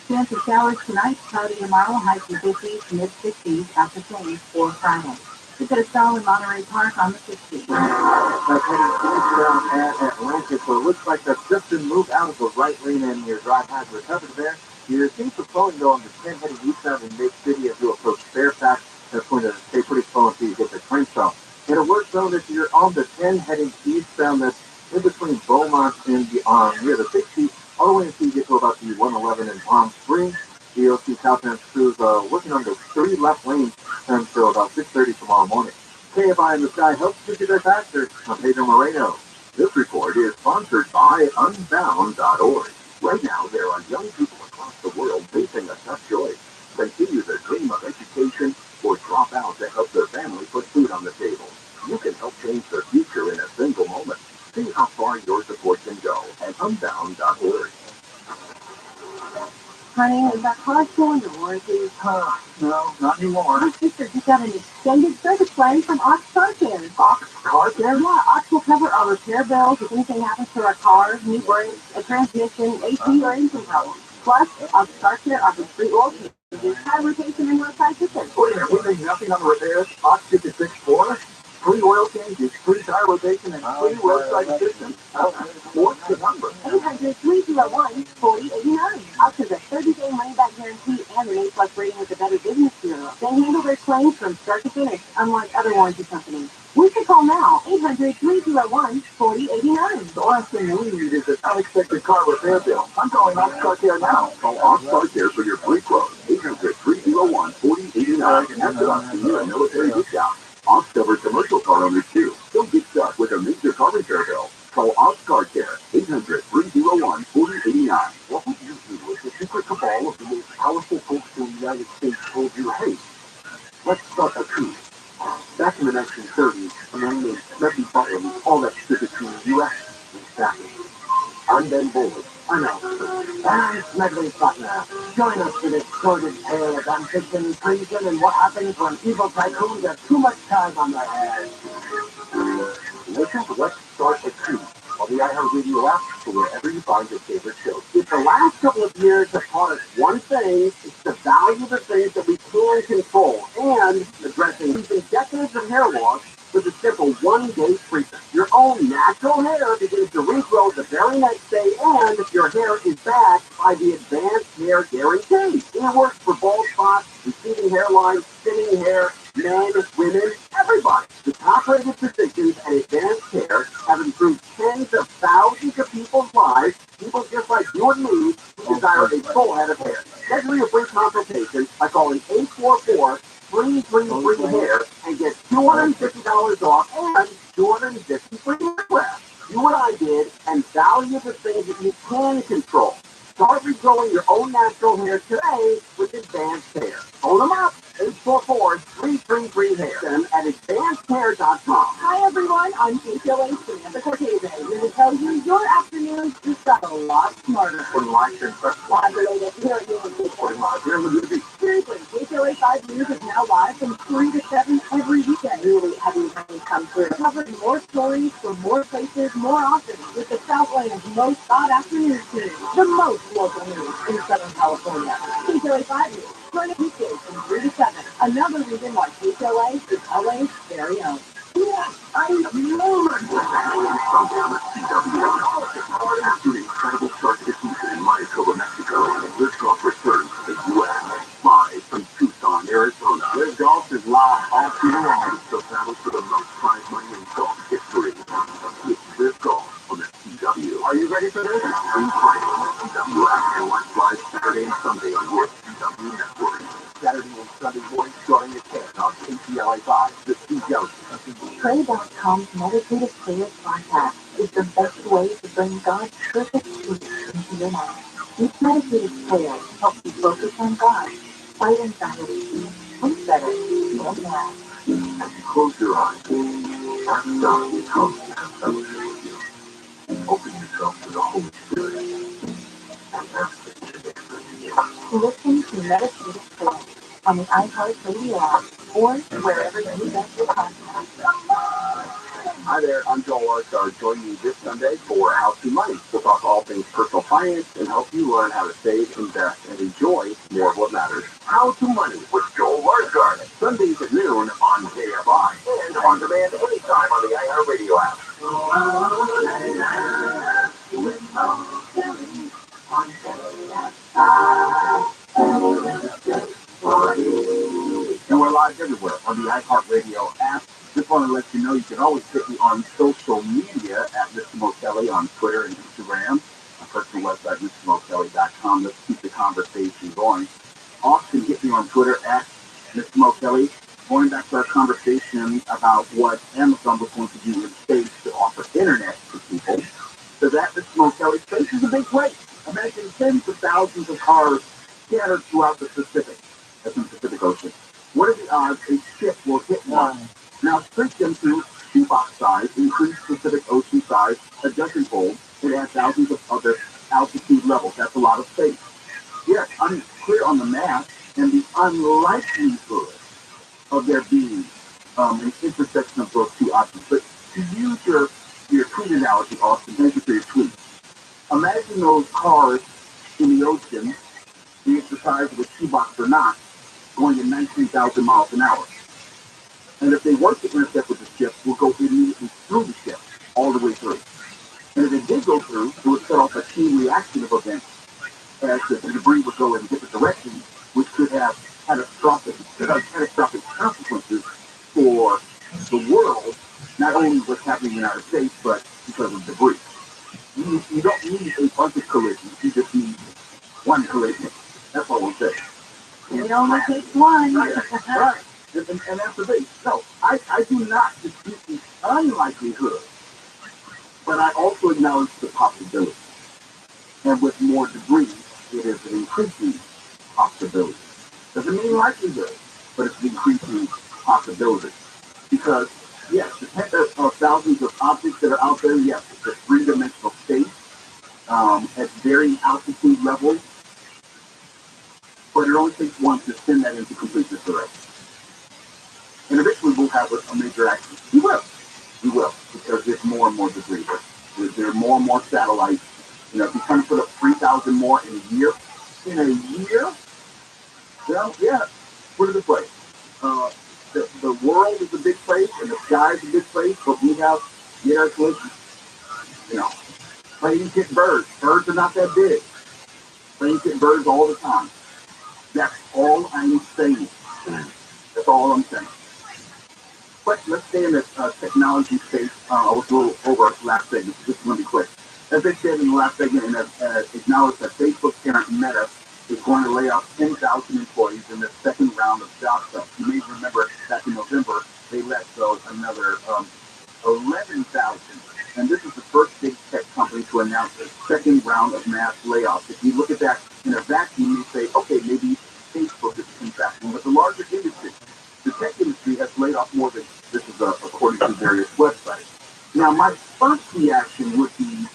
Chance of showers tonight, cloudy tomorrow, highs from 50s to mid-60s after change for Friday. We've got a stall in Monterey Park on the 60s. That's heading eastbound at Atlanta, so it looks like that's just been moved out of the right lane and your drive has recovered there. You're seeing some flowing though on the 10 heading eastbound in Mid-City as you approach Fairfax. That's going to stay pretty slow until you get the train stop. It'll work though that you're on the 10 heading eastbound that's in between Beaumont and the near the 60, all the way until you get to about the 111 in Palm Springs. The OC Southbound crews working on the 3 left lanes until about 6:30 tomorrow morning. KFI in the Sky helps you get there faster. I'm Pedro Moreno. This report is sponsored by Unbound.org. Right now, there are young people across the world facing a tough choice. Continue their dream of education or drop out to help their family put food on the table. You can help change their future in a single moment. See how far your support can go at Unbound.org. Honey, is that car still in the warranty? No, not anymore. My sister just got an extended service plan from Ox Car Care. Ox Car Care? Yeah, Ox will cover our repair bills if anything happens to our car, new brakes, a transmission, AC, or engine problems. Plus, Ox Car Care offers free oil changes, tire rotation, and roadside assistance. Wait a minute, we think nothing on the repairs? Ox 56.4? Free oil changes, free tire rotation, and free roadside assistance? What's the number? 800-301-4089. Ox has a 30-day money-back guarantee and an A-plus rating with the Better Business Bureau. They handle their claims from start to finish, unlike other warranty companies. We can call now, 800-301-4089. The last thing we need is an unexpected car repair bill. I'm calling Ox Car Care now. Call Ox Car Care for your free quote. 800-301-4089 and after us to you a military discount. Ox covers commercial car owners too. Don't get stuck with a major car repair bill. Call Ox Car Care. 800-301-4089. What would you do if the secret cabal of the most powerful folks in the United States told you, hey, let's start a coup? Back in the 1930s, a man named Rabbi all that stood between the U.S. and Saturday. I'm Ben Bowler. I know. And I'm Smedley Butler. Join us for this sordid tale of ambition, treason, and what happens when evil tycoons have too much time on their hands. Listen to Let's Start at 2 on the iHeartRadio app or wherever you find your favorite shows. If the last couple of years have taught us one thing, it's to value the things that we can control and addressing even decades of hair loss with a simple one-day treatment. Your own natural hair begins to regrow the very next day, and your hair is backed by the Advanced Hair Guarantee. It works for bald spots, receding hairlines, thinning hair, men, women, everybody. The top-rated physicians at Advanced Hair have improved tens of thousands of people's lives, people just like you and me who desire a full head of hair. Schedule your free consultation by calling 844-333-HAIR and get $250 off and 250 free hair grafts. Do what I did and value the things that you can control. Start regrowing your own natural hair today with Advanced Hair. Phone them up, 844-333-HAIR, them at advancedhair.com. Hi everyone, I'm KTLA Samantha Cortese, here to tell you your afternoons just got a lot smarter. Live related here at UNC. Seriously, KTLA 5 News is now live from 3 to 7 every weekend. Really heavy rain come through. Covering more stories from more places more often with the Southland's most sought-after news team. The most local news in Southern California. KTLA 5 News. Join us weekdays from 3 to 7. Another reason why KTLA is always very own. Yes, I love it. After an incredible start to the season in Manitoba, Mexico, LiftGolf returns to the U.S. Live from Tucson, Arizona. LiftGolf is live all season long, so battle for the most prize money in golf history. It's LiftGolf on the CW. Are you ready for this? Free play on the CW app and watch live Saturday and Sunday on your CW network. Saturday and Sunday morning starting at 10 on KTLA 5, the CW. Pray.com's meditative prayer podcast is the best way to bring God's perfect truth into your life. Each meditative prayer helps you focus on God, fight anxiety, sleep better, and more. As you close your eyes, ask God to come and fellowship with you. Open yourself to the Holy Spirit and ask that He should answer you. Listen to meditative prayer on the iHeartRadio app or wherever you get your podcasts. Hi there, I'm Joel Larchard. Join me this Sunday for How to Money. We'll talk all things personal finance and help you learn how to save, invest, and enjoy more of what matters. How to Money with Joel Larchard. Sundays at noon on KFI and on demand anytime on the iHeartRadio app. And we're live everywhere on the iHeartRadio app. Just want to let you know you can always hit me on social media at Mr. Mo Kelly on Twitter and Instagram. My personal website, MrMoKelly.com. Let's keep the conversation going. Also, hit me on Twitter at Mr. Mo Kelly. Going back to our conversation about what Amazon was going to do in space to offer internet to people. So that Mr. Mo Kelly, space is a big place. Imagine tens of thousands of cars scattered throughout the Pacific. That's in the Pacific Ocean. What are the odds a ship will hit one? Now, shrink them to shoebox size, increase Pacific Ocean size a dozenfold, and add thousands of other altitude levels. That's a lot of space. Yes, I'm clear on the math and the unlikelihood of there being an intersection of those two options. But to use your tweet analogy, Austin, thank you for your tweet. Imagine those cars in the ocean, be it the size of a shoebox or not, going at 19,000 miles an hour. And if they were to intercept with the ship, we'll go immediately through the ship, all the way through. And if it did go through, it would set off a chain reaction of events as the debris would go in different directions, which could have catastrophic consequences for the world, not only what's happening in the United States, but because of debris. You don't need a bunch of collisions, you just need one collision. That's all we'll say. It only takes one. Right. And that's the thing. No, I do not dispute the unlikelihood, but I also acknowledge the possibility. And with more debris, it is an increasing possibility. Doesn't mean likelihood, but it's an increasing possibility. Because, yes, the thousands of objects that are out there, yes, it's a three-dimensional space at varying altitude levels, but it only takes one to spin that into complete disarray. And eventually we'll have a major accident. We will. You will, because there's more and more debris. There are more and more satellites. If you kind of put up 3,000 more in a year, well, yeah, put it this way. Uh, the world is a big place and the sky is a big place, but we have air collisions. You know, planes hit birds. Birds are not that big. Planes hit birds all the time. That's all I'm saying. That's all I'm saying. But let's stay in the technology space. I was a little over last segment. Just going to be quick. As I said in the last segment, and acknowledged that Facebook parent Meta is going to lay off 10,000 employees in the second round of job cuts. You may remember back in November, they let go another 11,000. And this is the first big tech company to announce a second round of mass layoffs. If you look at that in a vacuum, you say, okay, maybe Facebook is impacting, but the larger industry, the tech industry has laid off more than this is according to various websites. Now, my first reaction would be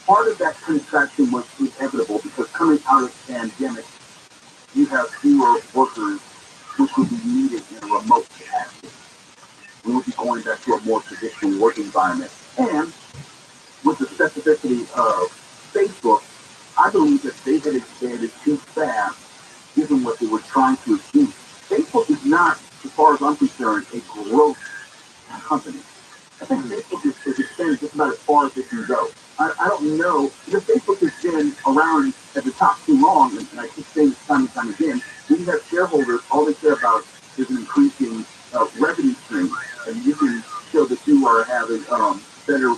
part of that contraction was inevitable because coming out of the pandemic, you have fewer workers which would be needed in a remote capacity. We would be going back to a more traditional work environment. And with the specificity of Facebook, I believe that they had expanded too fast given what they were trying to achieve. Facebook is not, as far as I'm concerned, a growth company. I think Facebook is expanding just about as far as it can go. I don't know, because Facebook has been around at the top too long, and I keep saying this time and time again, when you have shareholders, all they care about is an increasing revenue stream, and you can show that you are having better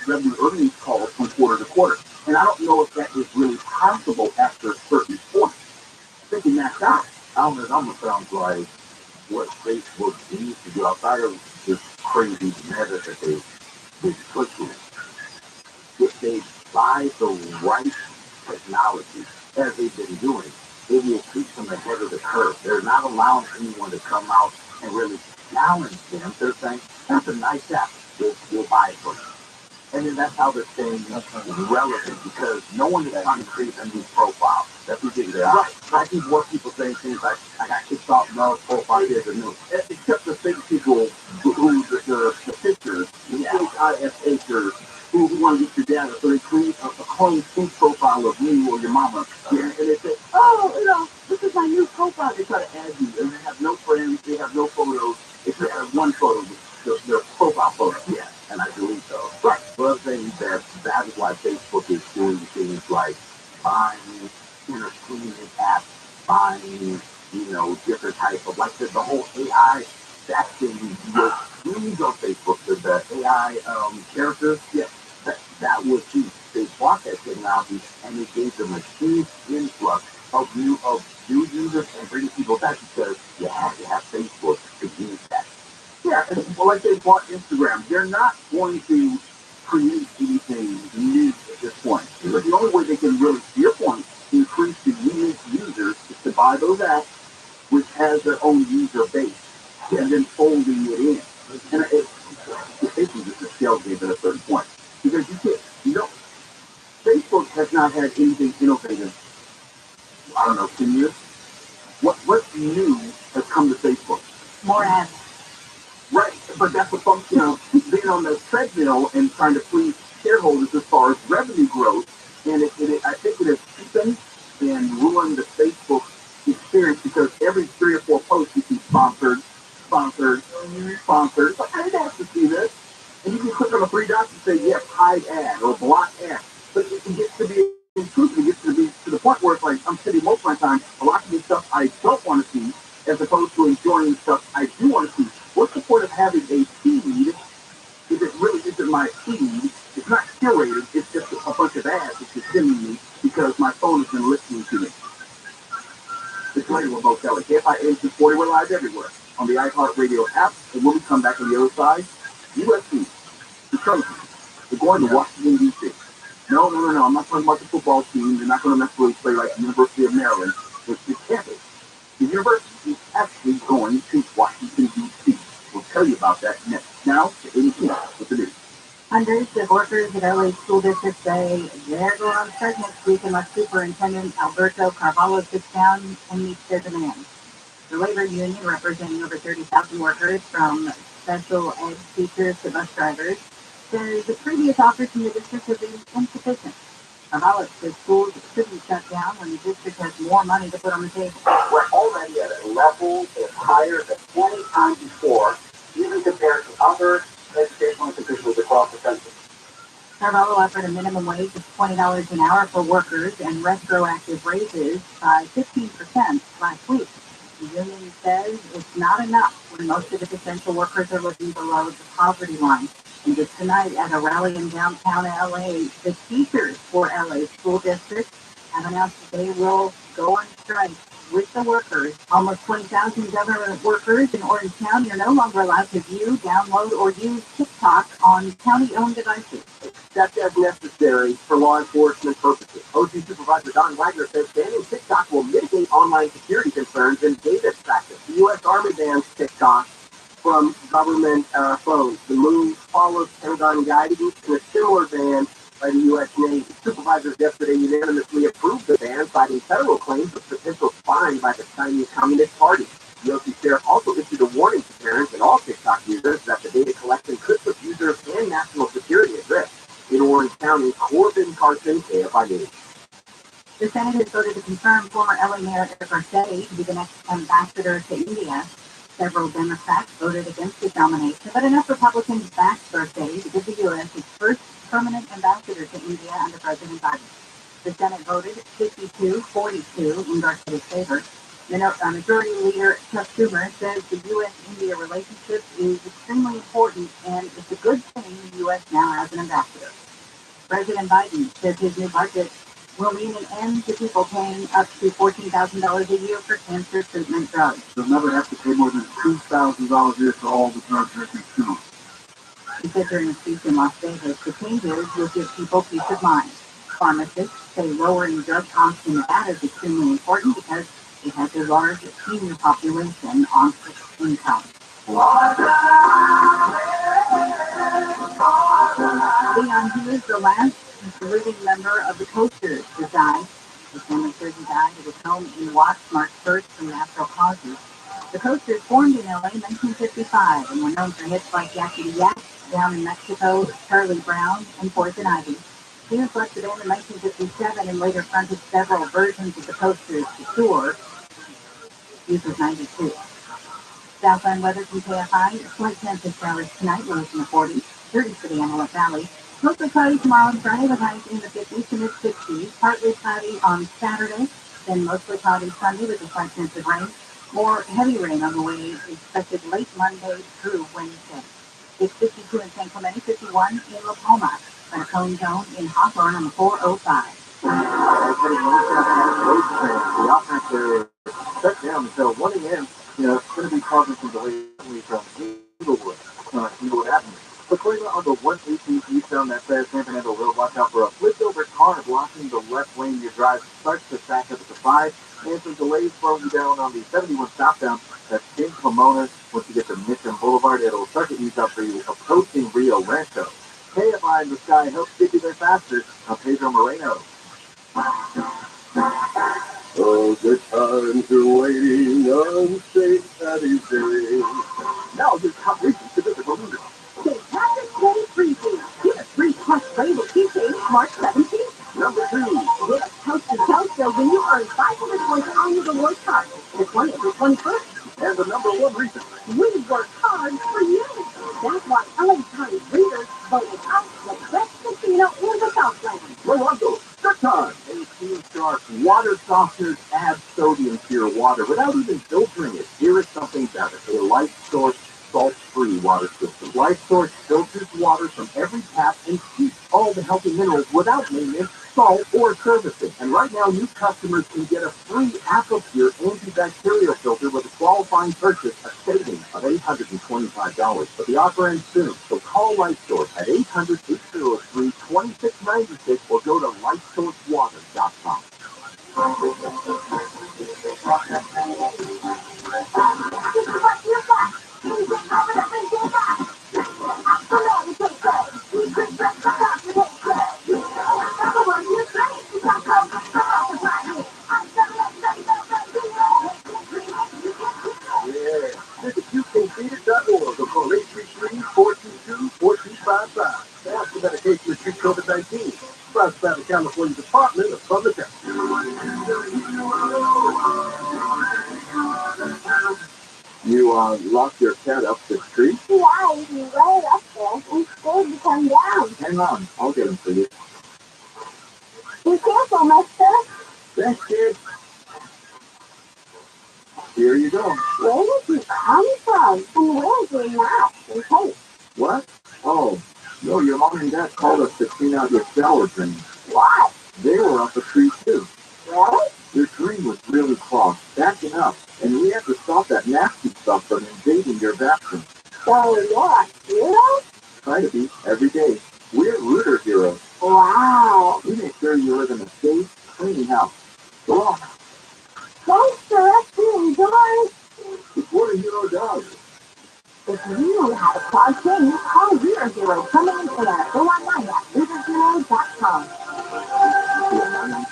revenue earnings calls from quarter to quarter. And I don't know if that is really possible after a certain point. Thinking that out, it almost sounds like what Facebook needs to do outside of this crazy meta that they pushing. If they buy the right technology, as they've been doing, it will keep them ahead of the curve. They're not allowing anyone to come out and really challenge them. They're saying, that's a nice app. We'll buy it for you. And then that's how they're staying relevant, because no one is trying to create a new profile. That's ridiculous. Right. I see more people saying things like, I got kicked off no profile here than new. Except the fake people who the pictures, the pictures, who want to get your data, so they create a clone fake profile of you or your mama. Yeah. And they say, oh, this is my new profile. They try to add you, and they have no friends, they have no photos. If they have one photo, their profile photo. Yeah. And I believe so. Right. But I'm saying that is why Facebook is doing things like buying entertainment apps, buying, different types of, like the whole AI, that thing you use on Facebook, the AI characters, yeah, that was huge. They bought that technology and it gave them a huge influx of new users and bringing people back because you have to have Facebook to use that. Yeah, well, like they bought Instagram, they're not going to create anything new at this point. But the only way they can really, to your point, increase the unique users is to buy those apps, which has their own user base, and then folding it in. And it's basically just a shell game at a certain point. Because Facebook has not had anything innovative, I don't know, 10 years. What new has come to Facebook? More ads. Right, but that's a function of being on the treadmill and trying to please shareholders as far as revenue growth. And I think it has cheapened and ruined the Facebook experience because every 3 or 4 posts you see sponsored. Like, I didn't have to see this. And you can click on the 3 dots and say, yes, hide ad or block ad. But it gets to be intrusive. It gets to be to the point where it's like I'm sitting most of my time watching stuff I don't want to see as opposed to enjoying stuff I do want to see. What's the point of having a feed if it really isn't my feed? It's not curated. It's just a bunch of ads that you're sending me because my phone has been listening to me. It's Radio Remote Kelly. KFI 840, we're live everywhere on the iHeartRadio app. And when we come back on the other side, USC, the Trojans, they're going to Washington, D.C. No. I'm not talking about the football team. They're not going to necessarily play like the University of Maryland. It's the campus. The university is actually going to Washington, D.C. We'll tell you about that next. Now, to 82 with the news. Hundreds of workers at LA school districts say they're going on strike next week unless Superintendent Alberto Carvalho sits down and meets their demands. The labor union, representing over 30,000 workers from special ed teachers to bus drivers, says the previous offers from the district have been insufficient. About the schools shouldn't shut down when the district has more money to put on the table. We're already at a level that's higher than any time before, even compared to other educational institutions across the country. Carvalho offered a minimum wage of $20 an hour for workers and retroactive raises by 15% last week. The union says it's not enough when most of its essential workers are living below the poverty line. And just tonight at a rally in downtown LA, the teachers for LA school districts have announced that they will go on strike with the workers. Almost 20,000 government workers in Orange County are no longer allowed to view, download, or use TikTok on county-owned devices, except as necessary for law enforcement purposes. OG Supervisor Don Wagner says banning TikTok will mitigate online security concerns and data extraction. The U.S. Army bans TikTok from government phones. The move follows Pentagon guidance to a similar ban by the U.S. Navy. Supervisors yesterday unanimously approved the ban, citing federal claims of potential spying by the Chinese Communist Party. The OC Sheriff also issued a warning to parents and all TikTok users that the data collection could put users and national security at risk. In Orange County, Corbin Carson, KFI News. The Senate has voted to confirm former LA Mayor Eric Garcetti to be the next ambassador to India. Several Democrats voted against his nomination, but enough Republicans backed Garcetti to give the U.S. its first permanent ambassador to India under President Biden. The Senate voted 52-42 in Garcetti's favor. Majority Leader Chuck Schumer says the U.S.-India relationship is extremely important and it's a good thing the U.S. now has an ambassador. President Biden says his new budget will mean an end to people paying up to $14,000 a year for cancer treatment drugs. They'll never have to pay more than $2,000 a year for all the drugs they consume. He said during a speech in Las Vegas, the changes will give people peace of mind. Pharmacists say lowering drug costs in Nevada is extremely important because it has a large senior population on fixed income. Leon Hughes, the last living member of the Coasters, who died. His family says he died at his home in Watts March 1st from natural causes. The Coasters formed in LA in 1955 and were known for hits like Yakety Yak, Down in Mexico, Charlie Brown, and Poison Ivy. Hughes left the band in 1957 and later fronted several versions of the Coasters to tour. Hughes was 92. Southland weather from KFI. Slight chance of showers tonight, lows in the 40s. 30s for the Antelope Valley. Mostly cloudy tomorrow and Friday with highs in the 50s to mid-60s. Partly cloudy on Saturday, then mostly cloudy Sunday with a slight chance of rain. More heavy rain on the way expected late Monday through Wednesday. It's 52 in San Clemente, 51 in La Palma, and a cone zone in Hawthorne on the 405. The offense shut down until 1 a.m. It's going to be causing some delays from Inglewood Avenue. According on the 118 eastbound that says San Fernando Road, watch out for a flipped-over car blocking the left lane. Your drive starts to stack up at the 5, and some delays slowing you down on the 71 southbound. That's in Pomona. Once you get to Mission Boulevard, it'll start to ease up for you approaching Rio Rancho. KFI in the sky helps get you there faster. I'm Pedro Moreno. Oh, good times are waiting on St. Patty's Day. Now your top reasons to visit Bermuda. St. Patrick's Day briefing. Get a free plus label keychain March 17th. Number 2. Get a coast-to-coast so when you earn 500 points on your reward card. The 20th to 21st. And the number 1 reason. We work hard for you. That's why LA Times readers voted out the best casino in the Southland. Rolando, good time. 18 sharp water softeners add sodium to your water without even filtering it. Here is something better. A Life Source salt-free water system. Life Source filters water from every tap and keeps all the healthy minerals without maintenance, salt, or servicing. And right now, new customers can get a free AquaPure antibacterial filter with a qualifying purchase, a savings of $825. But the offer ends soon, so call Life Source at 800-803-2696 or go to lifesourcewater.com. Visit HoustonFeeder.org or call California Department of Public Health. You locked your cat up the tree? Yeah, he's right up there. He's scared to come down. Hang on, I'll get him for you. Be careful, mister. Thanks, kid. Here you go. Where did you come from? And where's your mouth and taste? What? Oh, no, your mom and dad called us to clean out your shower drain. What? They were up a tree, too. Really? Your drain was really clogged, backing up, and we had to stop that nasty stuff from invading your bathroom. So you're a hero? Try to be every day. We're rooter heroes. Wow. We make sure you live in a safe, clean house. Go on. Thanks for rescuing George. It's what a hero does. If you know how to clog things, call Zero Zero. Come in air. Go online at ROTHSCHILD.com.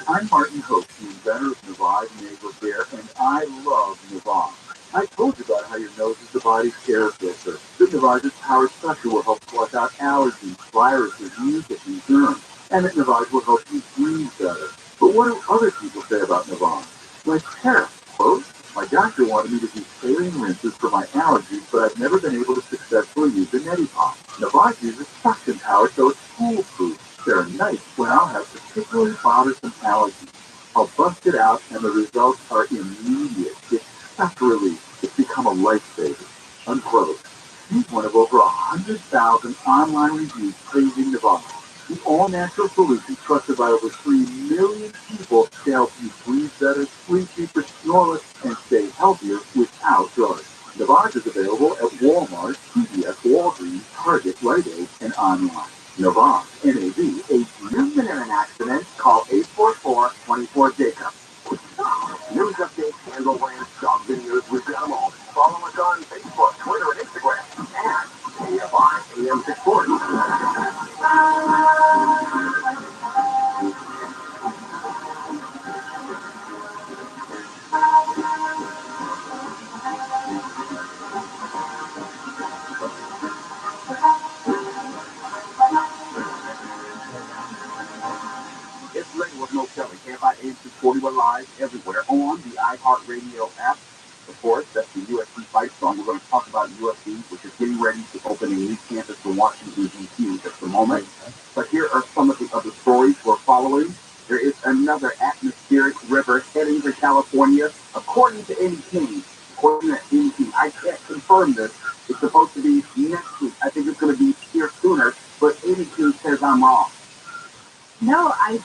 I'm Martin Hope, the inventor of Navage Nasal Care, and I love Navage. I told you about how your nose is the body's air filter. The Navage's Power Special will help flush out allergies, viruses, mucus, and germs, and that Navage will help you breathe better. But what do other people say about Navage? Like parents, quote, my doctor wanted me to do saline rinses for my allergies, but I've never been able to successfully use the neti pot. Navage uses suction power, so it's foolproof. They're nice when I'll have particularly bothersome allergies. I'll bust it out, and the results are immediate. It's such a relief. It's become a lifesaver. Unquote. He's one of over 100,000 online reviews praising Navage, the all-natural solution trusted by over 3 million people to help you breathe better, sleep deeper, snore less, and stay healthier without drugs. Navage is available at Walmart, CVS, Walgreens, Target, Rite Aid, and online. Navage, N-A-V-A-G. You've been in an accident? Call 844-24-JACOB. News updates, handle brands, job videos, we've got them all. Follow us on Facebook, Twitter, and Instagram at KFI AM 640. It's Ready with No Kelly. KFI AM 641 live everywhere on the iHeartRadio app. Of course, that's the USC fight song. We're going to talk about USC, which is getting ready to open a new campus in Washington, D.C. at the moment. But here are some of the other stories we're following. There is another atmospheric river heading for California, according to Amy King. According to Amy King, I can't confirm this. It's supposed to be next week. I think it's going to be here sooner, but Amy King says I'm wrong. No, I'm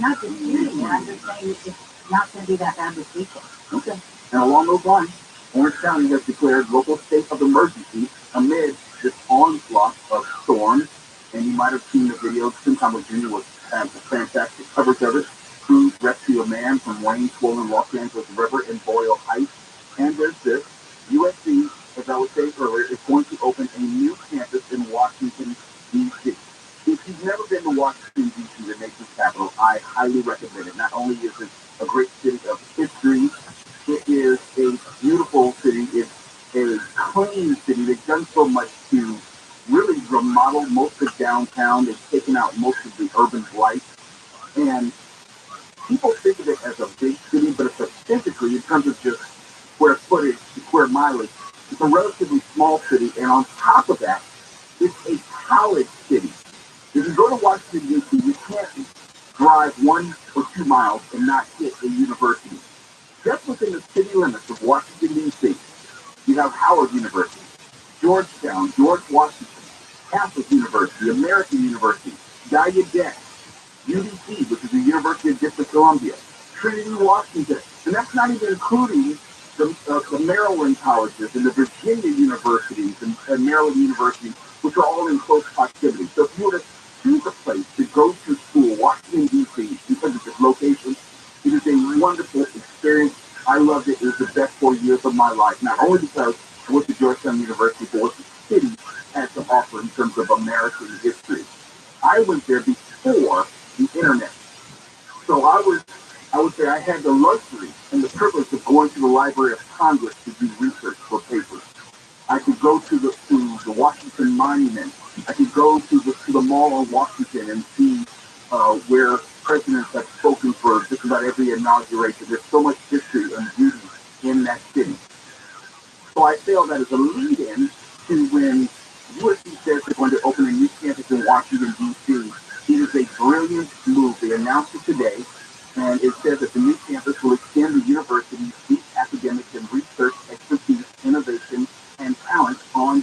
not disputing it. I'm just saying it's not going to be that bad this weekend. Okay. And along those lines, Orange County has declared local state of emergency amid this onslaught of storms. And you might have seen the video. Sometime Virginia was fantastic coverage of it. Crews rescue a man from rain-swollen Los Angeles River in Boyle Heights. And there's this. USC, as I was saying earlier, is going to open a new campus in Washington, D.C. If you've never been to Washington, D.C., the nation's capital, I highly recommend it. Not only is it a great city of history, it is a beautiful city. It's a clean city. They've done so much to really remodel most of downtown. They've taken out most of the urban blight. And people think of it as a big city, but it's physically, in terms of just square footage, square mileage, it's a relatively small city. And on top of that, it's a college city. If you go to Washington, D.C., you can't drive 1 or 2 miles and not hit a university. Just within the city limits of Washington, D.C., you have Howard University, Georgetown, George Washington, Catholic University, American University, Gallaudet, UDC, which is the University of District Columbia, Trinity, Washington, and that's not even including the Maryland colleges and the Virginia universities and Maryland universities, which are all in close proximity. So if you were to choose a place to go to school, Washington, D.C., because of its location, it is a wonderful experience. I loved it. It was the best 4 years of my life, not only because I went to Georgetown University, but what the city has to offer in terms of American history. I went there before the internet. So I would say I had the luxury and the privilege of going to the Library of Congress to do research for papers. I could go to the Washington Monument. I could go to the Mall on Washington and see where presidents have spoken for just about every inauguration. There's so much history and beauty in that city. So I feel that as a lead-in to when USC says they're going to open a new campus in Washington, D.C., it is a brilliant move. They announced it today, and it says that the new campus will extend the university's deep academic and research expertise, innovation, and talent on the